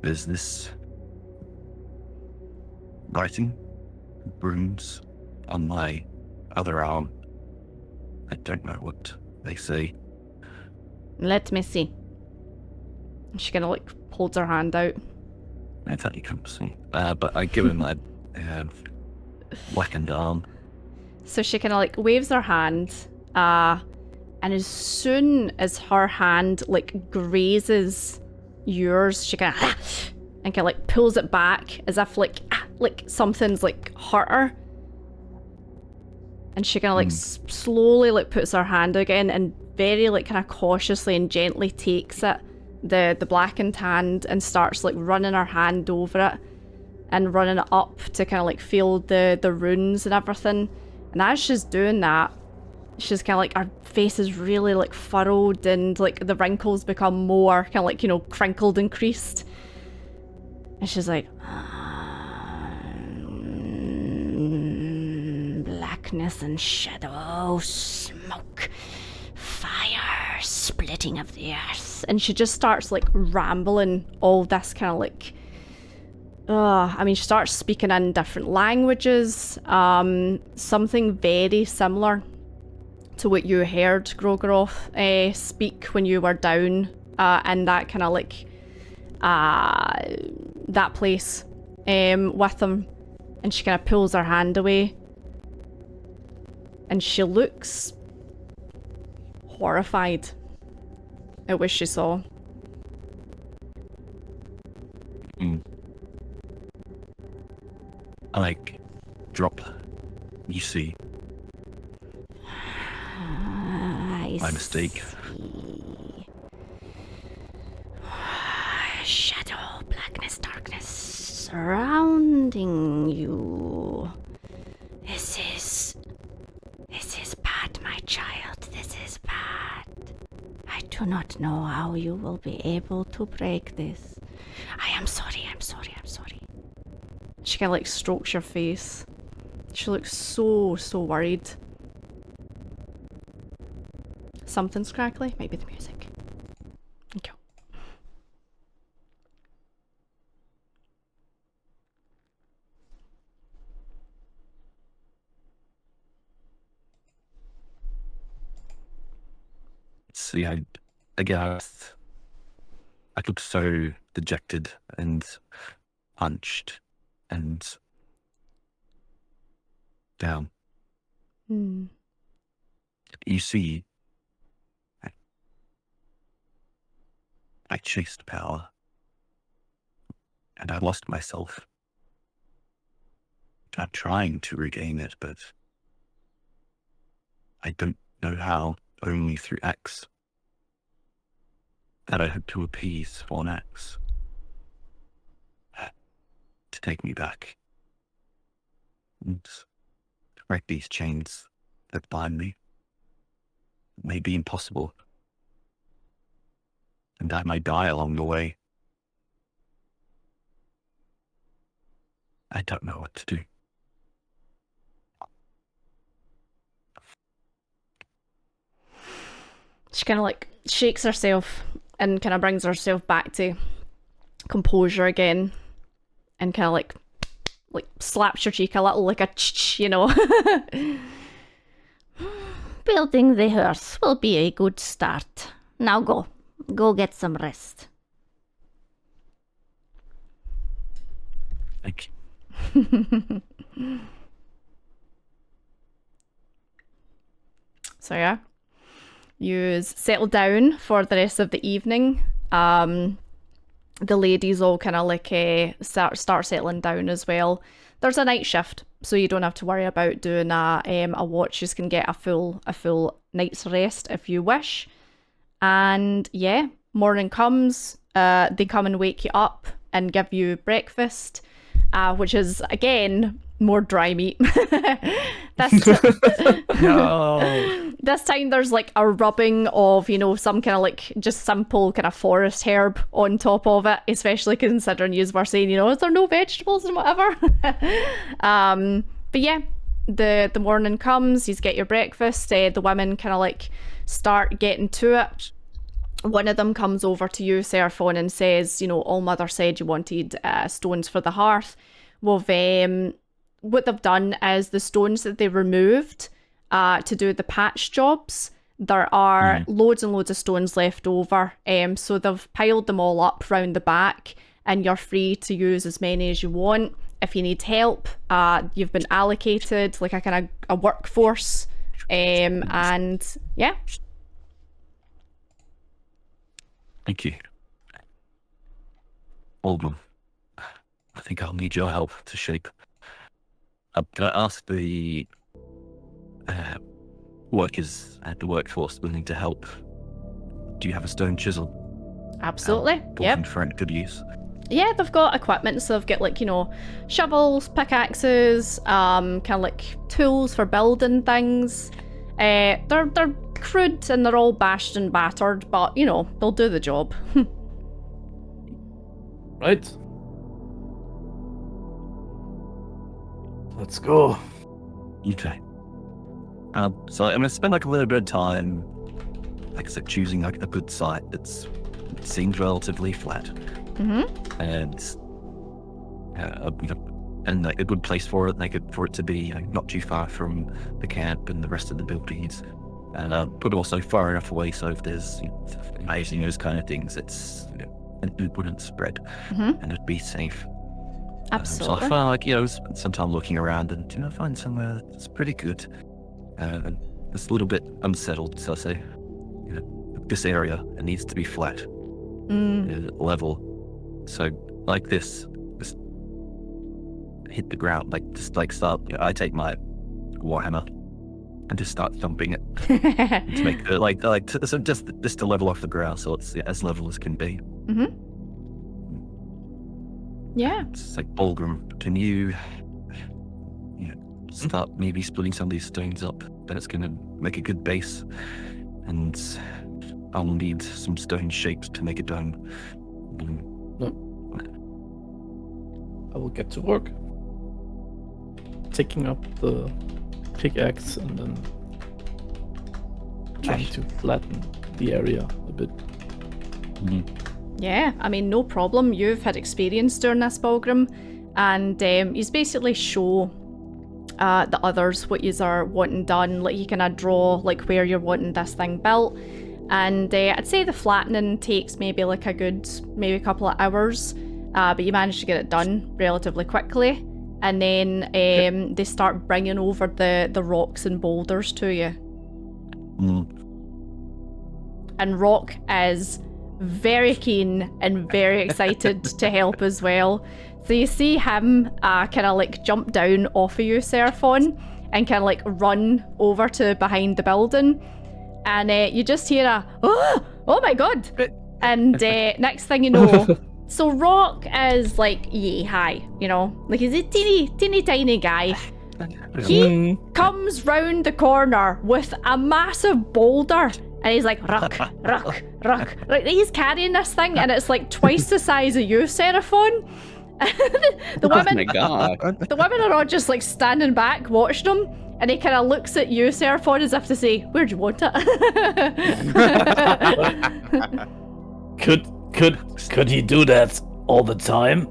There's this writing runes on my other arm. I don't know what they say. Let me see. She kind of like holds her hand out. I thought you couldn't see. But I give him my blackened arm. So she kind of like waves her hand, and as soon as her hand like grazes yours, she kind of and kind of like pulls it back as if like something's like hurt her. And she kind of like slowly like puts her hand again and very like kind of cautiously and gently takes it, the blackened hand, and starts like running her hand over it and running it up to kind of like feel the runes and everything. And as she's doing that, she's kind of like, her face is really like furrowed and like the wrinkles become more kind of like, you know, crinkled and creased. And she's like, blackness and shadow, smoke, fire, splitting of the earth. And she just starts like rambling all this kind of like, I mean, she starts speaking in different languages, something very similar to what you heard Grogoroth speak when you were down in that kind of like, that place with him. And she kind of pulls her hand away. And she looks horrified at what she saw. I like drop. You see. My mistake. Shadow, blackness, darkness surrounding you. This is bad, my child. This is bad. I do not know how you will be able to break this. I am sorry, I'm sorry, I'm sorry. She kind of like strokes your face. She looks so worried. Something's crackly. Maybe the music. Thank you. See, I looked so dejected and hunched and down. You see, I chased power and I lost myself. I'm trying to regain it, but I don't know how. Only through X. That I hope to appease one X. To take me back. And to break these chains that bind me. It may be impossible. And I may die along the way. I don't know what to do. She kind of like shakes herself and kind of brings herself back to composure again, and kind of like slaps your cheek a little, like a you know. Building the hearth will be a good start. Now go get some rest. Thank you. So yeah. You settle down for the rest of the evening. The ladies all kind of like start settling down as well. There's a night shift, so you don't have to worry about doing a watch. You can get a full night's rest if you wish. And yeah, morning comes. They come and wake you up and give you breakfast, which is again more dry meat. No. This time there's like a rubbing of, you know, some kind of like just simple kind of forest herb on top of it, especially considering you were saying, you know, is there no vegetables and whatever? But yeah, the morning comes, you get your breakfast, the women kind of like start getting to it. One of them comes over to you, Seraphon, and says, you know, All Mother said you wanted stones for the hearth. What they've done is the stones that they removed to do the patch jobs, there are loads and loads of stones left over. So they've piled them all up round the back, and you're free to use as many as you want. If you need help, you've been allocated like a kind of a workforce. And yeah. Thank you. Oldman, I think I'll need your help to shape. Can I ask the workers at the workforce willing to help? Do you have a stone chisel? Absolutely. Yep. For good use. Yeah, they've got equipment, so they've got like, you know, shovels, pickaxes, kind of like tools for building things. They're crude and they're all bashed and battered, but you know, they'll do the job. Right. Let's go. You try. So I'm gonna spend like a little bit of time, like I said, choosing like a good site it seems relatively flat, and and like a good place for it, for it to be not too far from the camp and the rest of the buildings, and but also far enough away so if there's amazing those kind of things, it wouldn't spread and it'd be safe. Absolutely. So I find spend some time looking around and find somewhere that's pretty good. And it's a little bit unsettled, so I say, this area, it needs to be flat, level. So like this, just hit the ground, start. I take my warhammer and just start thumping it to make it so just to level off the ground, so it's as level as can be. Yeah. It's like, Bulgrim, can you start maybe splitting some of these stones up? Then it's going to make a good base, and I'll need some stone shapes to make a dome. I will get to work. Taking up the pickaxe and then trying to flatten the area a bit. Yeah, I mean, no problem. You've had experience doing this, Bulgrim, and you basically show the others what yous are wanting done. Like, you kind of draw like where you're wanting this thing built, and I'd say the flattening takes maybe like a couple of hours, but you manage to get it done relatively quickly, and then they start bringing over the rocks and boulders to you. And Rock is very keen and very excited to help as well. So you see him kind of like jump down off of you, Seraphon, and kind of like run over to behind the building, and you just hear a oh my god, and next thing you know, so Rock is like yay high, like he's a teeny tiny guy. He comes round the corner with a massive boulder, and he's like, Rock. Like, he's carrying this thing, and it's like twice the size of you, Seraphon. The women are all just like standing back watching him, and he kind of looks at you, Seraphon, as if to say, where'd you want it? Could he do that all the time?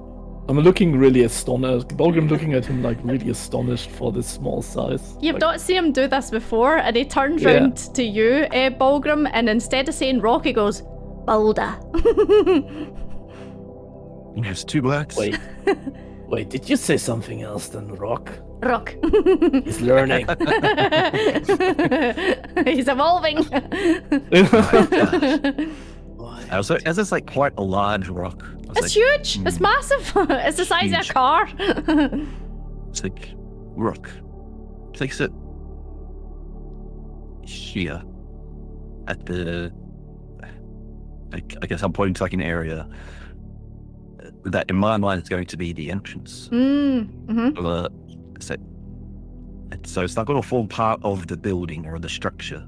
I'm looking really astonished. Bulgrim looking at him like really astonished for this small size. You've not seen him do this before, and he turns round to you, Bulgrim, and instead of saying rock, he goes, boulder. There's two words. Wait, did you say something else than rock? Rock. He's learning. He's evolving. So as it's like quite a large rock. It's huge. It's massive. It's the size of a car. It's like rock. It's like sit here at the. I guess I'm pointing to like an area that, in my mind, is going to be the entrance. So it's not going to form part of the building or the structure.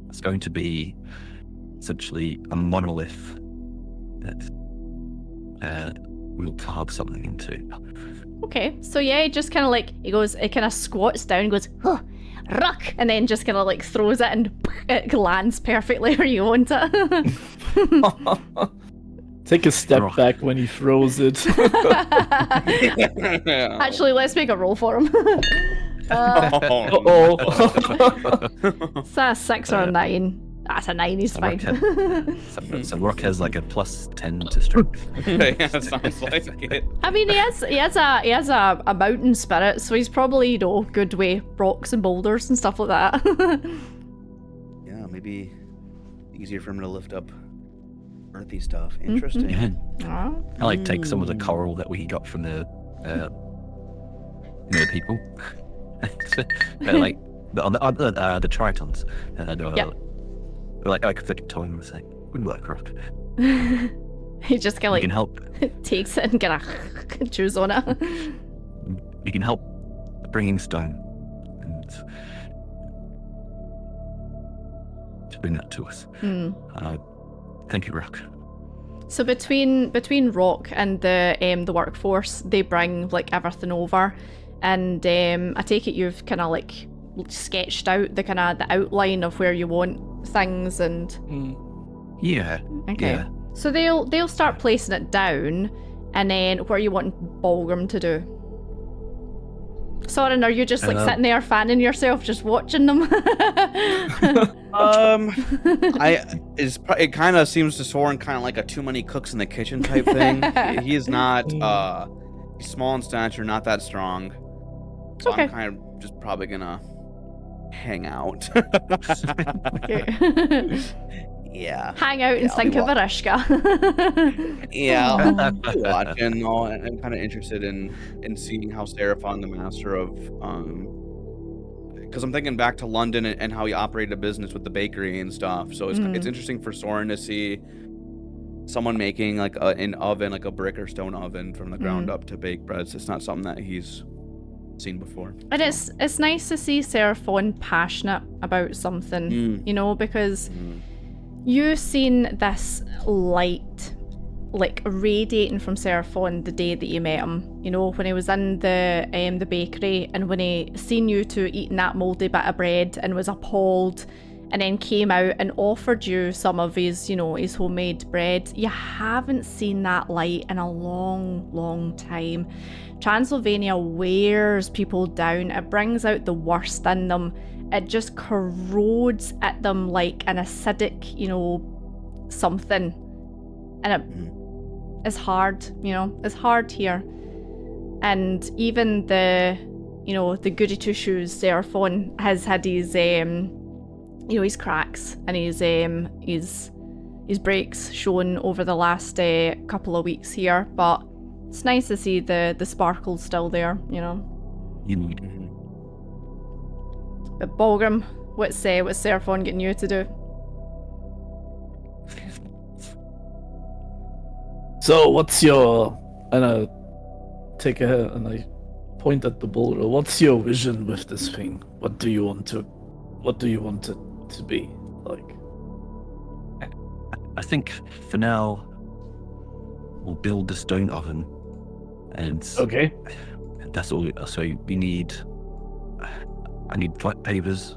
It's going to be essentially a monolith that we'll carve something into. Okay, so yeah, he just kind of like, it kind of squats down and goes, huh, rock, and then just kind of like throws it and it lands perfectly where you want it. Take a step Rock. back when he throws it. Actually, let's make a roll for him. Uh-oh. It's a 6 or a 9. That's a 9, he's So fine. So Rock has like a +10 to strength. Yeah, sounds like it. I mean, he has a mountain spirit, so he's probably, good with rocks and boulders and stuff like that. Yeah, maybe easier for him to lift up earthy stuff. Interesting. Yeah. Oh. I like take some of the coral that we got from the people. Like the tritons. Yep. Like I could tell him and say, "Good work, Rock. He just kind You of can help. takes it and kind of chews on it. You can help bringing stone and to bring that to us. Thank you, Rock. So between Rock and the workforce, they bring like everything over, and I take it you've kind of like sketched out the outline of where you want things and. Yeah. Okay. Yeah. So they'll start placing it down, and then what are you wanting Balgrim to do? Soren, are you just like sitting there fanning yourself, just watching them? It kind of seems to Soren kind of like a too many cooks in the kitchen type thing. He is not he's small in stature, not that strong. So Okay. I'm kind of just probably gonna hang out. Okay. Yeah. Hang out and Yeah, I'll be think of Arishka. Yeah, I'll be watching. I'm kind of interested in seeing how Seraphon, the master of, because I'm thinking back to London and how he operated a business with the bakery and stuff. So it's interesting for Soren to see someone making like an oven, like a brick or stone oven from the ground up to bake breads. It's not something that he's seen before. And it's nice to see Seraphon passionate about something, because you've seen this light like radiating from Seraphon the day that you met him, when he was in the bakery, and when he seen you two eating that mouldy bit of bread and was appalled, and then came out and offered you some of his his homemade bread. You haven't seen that light in a long time. Transylvania wears people down. It brings out the worst in them. It just corrodes at them like an acidic, something. And it's hard, it's hard here. And even the goody two shoes, Seraphon, has had his, his cracks and his breaks shown over the last couple of weeks here. But it's nice to see the sparkles still there, But Balgrim, what's Seraphon getting you to do? So what's your, and I point at the boulder. What's your vision with this thing? What do you want it to be like? I think for now we'll build the stone oven, and Okay. that's all. So I need flat pavers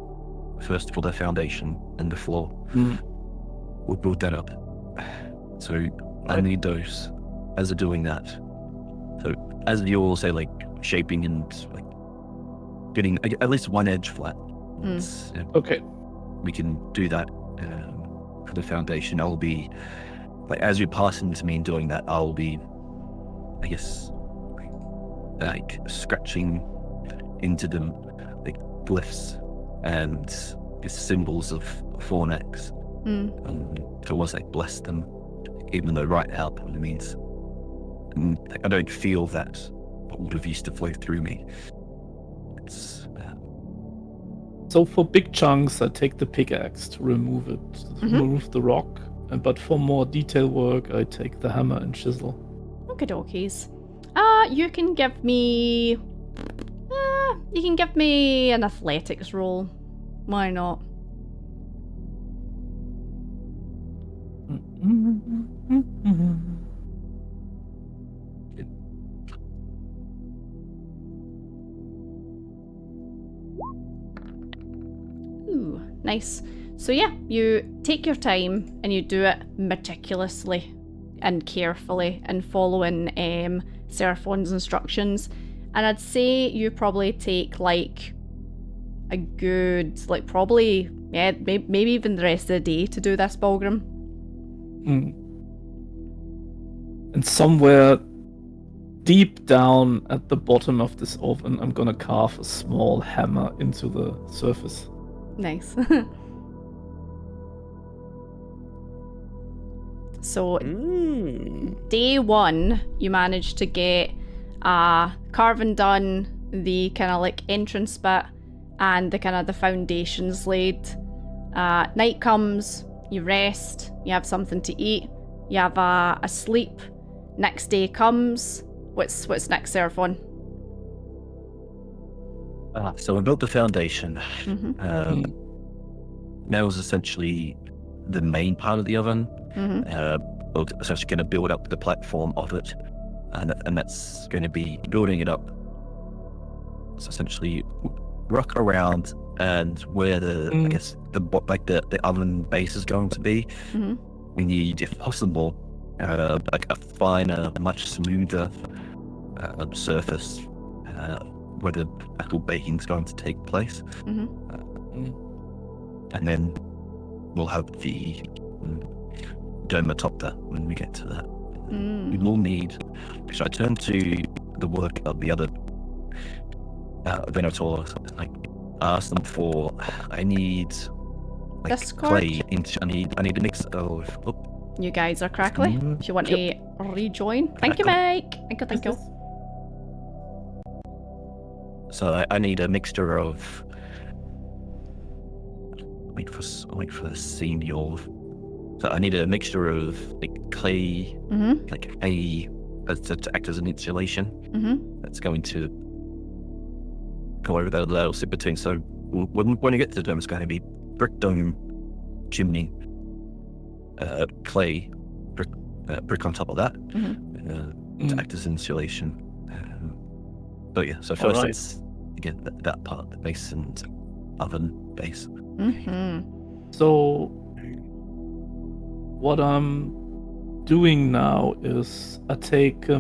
first for the foundation and the floor. We'll build that up. So I need those as they're doing that. So as you're also like shaping and like getting at least one edge flat. Okay. We can do that for the foundation. I'll be like, as you're passing to me and doing that, I'll be, I guess, like scratching into them, like glyphs and just symbols of Fornex. To almost like bless them, even though right help it means. And I don't feel that what would have used to flow through me. It's So for big chunks, I take the pickaxe to remove remove the rock. But for more detail work, I take the hammer and chisel. Okay, dokies. You can give me. You can give me an athletics roll. Why not? Ooh, nice. So yeah, you take your time and you do it meticulously and carefully and following Seraphon's instructions. And I'd say you probably take like a good, like probably, yeah, maybe even the rest of the day to do this, Balgrim. And somewhere deep down at the bottom of this oven, I'm gonna carve a small hammer into the surface. Nice. So, day one, you managed to get carving done, the kind of like entrance bit, and the kind of the foundations laid. Night comes, you rest, you have something to eat, you have a sleep. Next day comes. What's next, Seraphon? So we built the foundation. Mm-hmm. Now is essentially the main part of the oven. We're essentially going to build up the platform of it, and that's going to be building it up. So essentially, rock around and where I guess the oven base is going to be. We need, if possible, like a finer, much smoother surface where the actual baking is going to take place. And then we'll have the dome atop that when we get to that. We will need. Should I turn to the work of the other Venators? Like ask them for. I need like Discord? clay. I need a mix of. You guys are crackly. If you want to rejoin. Thank you, Mike. Thank you. So I need a mixture of. Wait for the senior. So I need a mixture of like clay, like hay, to act as an insulation. That's going to go over that little sit between. So when you get to the dome, it's going to be brick dome, chimney, clay, brick on top of that to act as insulation. But yeah, so first it's again that part, the base and oven base. So what I'm doing now is I take a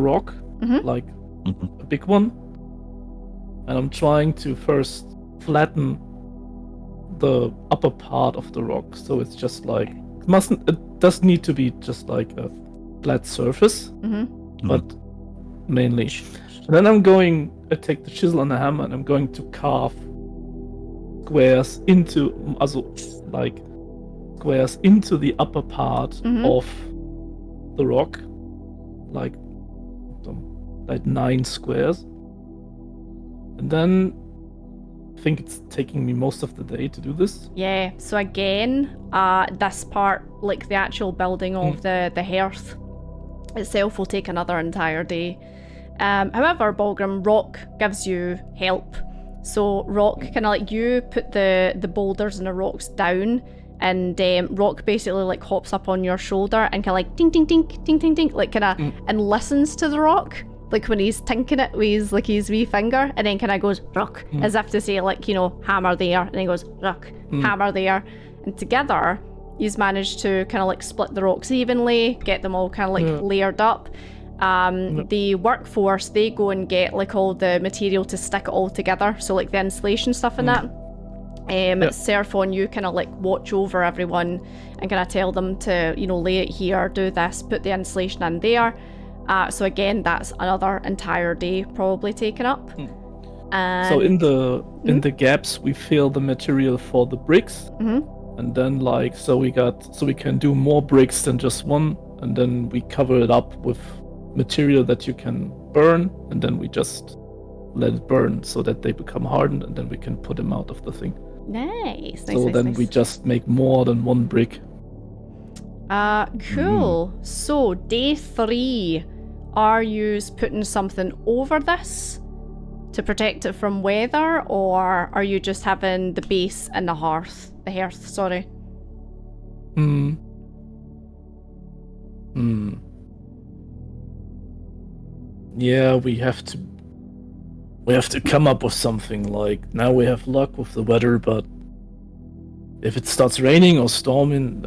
rock, like a big one, and I'm trying to first flatten the upper part of the rock, so it's just like it does need to be just like a flat surface, but mainly. And then I take the chisel and the hammer, and I'm going to carve squares into the upper part of the rock, like 9 squares. And then I think it's taking me most of the day to do this. Yeah, so again, this part, like the actual building of the hearth itself, will take another entire day. However, Balgrim, rock gives you help. So rock kind of like you put the boulders and the rocks down, and rock basically like hops up on your shoulder and kind of like ding ding ding ding ding ding, like kind of and listens to the rock, like when he's tinking it with his wee finger, and then kind of goes rock as if to say like, you know, hammer there, and then goes rock, hammer there, and together you've managed to kind of like split the rocks evenly, get them all kind of like layered up. The workforce, they go and get like all the material to stick it all together, so like the insulation stuff and that. Seraphon, you kind of like watch over everyone and kind of tell them to, you know, lay it here, do this, put the insulation in there. So again, that's another entire day probably taken up. And so in the gaps we fill the material for the bricks, and then like so we can do more bricks than just one, and then we cover it up with material that you can burn, and then we just let it burn so that they become hardened, and then we can put them out of the thing. Nice. So then we just make more than one brick. Cool. So day 3, are you putting something over this to protect it from weather, or are you just having the base and the hearth? Sorry. Yeah, we have to we have to come up with something. Like, now we have luck with the weather, but if it starts raining or storming,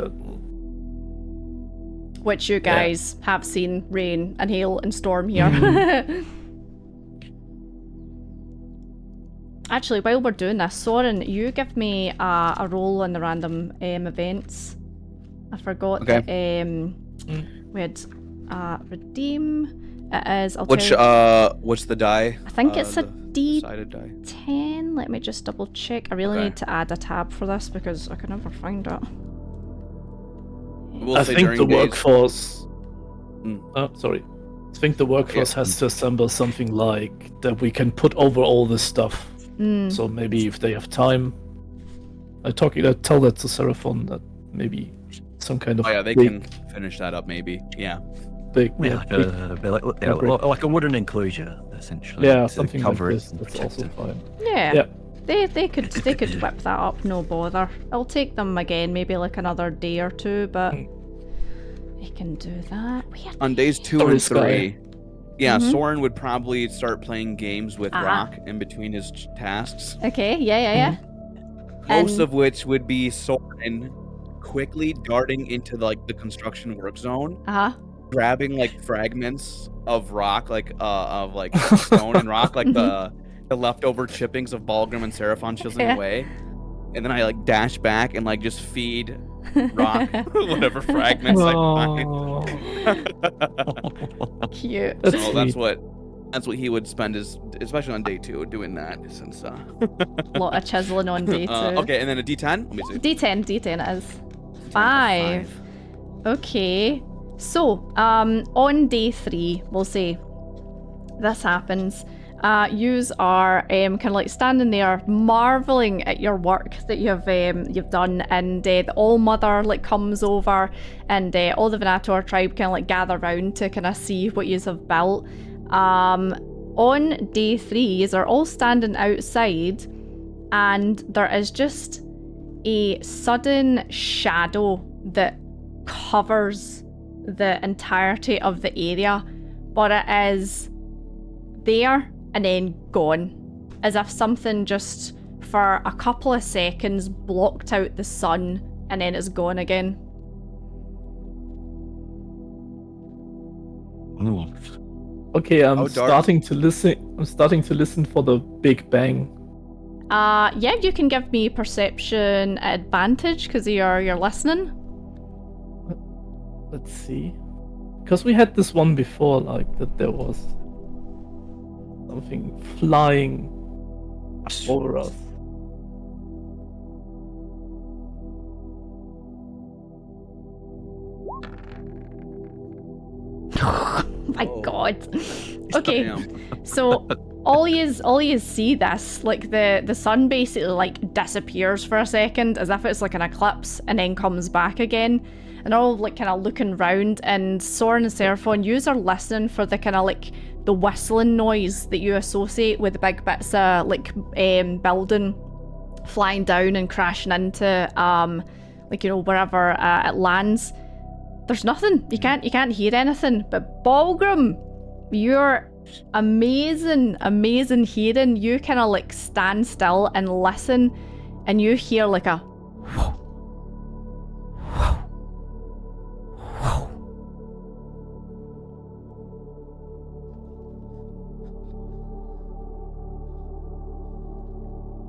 Which you guys have seen rain and hail and storm here. Actually, while we're doing this, Soren, you give me a roll on the random events. I forgot that we had redeem. It is. What's the die? I think it's a decided die. D10. Let me just double check. I really need to add a tab for this because I can never find it. We'll I say think during the days. workforce. Sorry. I think the workforce has to assemble something like that we can put over all this stuff. So maybe if they have time, I tell that to Seraphon that maybe some kind of. Oh yeah, they can finish that up maybe. Yeah. Big, like a wooden enclosure, essentially. Yeah, to something cover like it this. and That's protect also it. fine. Yeah. They could whip that up, no bother. It'll take them again, maybe like another day or two, but they can do that. Weird. On days 2 Sorry, and Sky. 3, yeah, Soren would probably start playing games with Rock in between his tasks. Okay, yeah. Most And- of which would be Soren quickly darting into the construction work zone, grabbing like fragments of rock, of stone and rock, like the leftover chippings of Balgrim and Seraphon chiseling away, and then I dash back and just feed Rock whatever fragments I find. Cute. That's So sweet. that's what he would spend especially on day 2, doing that. Since Lot of chiseling on day 2. okay, and then a D10. Let me see. D10 it is. 5. Okay. So, on day 3, we'll say this happens. Yous are kind of standing there, marveling at your work that you've done, and the All Mother comes over, and all the Venator tribe kind of gather round to kind of see what yous have built. On day 3, yous are all standing outside, and there is just a sudden shadow that covers the entirety of the area, but it is there and then gone, as if something just for a couple of seconds blocked out the sun and then it's gone again. Okay, I'm How dark? starting to listen. I'm starting to listen for the big bang. Yeah, you can give me perception advantage because you're listening. Let's see. Because we had this one before, that there was something flying over us. My God. Okay, Damn. so all you see this, the sun basically disappears for a second as if it's an eclipse and then comes back again. And they're all kind of looking round, and Soren and Seraphon, yous are listening for the kind of the whistling noise that you associate with the big bits of building flying down and crashing into wherever it lands. There's nothing. You can't hear anything. But Balgrim, you're amazing hearing. You kind of stand still and listen, and you hear a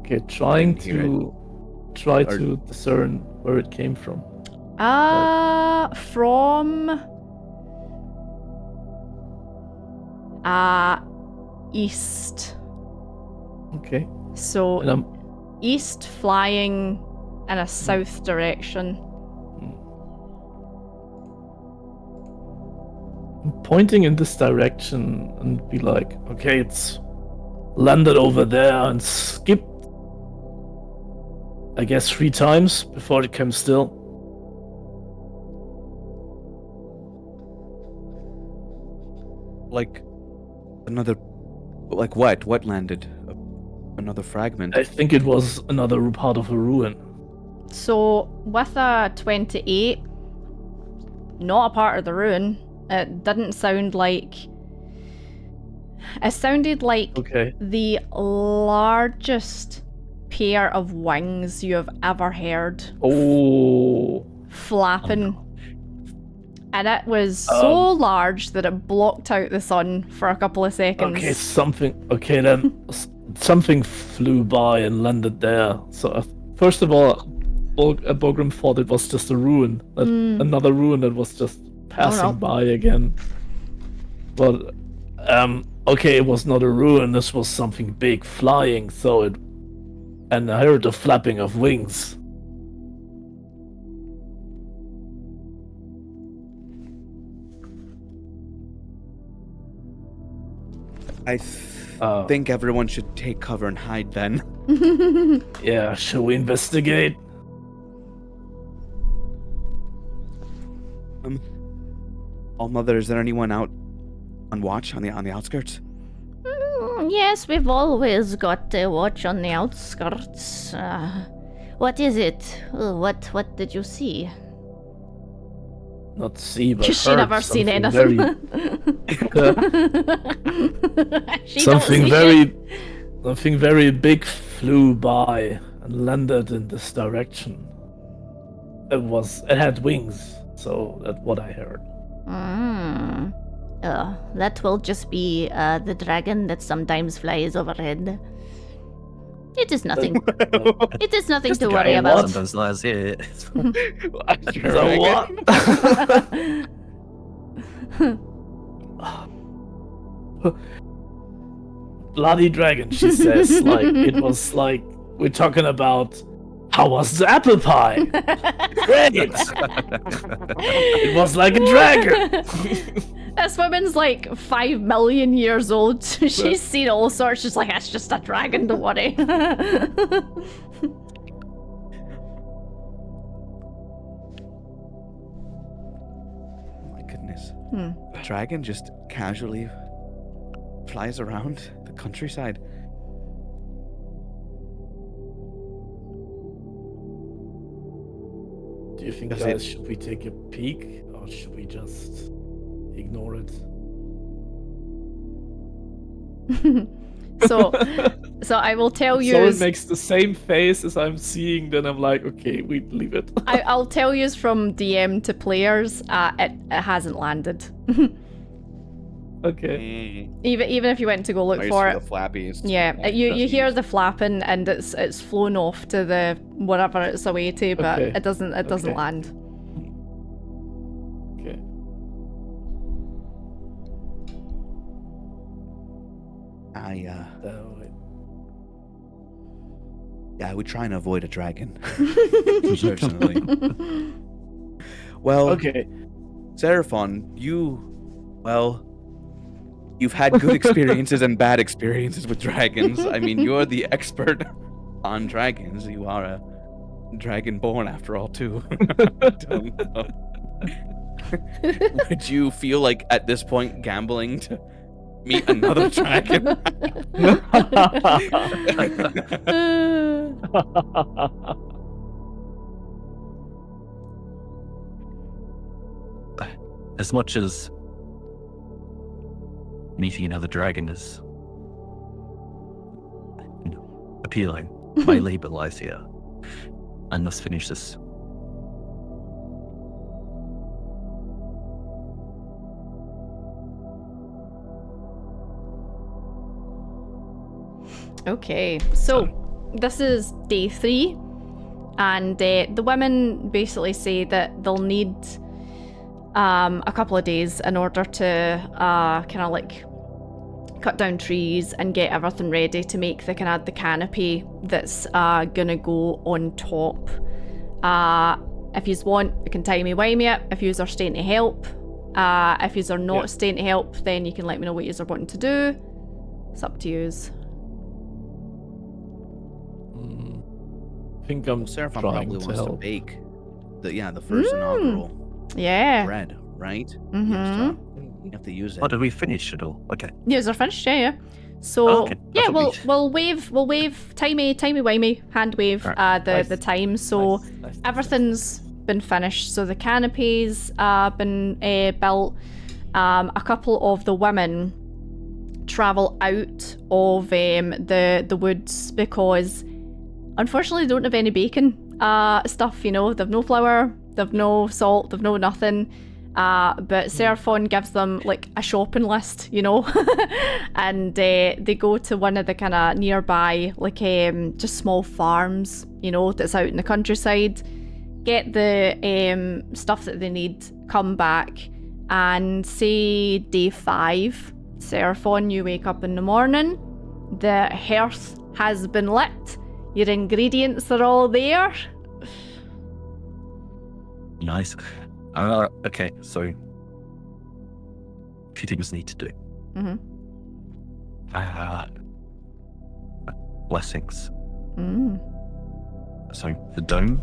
Okay, try hear to discern where it came from. from east. Okay. So And east flying in a south direction. I'm pointing in this direction and be like, okay, it's landed over there and skipped, I guess, 3 times before it came still. What landed? Another fragment. I think it was another part of a ruin. So with a 28, not a part of the ruin. It didn't sound like It sounded like Okay. the largest pair of wings you have ever heard Oh. flapping. And it was so large that it blocked out the sun for a couple of seconds. Okay, something flew by and landed there. So first of all, Bogrim thought it was just a ruin, another ruin that was just passing by again. But okay, it was not a ruin. This was something big flying. And I heard the flapping of wings. I think everyone should take cover and hide then. Yeah, shall we investigate? Mother, is there anyone out on watch on the outskirts? Yes, we've always got a watch on the outskirts. What is it? What did you see? Not see, but She heard never seen something anything. She don't see shit. Something very big flew by and landed in this direction. It had wings, so that's what I heard. That will just be the dragon that sometimes flies overhead. It is nothing. It is nothing to worry about. Sometimes lies here. So what? Bloody dragon, she says. Like it was like we're talking about. How was the apple pie? Great. It was like a dragon. This woman's like 5 million years old. She's seen all sorts. She's like, it's just a dragon, don't worry. My goodness. A dragon just casually flies around the countryside. Do you think, guys, should we take a peek or should we just ignore it? So I will tell you. Someone makes the same face as I'm seeing, then I'm like, okay, we leave it. I'll tell you from DM to players. It hasn't landed. Okay. Even if you went to go look for it. The flappies. Yeah, you hear the flapping and it's flown off to the whatever it's away to, but Okay. it doesn't land. Okay. Yeah, we try and avoid a dragon. Personally. Well, Okay. Seraphon, you've had good experiences and bad experiences with dragons. I mean, you're the expert on dragons. You are a dragonborn after all, too. I don't know. Would you feel like at this point gambling to meet another dragon? As much as meeting another dragon is appealing, my labor lies here. I must finish this. Okay, so this is day 3, and the women basically say that they'll need a couple of days in order to kind of like cut down trees and get everything ready to make the kind of the canopy that's gonna go on top. If yous want, you can timey-wimey it. If yous are staying to help, if yous are not staying to help, then you can let me know what yous are wanting to do. It's up to yous. I think I'm Seraphon trying probably to wants to help. bake the first inaugural Yeah. bread, right? Mhm. You have to use it. Oh, did we finish it all? Okay. Yous are finished, yeah. So Okay, yeah, that's what we'll wave timey-wimey, hand wave the time. So Nice. everything's been finished. So the canopy's been built. A couple of the women travel out of the woods because unfortunately they don't have any bacon stuff, you know. They've no flour, they've no salt, they've no nothing. But Seraphon gives them like a shopping list, you know. And they go to one of the kind of nearby like just small farms, you know, that's out in the countryside, get the stuff that they need, come back, and say day 5, Seraphon, you wake up in the morning, the hearth has been lit, your ingredients are all there. Nice. Okay, so a few things need to do. Mm-hmm. Blessings. Mm. So the dome.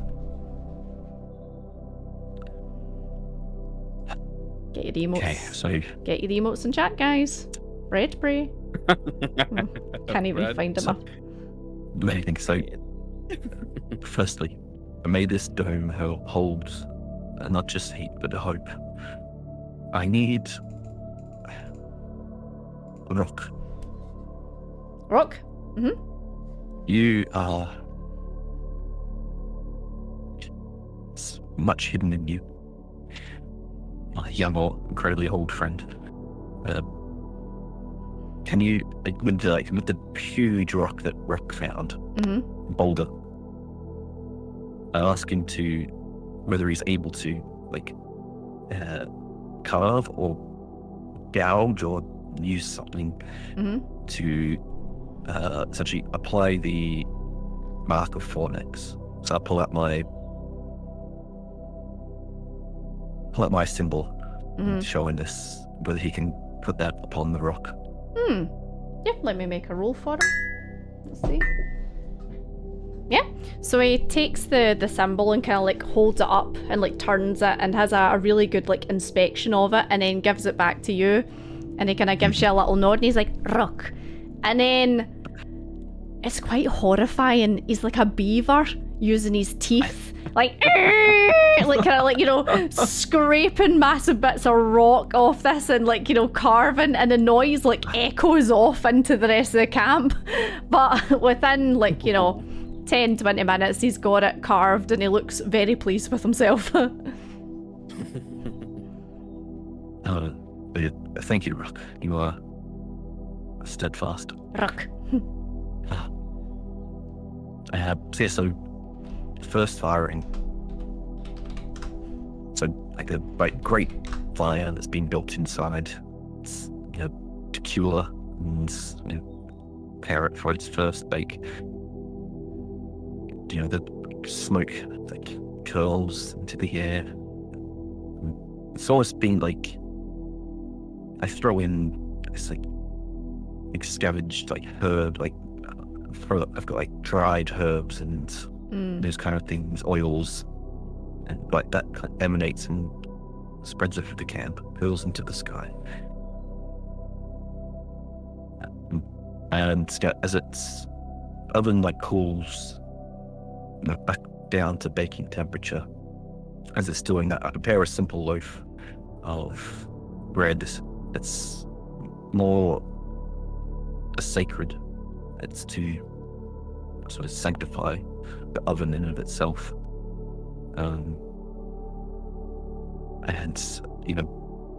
Get your emotes. Okay, so Get your emotes in chat, guys. Red Bray. Can't even Red. find them up. many things. So, firstly, may this dome hold not just hate but hope. I need rock. Rock? Mm-hmm. You are much hidden in you. My young or incredibly old friend. Can you, with the huge rock that Rock found, boulder, I ask him to, whether he's able to, carve or gouge or use something to essentially apply the mark of Fornex. So I pull out my symbol, showing this, whether he can put that upon the rock. Yeah, let me make a roll for him. Let's see. Yeah, so he takes the symbol and kind of holds it up and turns it and has a really good inspection of it, and then gives it back to you, and he kind of gives you a little nod and he's like, rock. And then it's quite horrifying. He's like a beaver using his teeth, scraping massive bits of rock off this and carving, and the noise echoes off into the rest of the camp. But within 10-20 minutes he's got it carved and he looks very pleased with himself. Thank you, Rock. You are steadfast. Rock. So first firing. So a great fire that's been built inside. It's Dracula and parrot for its first bake. The smoke curls into the air. It's almost been I throw in this scavenged herb, I've got dried herbs and those kind of things, oils, and that emanates and spreads over the camp, hurls into the sky. And as its oven cools back down to baking temperature, as it's doing that, I prepare a simple loaf of bread. It's more sacred. It's to sort of sanctify the oven in and of itself. And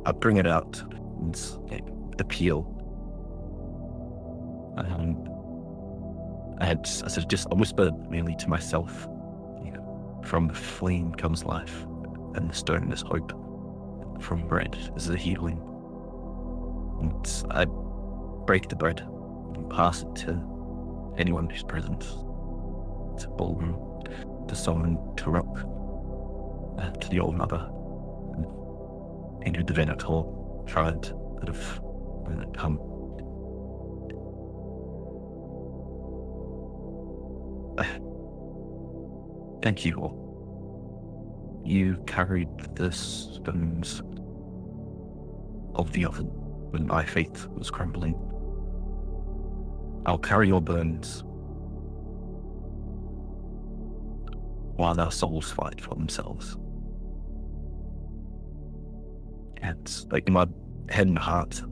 I bring it out and the peel. I whisper mainly to myself, from the flame comes life, and the stone is hope. From bread is the healing. And I break the bread and pass it to anyone who's present, to Ballroom, to someone, to Rock, to the old mother, and the Venator tried that have come. Thank you all. You carried the stones of the oven when my faith was crumbling. I'll carry your burns while our souls fight for themselves. And in my head and heart,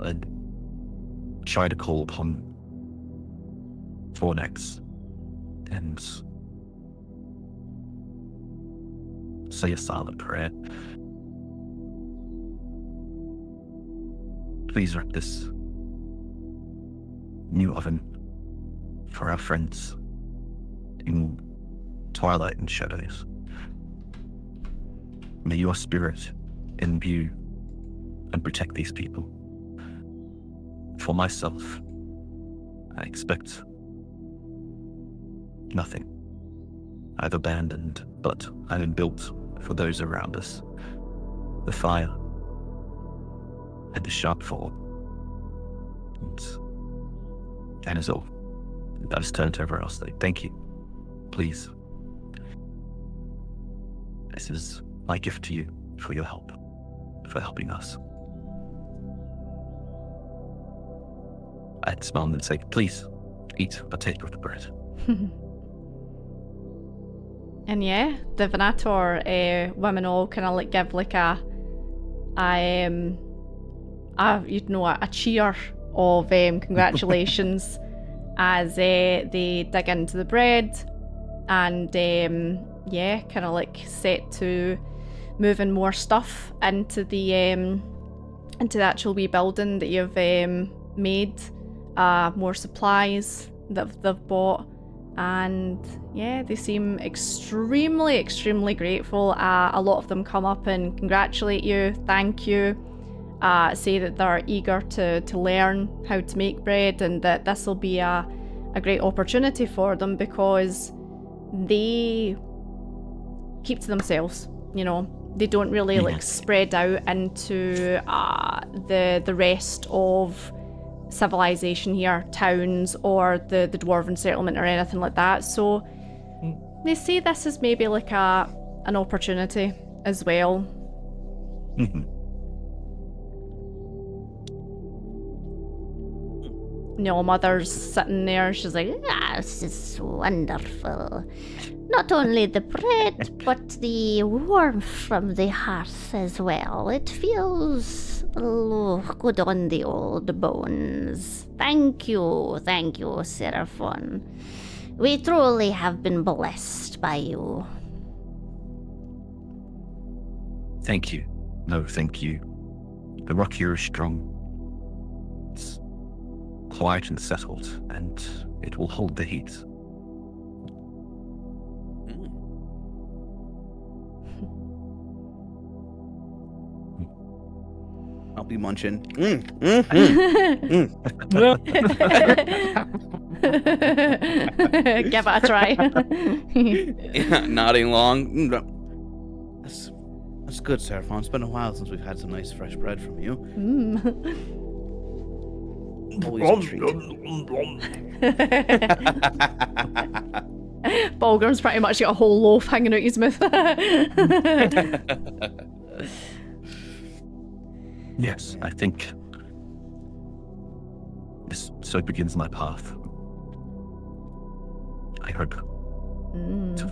try to call upon Fornex and say a silent prayer. Please wrap this new oven for our friends in twilight and shadows. May your spirit imbue and protect these people. For myself, I expect nothing. I've abandoned, but I am built for those around us. The fire and the sharp fall. And that is all. I just turn to everyone else. Thank you. Please. This is my gift to you for your help, for helping us. I'd smile and say, please, eat a taste of the bread. And yeah, the Venator women all kind of like give like a cheer of congratulations as they dig into the bread and kind of like set to moving more stuff into the actual wee building that you've made, more supplies that they've bought. And yeah, they seem extremely grateful. A lot of them come up and congratulate you, thank you, say that they're eager to learn how to make bread, and that this will be a great opportunity for them because they keep to themselves, you know. They don't really like spread out into the rest of civilization here, towns or the dwarven settlement or anything like that. So they see this as maybe like an opportunity as well. No, Mother's sitting there, she's like, This is wonderful. Not only the bread, but the warmth from the hearth as well. It feels good on the old bones. Thank you, Seraphon. We truly have been blessed by you. Thank you. No, thank you. The rock here is strong. It's quiet and settled, and it will hold the heat. I'll be munching. give it a try. Yeah, nodding along. That's good, Seraphon. It's been a while since we've had some nice fresh bread from you. Always a treat. Balgrim's pretty much got a whole loaf hanging out his mouth. Yes, I think so begins my path. I hope to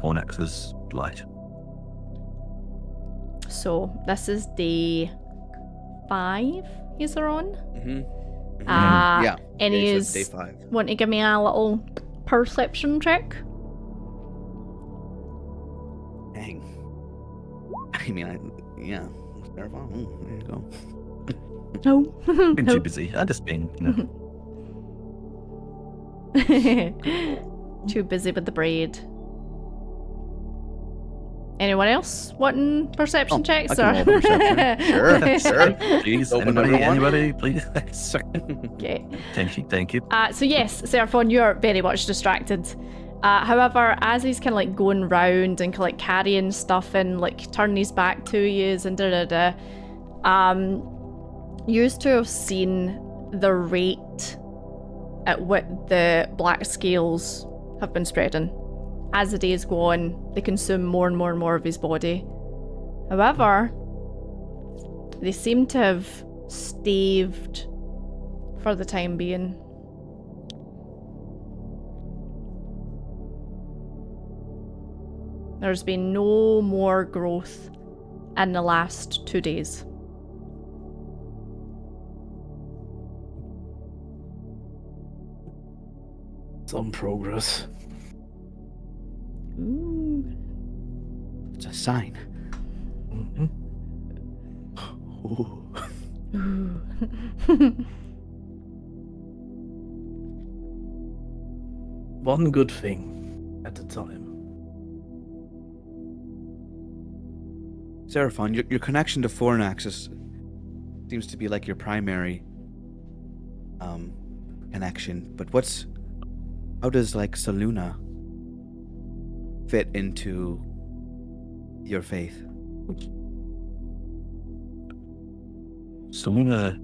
Fornex's light. So this is day 5 he's on. Yeah. Any so is day 5. want to give me a little perception check? Dang. I mean, yeah. Seraphon. There you go. No. Been too busy. I just been, Too busy with the braid. Anyone else wanting perception checks? I can roll perception. Sure. Please, Open anybody, please. Okay. Thank you. So yes, Seraphon, you're very much distracted. However, as he's kind of like going round and kind of like carrying stuff and like turning his back to you and you used to have seen the rate at what the black scales have been spreading. As the days go on, they consume more and more of his body. However, they seem to have staved for the time being. There's been no more growth in the last 2 days. Some progress. Ooh. It's a sign. Mm-hmm. Ooh. Ooh. One good thing at a time. Seraphon, your connection to Foreign Axis seems to be like your primary connection, but how does like Saluna fit into your faith? Saluna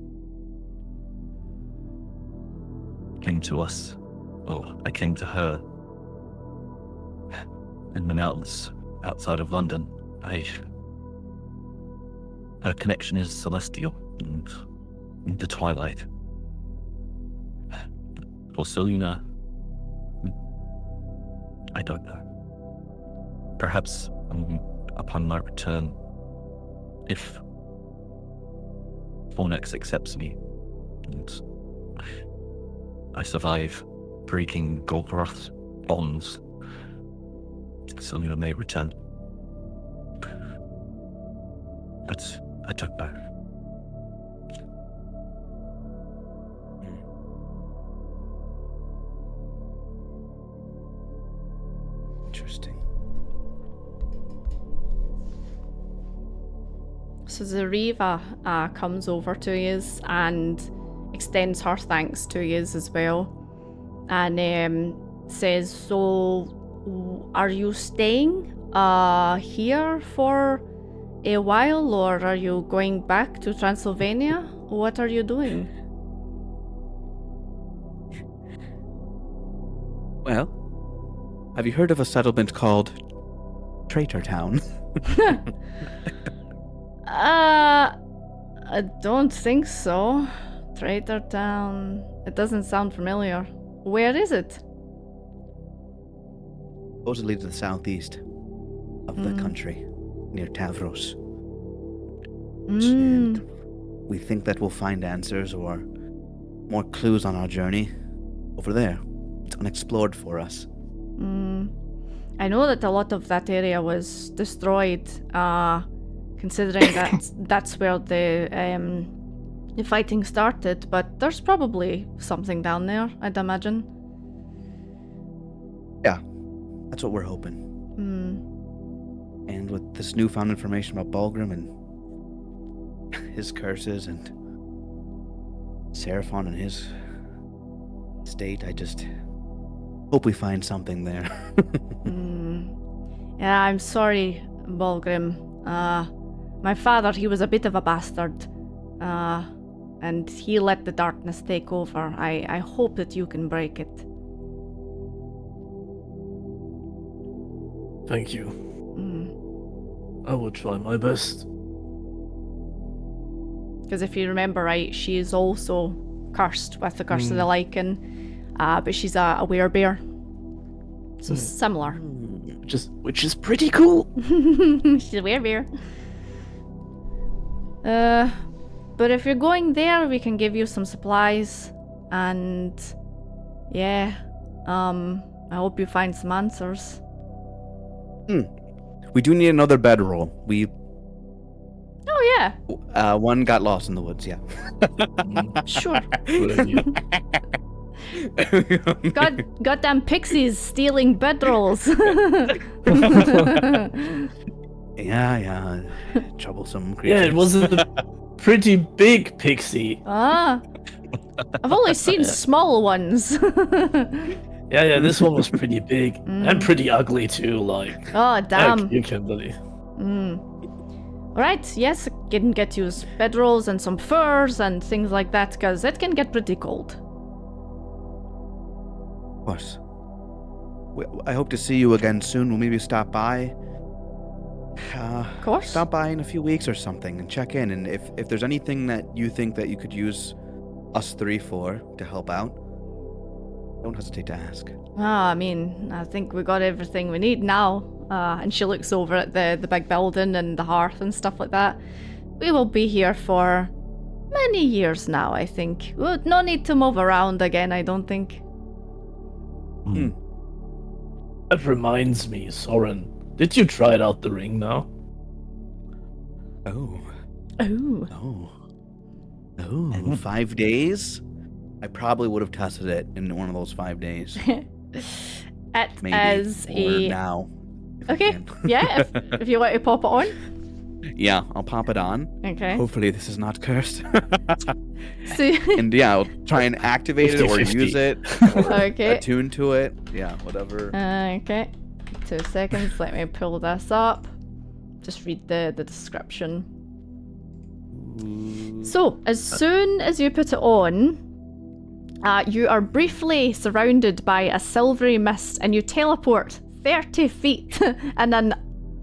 came to us. Well, I came to her in the mountains outside of London. Her connection is celestial and the twilight. For Saluna, I don't know. Perhaps upon my return, if Fornex accepts me and I survive breaking Golgoroth's bonds, Saluna may return. But I don't know. Interesting. So Zariva comes over to you and extends her thanks to you as well. And says, so are you staying here for a while, or are you going back to Transylvania? What are you doing? Well, have you heard of a settlement called Traitor Town? I don't think so. Traitor Town. It doesn't sound familiar. Where is it? Supposedly to the southeast of the country, near Tavros. And we think that we'll find answers or more clues on our journey over there. It's unexplored for us. I know that a lot of that area was destroyed, considering that that's where the fighting started, but there's probably something down there, I'd imagine. Yeah, that's what we're hoping. And with this newfound information about Balgrim and his curses and Seraphon and his state, I just hope we find something there. Yeah, I'm sorry, Balgrim. My father, he was a bit of a bastard. And he let the darkness take over. I hope that you can break it. Thank you. I will try my best. Because if you remember right, she is also cursed with the curse of the lichen. But she's a werebear. So similar. Which is pretty cool. She's a werebear. But if you're going there, we can give you some supplies. And yeah, I hope you find some answers. We do need another bedroll. Oh yeah, One got lost in the woods, yeah. sure. Good idea. Goddamn pixies stealing bedrolls. Yeah. Troublesome Yeah, creatures. it was a pretty big pixie. I've only seen small ones. Yeah, this one was pretty big and pretty ugly too. Like, Oh damn. you can believe. Right, yes, I can get you bedrolls and some furs and things like that, because it can get pretty cold. Of course. I hope to see you again soon. We'll maybe stop by. Of course. Stop by in a few weeks or something and check in. And if there's anything that you think that you could use us three for to help out, don't hesitate to ask. I mean, I think we got everything we need now. And she looks over at the big building and the hearth and stuff like that. We will be here for many years now, I think. No need to move around again, I don't think. That reminds me, Soren. Did you try it out the ring now? Oh. Oh. Oh. 5 days? I probably would have tested it in one of those 5 days. It Maybe. is Or a... now. if I Okay, can. yeah, if you want to pop it on. Yeah, I'll pop it on. Okay. Hopefully this is not cursed. So, And yeah, I'll try and activate it or 50-50. use it. Or Okay. attune to it. Yeah, whatever. okay. 2 seconds, let me pull this up. Just read the description. So, as soon as you put it on, you are briefly surrounded by a silvery mist and you teleport 30 feet in an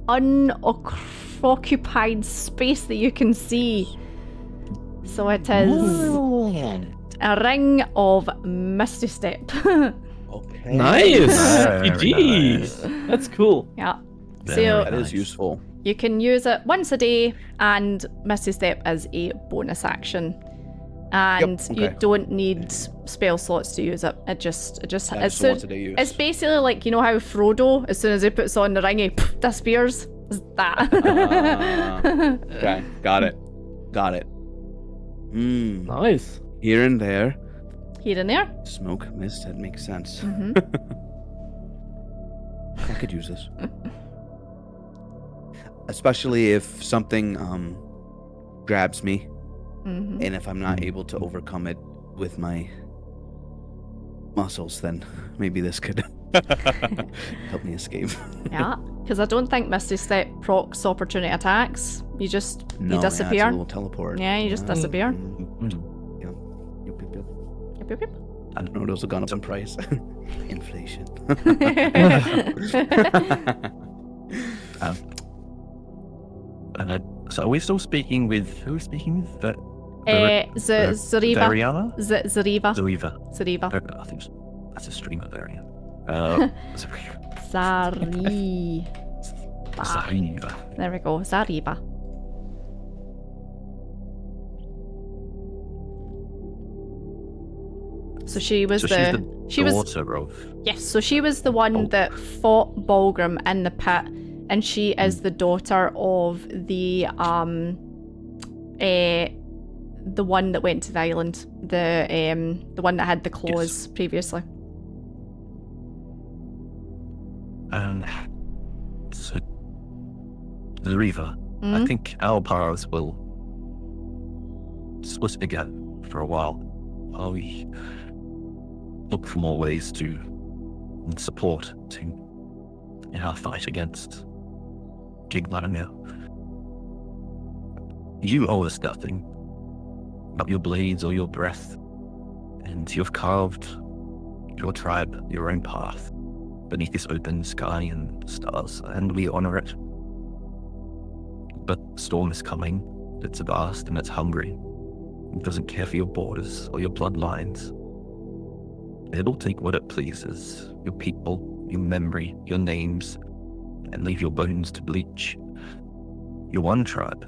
unoccupied space that you can see. So it is a ring of Misty Step. Okay. Nice! Very GG! nice. That's cool. Yeah. Very So That is useful. you can use it once a day, and Misty Step is a bonus action. And you okay. don't need spell slots to use it. It just That's it's, the once a day use. it's basically like, you know how Frodo, as soon as he puts on the ring, he disappears? It's that. Okay, got it. Nice. Here and there. Here and there. Smoke, mist, that makes sense. Mm-hmm. I could use this. Especially if something grabs me, Mm-hmm. and if I'm not able to overcome it with my muscles, then maybe this could help me escape. Yeah, because I don't think Misty Step procs opportunity attacks. You just No, you yeah, it's a disappear. little teleport. Yeah, you just disappear. Yep. Yep, yep, yep. I don't know, those have gone up in price. Inflation. So are we still speaking with... Who are we speaking with? Zariva. Variana? Zariva. Zariva. Zariva. I think that's a streamer variant. Zariva. Zariva. There we go. Zariva. So she was So the... she's the daughter of... Yes, so she was the one Oh. that fought Balgrim in the pit, and she is the daughter of the one that went to the island, the one that had the claws previously. And so Zariva, I Mhm. think our powers will split again for a while we look for more ways to support in our fight against Giglarnia. You owe us nothing but your blades or your breath, and you've carved your tribe your own path beneath this open sky and stars, and we honor it. But storm is coming. It's vast and it's hungry. It doesn't care for your borders or your bloodlines. It'll take what it pleases, your people, your memory, your names, and leave your bones to bleach. You're one tribe.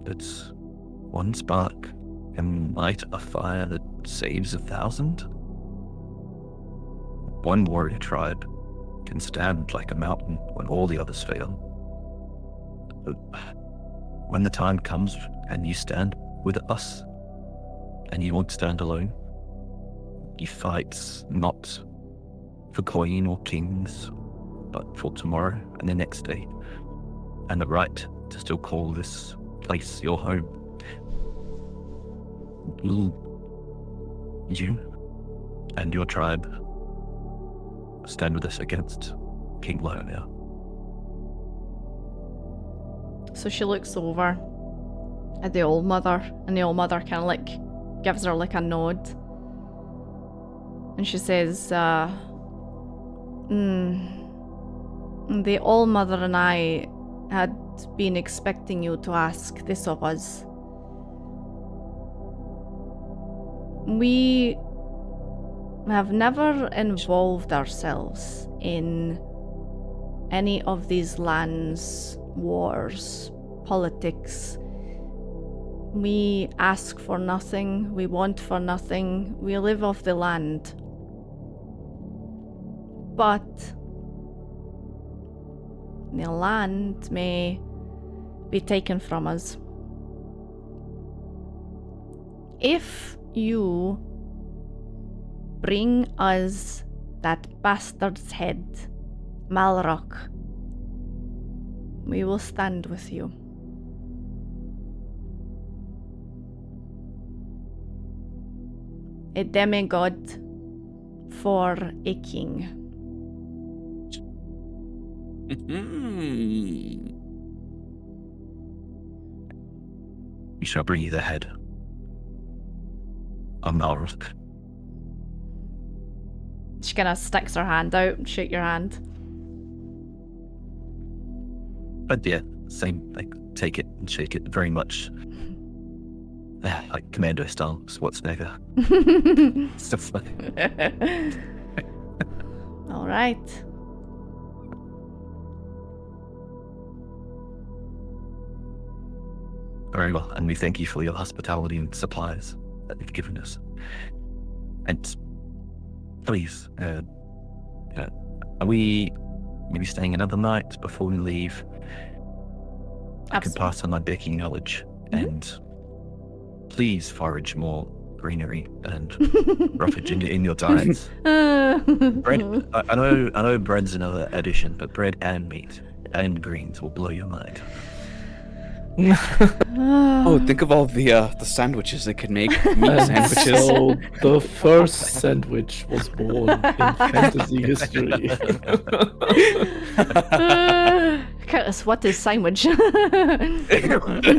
That's one spark can light a fire that saves 1,000. One warrior tribe can stand like a mountain when all the others fail. When the time comes and you stand with us, and you won't stand alone, you fight not for queen or kings, but for tomorrow and the next day, and the right to still call this place your home. Will you and your tribe stand with us against King Lionia? So she looks over at the old mother, and the old mother kind of like gives her like a nod, and she says, the old mother and I had been expecting you to ask this of us. We have never involved ourselves in any of these lands' wars, politics. We ask for nothing, we want for nothing, we live off the land. but the land may be taken from us. If you bring us that bastard's head, Malrock, we will stand with you. A demigod for a king. We shall bring you the head of Malrock. She kind of sticks her hand out and shake your hand. But yeah, same, like, take it and shake it very much. Like Commando style, Schwarzenegger. Stuff like All right. Very well, and we thank you for your hospitality and supplies that you've given us. And please, are we maybe staying another night before we leave? I can pass on my baking knowledge and please forage more greenery and roughage in your diets. Bread, I know bread's another addition, but bread and meat and greens will blow your mind. Oh, think of all the sandwiches they could make. Meat sandwiches. So the first sandwich was born in fantasy history. Curtis, what is sandwich?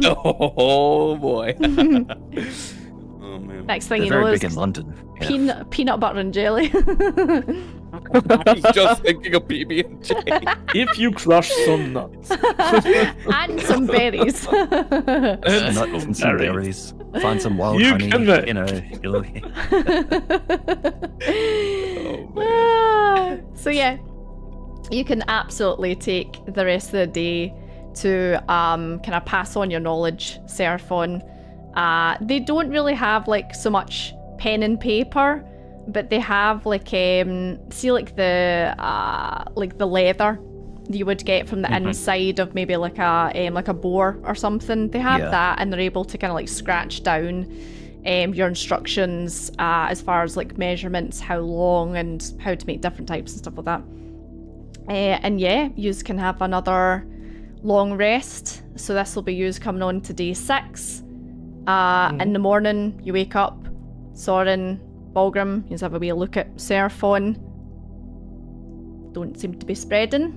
Oh boy. Oh man. Next thing They're you very know big is in London. Yeah. peanut butter and jelly. He's just thinking of PB&J. If you crush some nuts. And some berries. Nuts and some berries. Find some wild You honey. can make- You know. So yeah, you can absolutely take the rest of the day to kind of pass on your knowledge, Seraphon. They don't really have like so much pen and paper, but they have like see like the leather you would get from the inside of maybe like a boar or something. They have that, and they're able to kind of like scratch down your instructions as far as like measurements, how long and how to make different types and stuff like that. And yeah, you can have another long rest. So this will be used coming on to day 6. In the morning, you wake up, Soren, Balgrim, you have a wee look at Seraphon. Don't seem to be spreading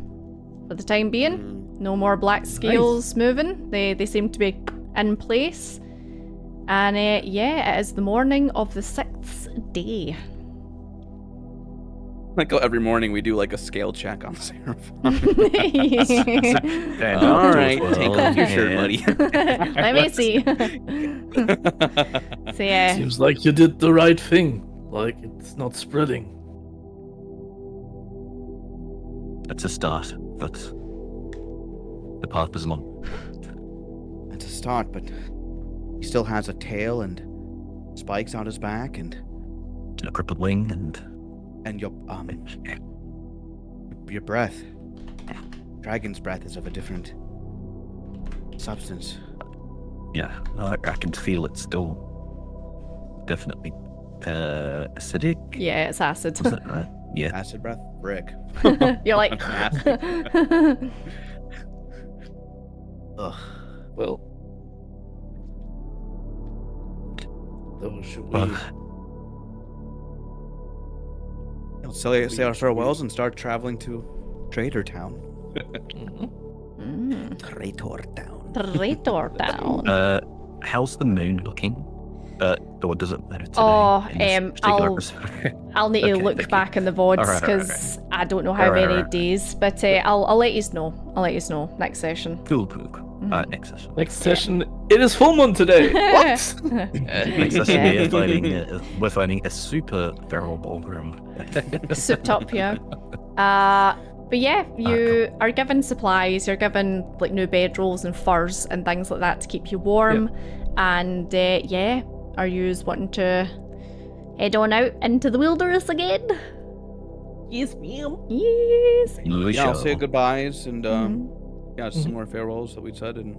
for the time being. No more black scales moving. They seem to be in place. And yeah, it is the morning of the 6th day. Like every morning we do like a scale check on Seraphon. All right, take off your shirt, buddy. Let me see. So yeah. Seems like you did the right thing. Like it's not spreading. It's a start, but the path is long. It's a start, but he still has a tail and spikes on his back and A crippled wing and your breath. Dragon's breath is of a different substance. yeah, I can feel it's still definitely acidic. Yeah, it's acid. Was that right? Yeah. Acid breath? Brick. You're like... Ugh. Well, so should we? Well, Let's say our farewells and start traveling to Traitor Town. Traitor Town. Traitor Town. how's the moon looking? Or does it matter today? Oh, in this particular episode? I'll need to Okay, look thank back you. in the VODs Alright, because I don't know how many days, but I'll let you know. I'll let you know next session. Cool. Next session. Next session, it is full moon today. What? Next session, we're finding a super feral ballroom. Souped up, yeah. But yeah, you are given supplies. You're given like new bedrolls and furs and things like that to keep you warm. And yeah, are you wanting to head on out into the wilderness again? Yes, ma'am. Yes. We Yeah, I'll say shall. goodbyes and Mhm. yeah, similar farewells that we said, and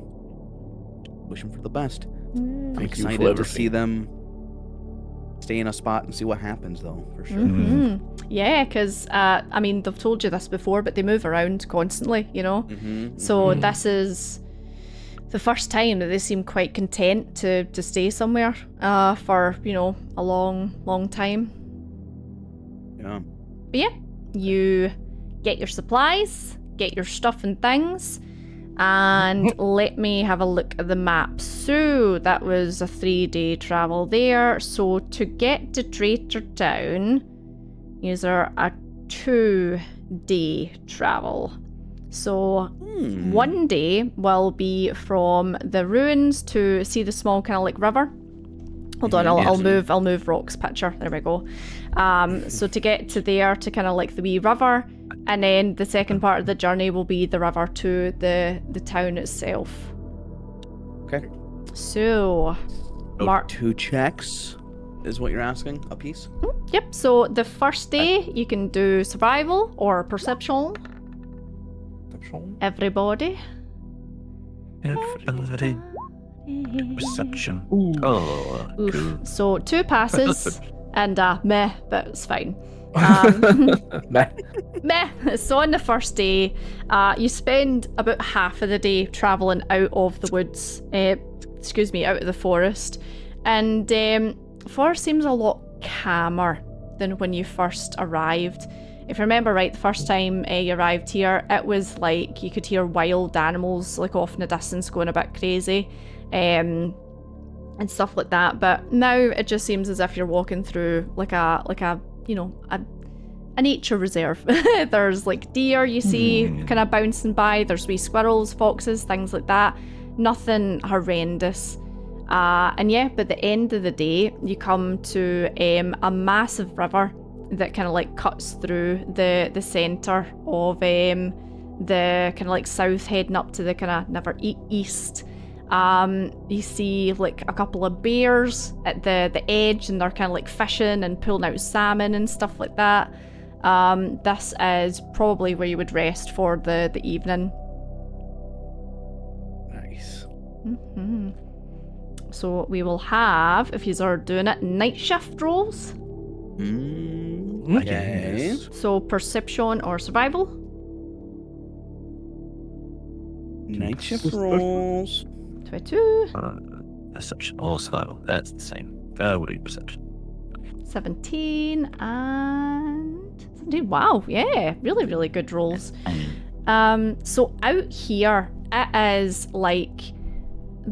wish them for the best. I'm Thank you for excited to everything. see them stay in a spot and see what happens, though, for sure. Yeah, because I mean, they've told you this before, but they move around constantly, you know. Mm-hmm. So this is the first time that they seem quite content to stay somewhere for a long time. Yeah. But yeah, you get your supplies, get your stuff and things, and let me have a look at the map. So that was a 3-day travel there. So to get to Traitor Town, these are a 2-day travel. So 1 day will be from the ruins to see the small kind of like river. Hold on, I'll move Rock's picture. There we go. So to get to there, to kind of like the wee river, and then the second part of the journey will be the river to the town itself. Okay. So, Mark. 2 checks is what you're asking a piece. Yep. So the first day you can do survival or perception. Everybody. Everybody. Perception. Oh, Oof. cool. So 2 passes and meh, but it's fine. Meh. So on the first day, you spend about half of the day traveling out of the woods. Out of the forest, and forest seems a lot calmer than when you first arrived. If you remember right, the first time you arrived here, it was like you could hear wild animals like off in the distance going a bit crazy, and stuff like that. But now it just seems as if you're walking through like a nature reserve. There's like deer you see kind of bouncing by. There's wee squirrels, foxes, things like that. Nothing horrendous. And yeah, by the end of the day, you come to a massive river that kind of like cuts through the centre of the kind of like south, heading up to the kind of never east. You see like a couple of bears at the edge, and they're kind of like fishing and pulling out salmon and stuff like that. This is probably where you would rest for the evening. Nice. So we will have, if you are doing it, night shift rolls. Okay. So perception or survival. Night shift rolls. 22. Perception. Also, that's the same. What do you perception? 17 and 17. Wow, yeah, really, really good rolls. So out here, it is like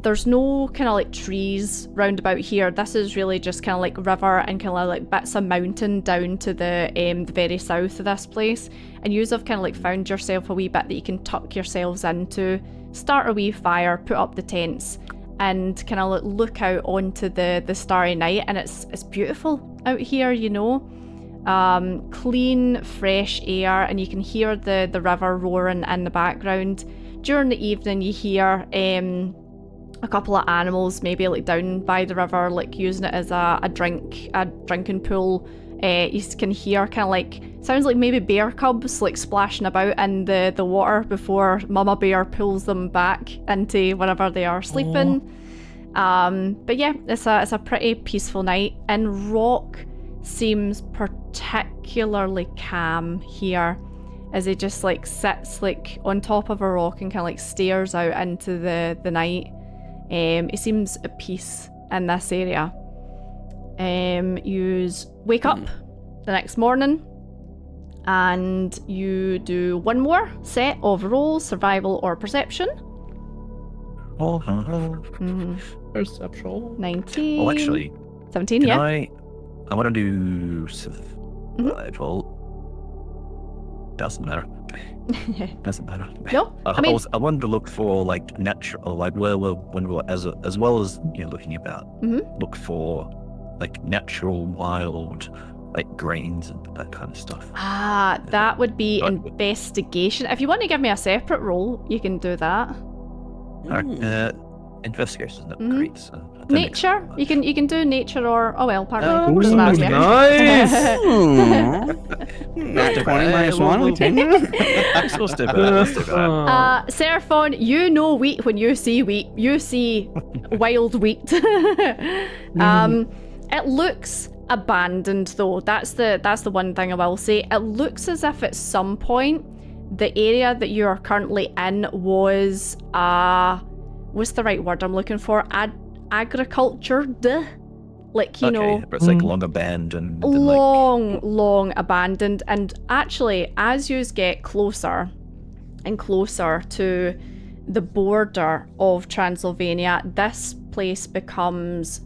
there's no kind of like trees round about here. This is really just kind of like river and kind of like bits of mountain down to the very south of this place. And you have kind of like found yourself a wee bit that you can tuck yourselves into, start a wee fire, put up the tents, and kind of like look out onto the starry night. And it's beautiful out here, you know. Clean, fresh air, and you can hear the river roaring in the background. During the evening, you hear a couple of animals maybe like down by the river, like using it as a drinking pool. You can hear kind of like, sounds like maybe bear cubs like splashing about in the water before Mama Bear pulls them back into wherever they are sleeping. But yeah, it's a pretty peaceful night, and Rock seems particularly calm here as he just like sits like on top of a rock and kind of like stares out into the night. He seems at peace in this area. You wake up the next morning and you do one more set of rolls, survival or perception. Perception. 19. Oh, actually, 17, can yeah. I want to do survival. Doesn't matter. Doesn't matter. No, I mean, I wanted to look for like natural, like as well as looking about. Look for like natural, wild, like grains and that kind of stuff. that would be But- investigation. If you want to give me a separate roll, you can do that. Alright, investigation is not great. So I don't Nature, expect you much. can do nature or pardon me. Ooh, survival, yeah. nice. Not 20 minus 1, we take it. Let's do that. Let's do that. Seraphon, you know wheat when you see wheat. You see wild wheat. It looks abandoned though. That's the one thing I will say. It looks as if at some point the area that you are currently in was what's the right word I'm looking for? Agricultured. Like, you know, but it's like long abandoned. Long abandoned. And actually, as you get closer and closer to the border of Transylvania, this place becomes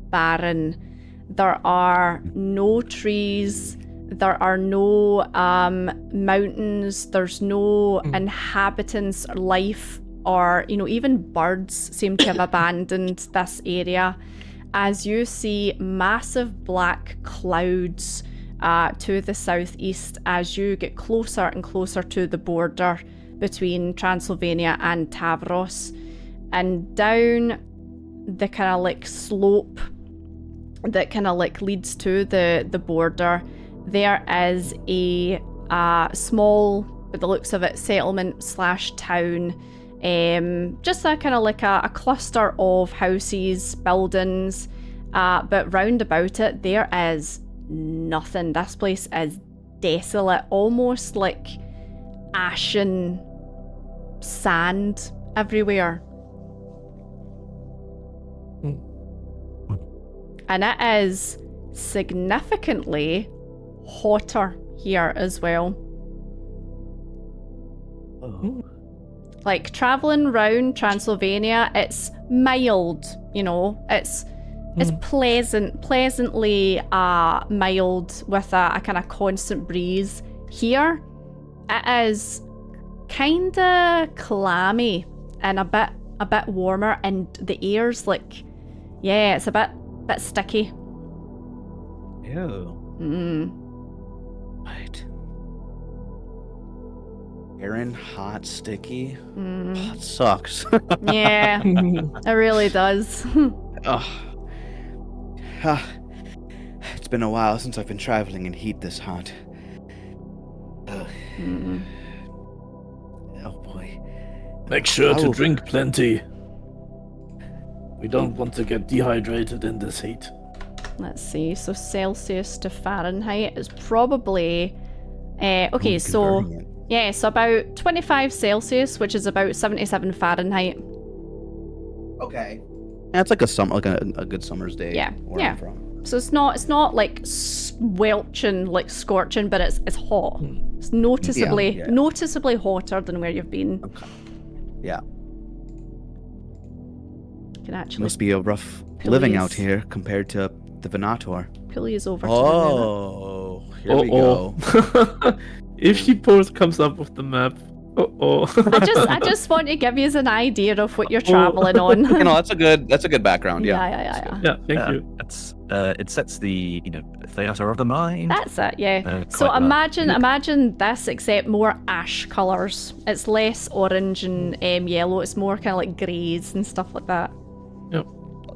barren. There are no trees, there are no mountains, there's no inhabitants, life, or, you know, even birds seem to have abandoned this area. As you see massive black clouds to the southeast as you get closer and closer to the border between Transylvania and Tavros, and down the kind of like slope that kind of like leads to the border, there is a small, by the looks of it, settlement / town. Just a kind of like a cluster of houses, buildings, but round about it there is nothing. This place is desolate, almost like ashen sand everywhere. And it is significantly hotter here as well. Like, traveling around Transylvania, it's mild, you know, it's pleasantly mild with a kind of constant breeze. Here, it is kind of clammy and a bit warmer, and the air's like, yeah, it's a bit sticky. Ew. Right. Aaron, hot, sticky. That sucks. Yeah, it really does. It's been a while since I've been traveling in heat this hot. Oh boy. Make sure to drink plenty. We don't want to get dehydrated in this heat. Let's see, so Celsius to Fahrenheit is probably okay, so yeah, so about 25 Celsius, which is about 77 Fahrenheit. Okay. That's like a good summer's day. Yeah, where yeah. I'm from. So it's not like squelching, like scorching, but it's hot. It's noticeably hotter than where you've been. Okay. Yeah. You can actually Must be a rough living out here compared to the Venator. pull you over to Oh, here we go. If she comes up with the map. I just want to give you an idea of what you're traveling on. You know, that's a good background. Yeah. Yeah. Yeah, thank you. It sets the theater of the mind. That's it, yeah. So quite imagine this, except more ash colours. It's less orange and yellow. It's more kind of like greys and stuff like that. Yep.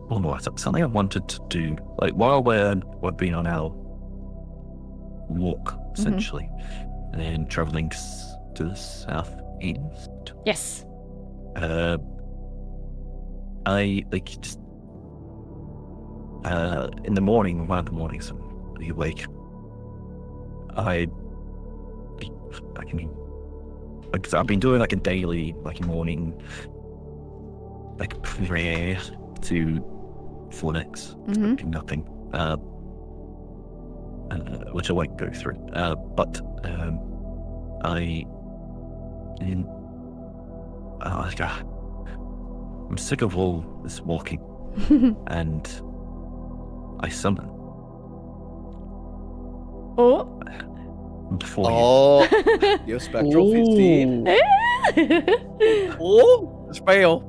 Well, no, that's something I wanted to do. Like, while we've been on our walk, essentially, and then travelling to the southeast. Yes. I just in the morning, one of the mornings when you wake, I can, like, I've been doing like a daily, like, morning, like, prayer to Phoenix, expecting nothing, which I won't go through. But I'm sick of all this walking, and I summon. Oh. Before Your spectral feed. Oh, spell.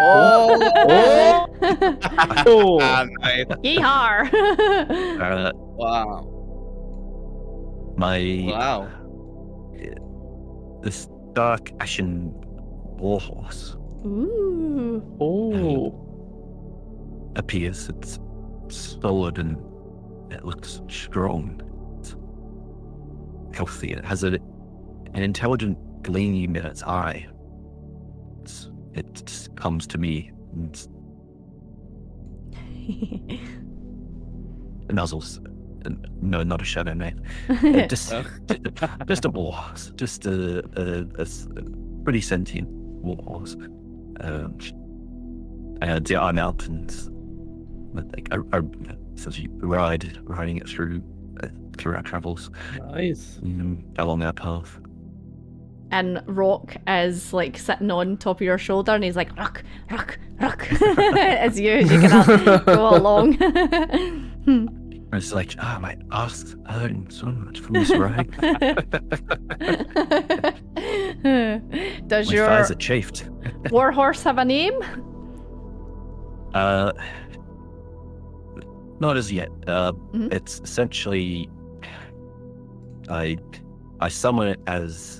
Oh. Nice. Yeehaw! Wow. Wow. This dark ashen warhorse Ooh. appears. It's solid and it looks strong. healthy. It has an intelligent gleam in its eye. It just comes to me and nuzzles. No, not a shadow, mate. Just a warhorse. Just a pretty sentient warhorse. And yeah, I'm out and like essentially riding it through our travels Nice. along that path. And Rock is like sitting on top of your shoulder, and he's like, "Rock, rock, rock," as you kind of go along. It's like, my ass hurting so much from this ride. Does My your thighs are chafed. warhorse have a name? Not as yet. It's essentially, I summon it as.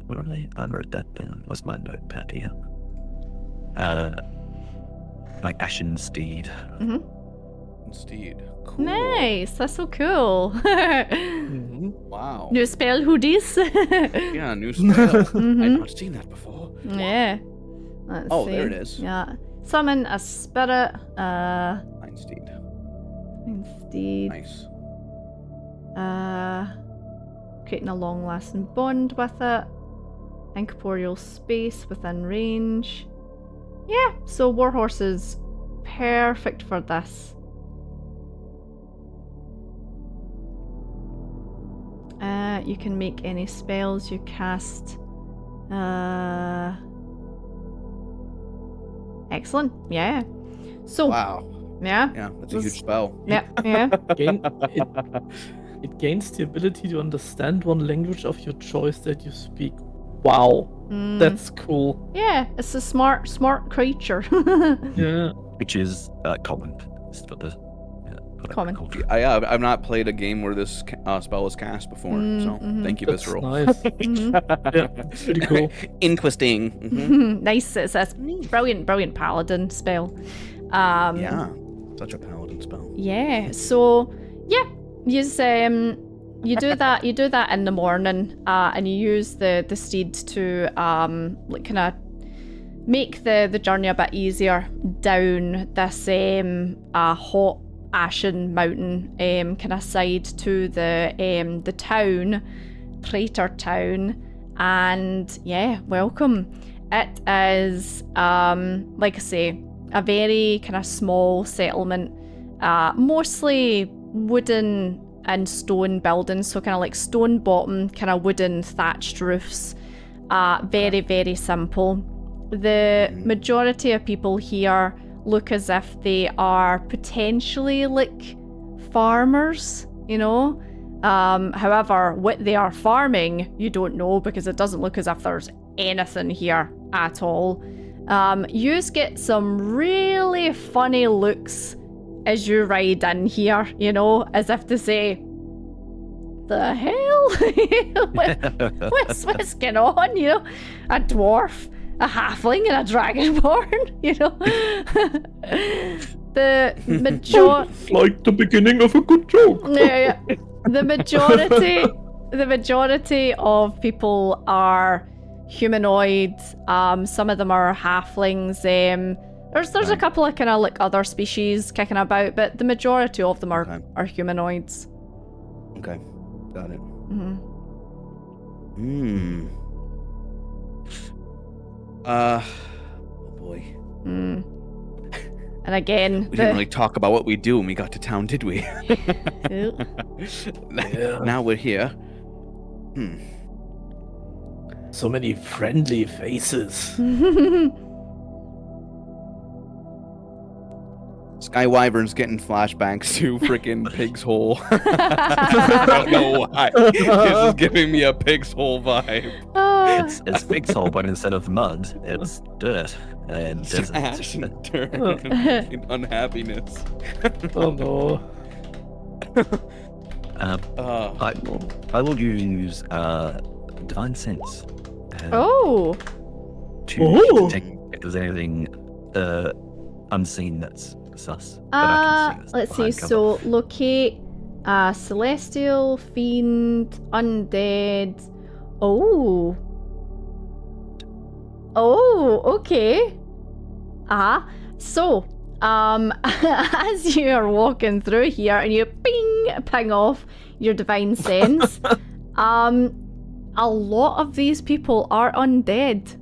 What are they? I wrote that down. What's my notepad here? Like Ashen Steed. Steed. Cool. Nice, that's so cool. Wow. New spell hoodies. Yeah, new spell. I'd not seen that before. Yeah. Let's Oh, see. there it is. Yeah. Summon a spirit. Fine steed. Instead. Nice. Creating a long-lasting bond with it. Incorporeal space within range. Yeah, so Warhorse is perfect for this. You can make any spells you cast. Excellent. Yeah. So. Wow. Yeah. Yeah, that's a huge spell. Yeah. Yeah. It gains the ability to understand one language of your choice that you speak. Wow, that's cool. Yeah. It's a smart creature. Yeah. Which is common. Just for the Common. culture. I've not played a game where this spell was cast before, so thank you, That's Visceral. nice. Yeah, it's pretty cool. Interesting. Mhm. Nice. It's a brilliant paladin spell. Yeah, such a paladin spell. Yeah. So yeah, you do that. You do that in the morning, and you use the steed to like kind of make the journey a bit easier down this hot ashen mountain kind of side to the town, Praetor town, and yeah, welcome. It is like I say, a very kind of small settlement, mostly wooden and stone buildings, so kind of like stone bottom, kind of wooden thatched roofs. Very, very simple. The majority of people here look as if they are potentially like farmers, you know? However, what they are farming, you don't know, because it doesn't look as if there's anything here at all. You get some really funny looks as you ride in here, you know, as if to say, the hell? what's going on, you know? A dwarf, a halfling, and a dragonborn, you know? The Like the beginning of a good joke. yeah. The majority of people are humanoid. Some of them are halflings. There's a couple of kind of like other species kicking about, but the majority of them are humanoids. Okay, got it. Oh boy. And again, We didn't really talk about what we do when we got to town, did we? Now we're here. So many friendly faces. Sky Wyvern's getting flashbacks to freaking Pig's Hole. I don't know why. This is giving me a Pig's Hole vibe. It's Pig's Hole, but instead of mud, it's dirt and desert. Ash and dirt and unhappiness. Oh no. I will use Divine Sense Oh, to check if there's anything unseen that's sus. that I can see that's let's see. behind cover. So locate Celestial, fiend, undead. Oh. Oh, okay. So, as you are walking through here and you ping off your divine sense, a lot of these people are undead.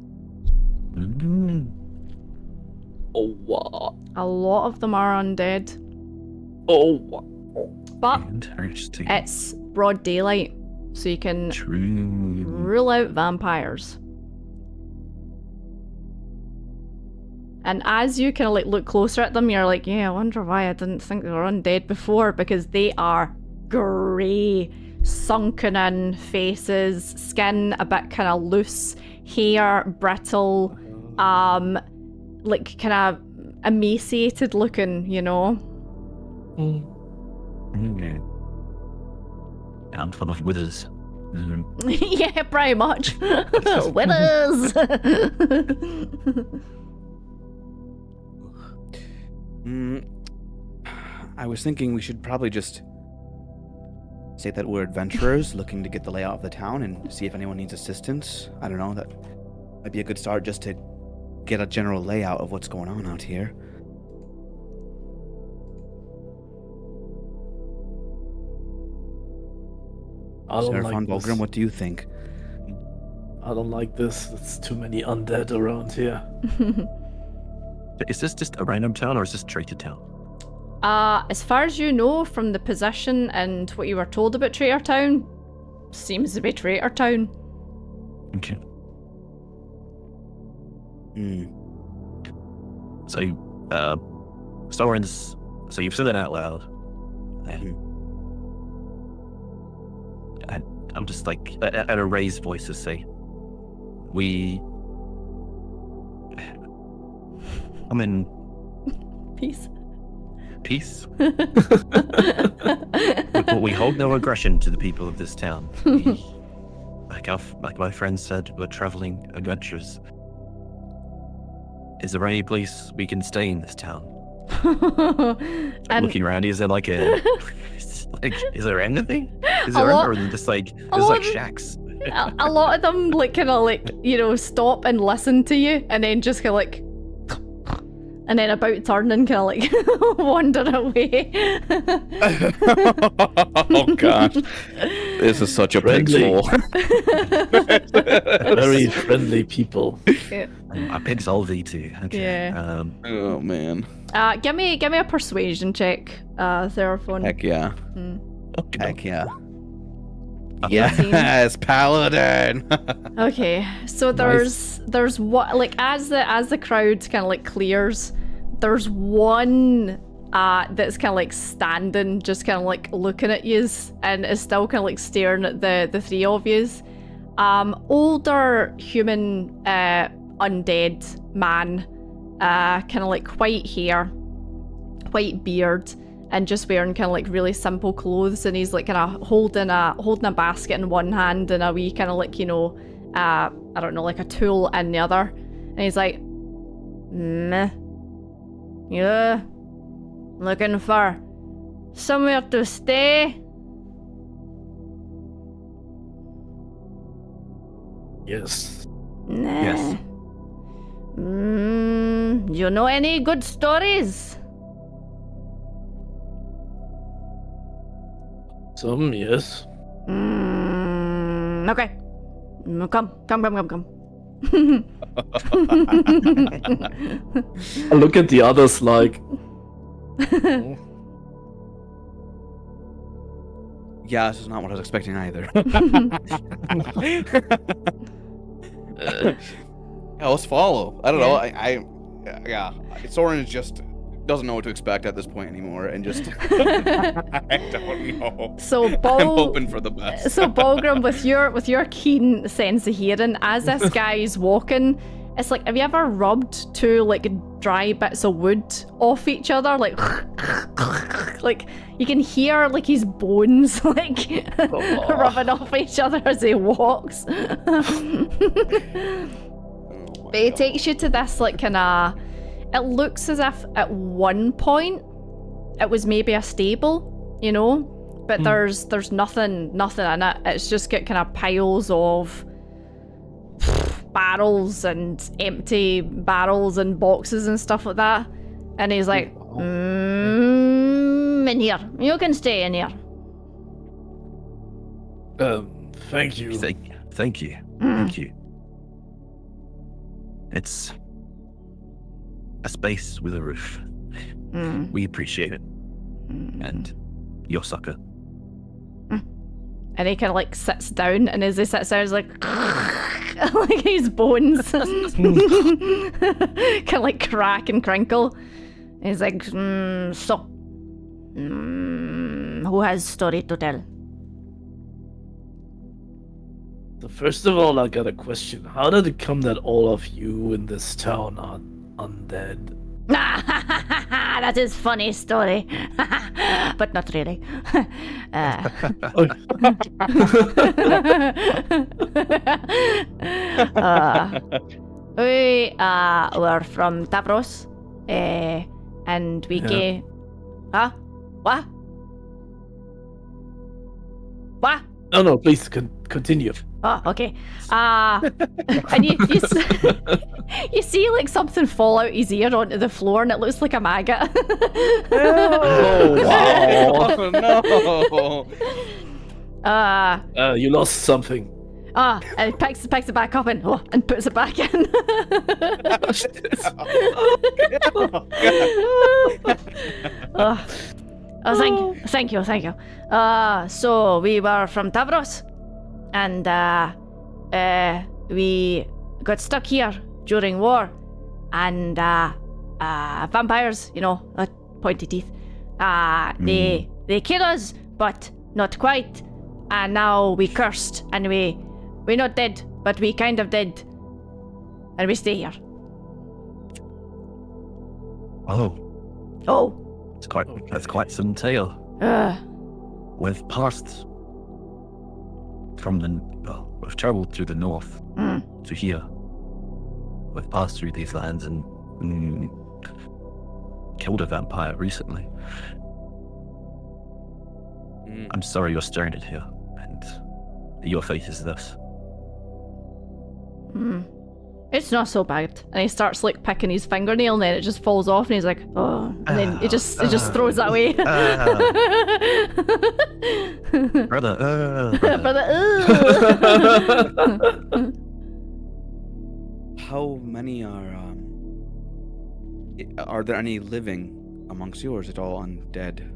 Oh, what? A lot of them are undead. Oh, what? But Interesting. it's broad daylight, so you can True. rule out vampires. And as you kind of like look closer at them, you're like, yeah, I wonder why I didn't think they were undead before, because they are grey, sunken in faces, skin a bit kind of loose, hair brittle, like kind of emaciated looking, you know? Handful of withers. Yeah, pretty much. Winners! I was thinking we should probably just say that we're adventurers looking to get the layout of the town and see if anyone needs assistance. I don't know, that might be a good start just to get a general layout of what's going on out here. I don't Seraphon like Volgrim, this. what do you think? I don't like this. There's too many undead around here. Is this just a random town or is this Traitor Town? As far as you know from the position and what you were told about Traitor Town, seems to be Traitor Town. Okay. So, Soren's. So you've said it out loud. I'm just like at a raised voice to say, I'm in Peace. peace. we hold no aggression to the people of this town. Like my friend said, we're traveling adventurers. Is there any place we can stay in this town? And Looking around, is there like a is there anything? Is A there lot- or is it just like a there's lot like of- shacks? a lot of them like kind of like, you know, stop and listen to you and then just kind of like, and then about turn and kind of like wander away. Oh gosh, this is such a pig Friendly. soul. Very friendly people. My pig's all V2. Okay. Yeah. Oh man, Give me a persuasion check, Seraphon. heck yeah, Okay. heck yeah. 18. Yes, paladin. Okay, so there's what, like, as the crowd kind of like clears, there's one that's kind of like standing, just kind of like looking at yous, and is still kind of like staring at the three of yous. Older human, undead man, kind of like white hair, white beard, and just wearing kind of like really simple clothes, and he's like kind of holding a basket in one hand and a wee kind of like, you know, I don't know, like a tool in the other, and he's like, yeah, looking for somewhere to stay? Yes. Nah. Yes. You know any good stories? Some, yes. Okay. Come. I look at the others like, Yeah, this is not what I was expecting either. Yeah, let's follow. I don't know. Yeah. Soren just doesn't know what to expect at this point anymore, and just I don't know. So I'm hoping for the best. So Balgrim, with your keen sense of hearing, as this guy's walking, it's like, have you ever rubbed two like dry bits of wood off each other, like like you can hear like his bones like rubbing off each other as he walks. But it takes you to this like kind of, it looks as if at one point it was maybe a stable, you know, but there's nothing in it. It's just got kind of piles of barrels and empty barrels and boxes and stuff like that. And he's like, in here. You can stay in here. Thank you. Thank you. Thank you. It's a space with a roof. We appreciate it. And your sucker. And he kind of like sits down, and as he sits down, he's like, like his bones kind of like crack and crinkle. And he's like, so, who has story to tell? So first of all, I got a question. How did it come that all of you in this town are undead? That is funny story, but not really. We were from Tavros, and we came. Huh? What? What? No, please continue. Oh, okay. And you see like something fall out his ear onto the floor, and it looks like a maggot. Oh, no. You lost something. And he picks it back up and puts it back in. Thank you. So we were from Tavros, and we got stuck here during war, and vampires, pointy teeth. They kill us, but not quite. And now we cursed, and we're not dead, but we kind of dead, and we stay here. Oh, Okay. that's quite some tale. We've passed we've traveled through the north to here. We've passed through these lands and killed a vampire recently. I'm sorry you're stranded here, and your fate is this. It's not so bad. And he starts like picking his fingernail, and then it just falls off, and he's like, oh, and then he just throws it away. Brother. Brother, How many are there any living amongst yours? It all undead?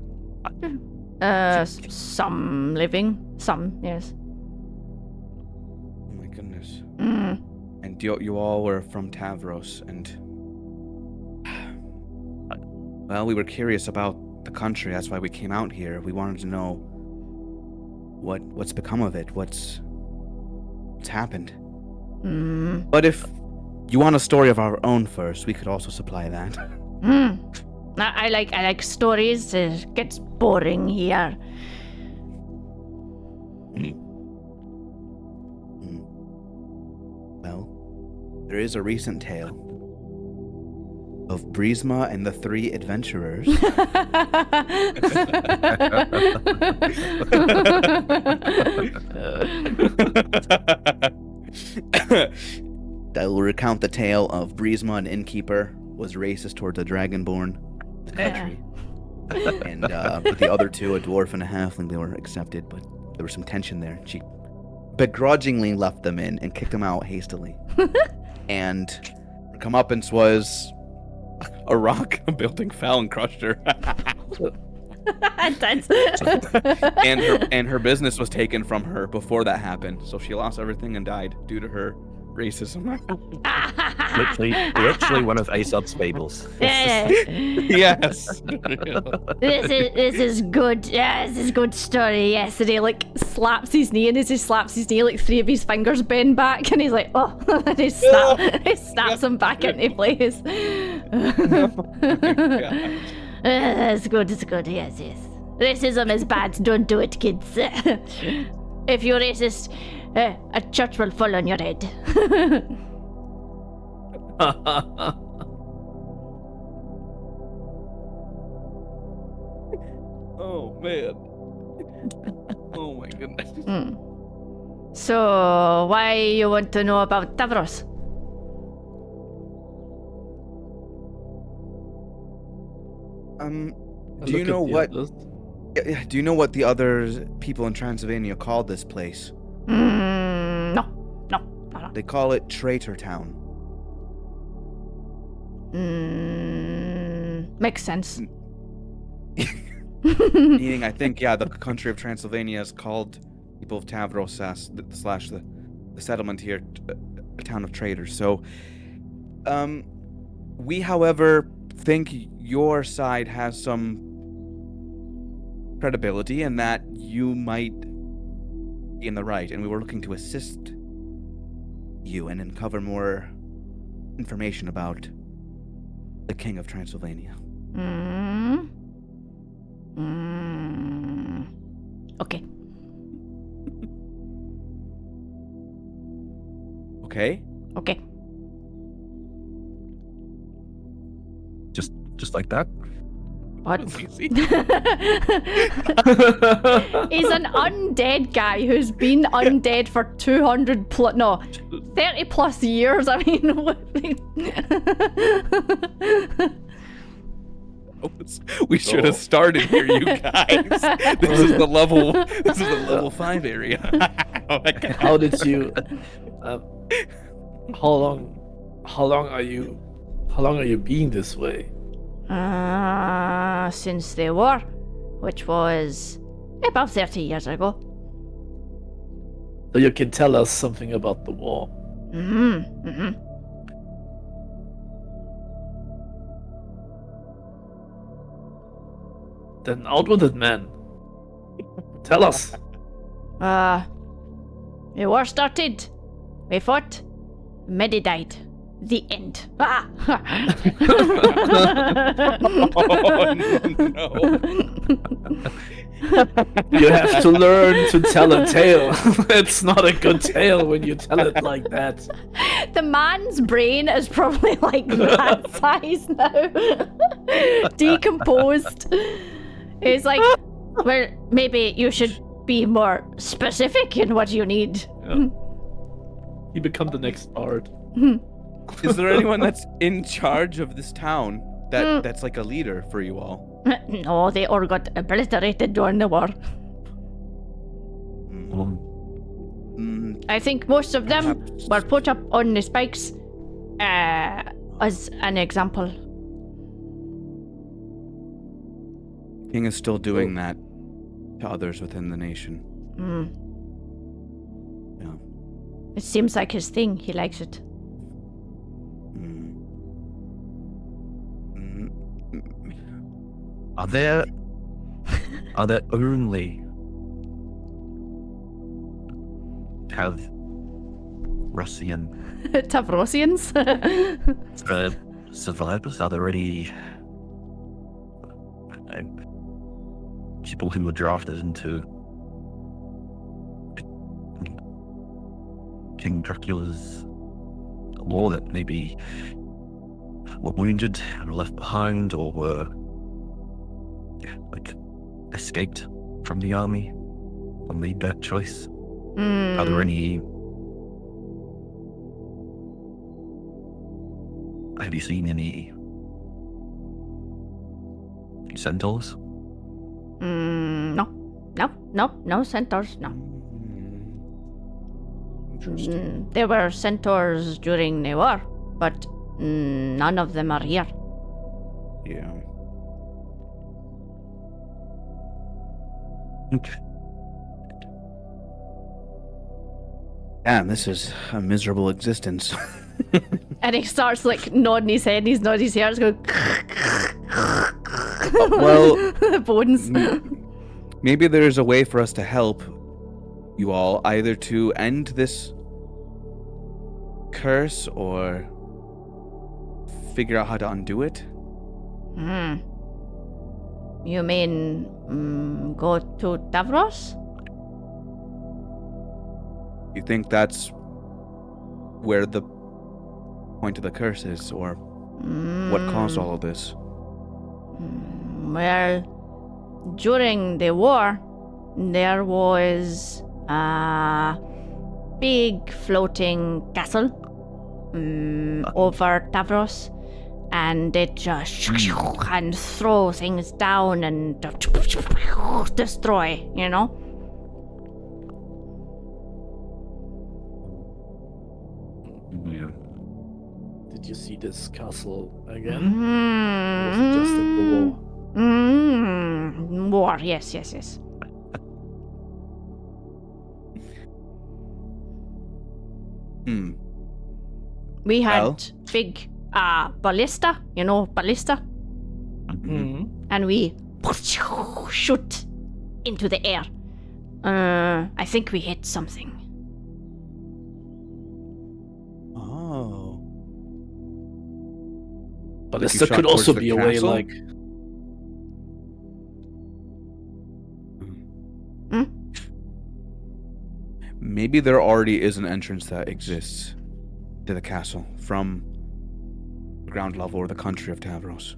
some living, some, yes. Oh my goodness. And you all were from Tavros, and well, we were curious about the country. That's why we came out here. We wanted to know what's become of it. What's happened. But if you want a story of our own first, we could also supply that. I like stories. It gets boring here. Well, there is a recent tale of Brisma and the Three Adventurers. That will recount the tale of Brisma, an innkeeper, was racist towards a dragonborn in the country. And with the other two, a dwarf and a halfling, they were accepted, but there was some tension there. She begrudgingly left them in and kicked them out hastily. And her comeuppance was a rock building fell and crushed her. and her business was taken from her before that happened, so she lost everything and died due to her racism. literally one of Aesop's fables. Yes. This is good. Yeah, this is good story. Yes. And he like slaps his knee, and as he slaps his knee, like 3 of his fingers bend back, and he's like, oh, and he snaps them back into place. It's good. It's good. Yes. Racism is bad. Don't do it, kids. If you're racist, a church will fall on your head. Oh man. Oh my goodness. So, why you want to know about Tavros? Do you know what? Do you know what the other people in Transylvania call this place? No. They call it Traitor Town. Makes sense. Meaning, I think, the country of Transylvania is called people of Tavros slash the settlement here, a town of traitors. So, we, however, think your side has some credibility and that you might be in the right, and we were looking to assist you and uncover more information about the King of Transylvania. Okay. Okay? Okay. Just like that? What? He's an undead guy who's been undead for 30 plus years. I mean, we should have started here, you guys. This is the level 5 area. Oh my God. How did you? How long are you being this way? Since the war, which was about 30 years ago. So you can tell us something about the war. Then out with it, man. Tell us. The war started. We fought. Many died. The end. Ah! Oh, no. You have to learn to tell a tale. It's not a good tale when you tell it like that. The man's brain is probably like that size now. Decomposed. It's like, well, maybe you should be more specific in what you need. Yeah. You become the next bard. Is there anyone that's in charge of this town that's like a leader for you all? No, they all got obliterated during the war. I think most of them were put up on the spikes as an example. King is still doing that to others within the nation. Yeah. It seems like his thing. He likes it. Are there only Russian Tavrosians? survivors? Are there any people who were drafted into King Dracula's law that maybe were wounded and were left behind, or were escaped from the army and made that choice? Are there any? Have you seen any centaurs? No centaurs, no. Interesting. There were centaurs during the war, but none of them are here. Yeah. Okay. Damn, this is a miserable existence. And he starts like nodding his head, he's nodding his hair, going Well, bones. maybe there's a way for us to help you all, either to end this curse or figure out how to undo it. You mean go to Tavros? You think that's where the point of the curse is, or what caused all of this? Well, during the war, there was a big floating castle over Tavros, and it just and throw things down and destroy, you know? Yeah. Did you see this castle again? Or was it just at the war? War, yes. Hmm. We had Well? big ballista, you know, ballista, Mm-hmm. and we shoot into the air. I think we hit something. Oh. But Like you this shot could also towards the be a way castle? like Maybe there already is an entrance that exists to the castle from the ground level or the country of Tavros.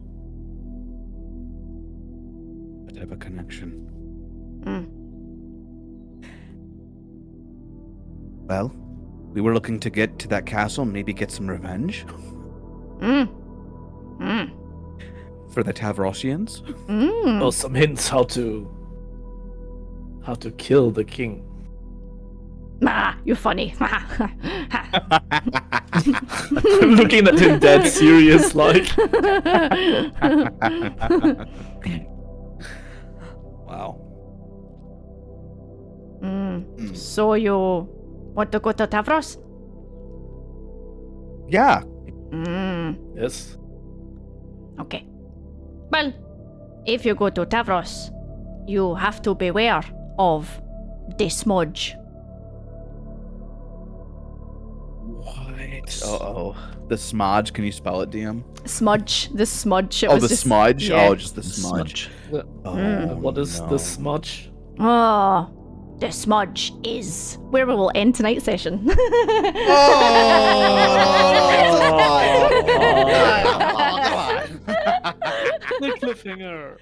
A type of connection. Well, we were looking to get to that castle, maybe get some revenge for the Tavrosians. oh, some hints how to kill the king. You're funny. I'm looking at him dead serious like. Wow. So you want to go to Tavros? Yeah. Yes. Okay. Well, if you go to Tavros, you have to beware of the smudge. What? Uh-oh. The smudge, can you spell it, DM? Smudge. The smudge. It Oh, was the just- smudge? yeah. Oh, just the smudge. Oh, What is no. the smudge? Oh, the smudge is where we will end tonight's session. Oh! The cliffhanger.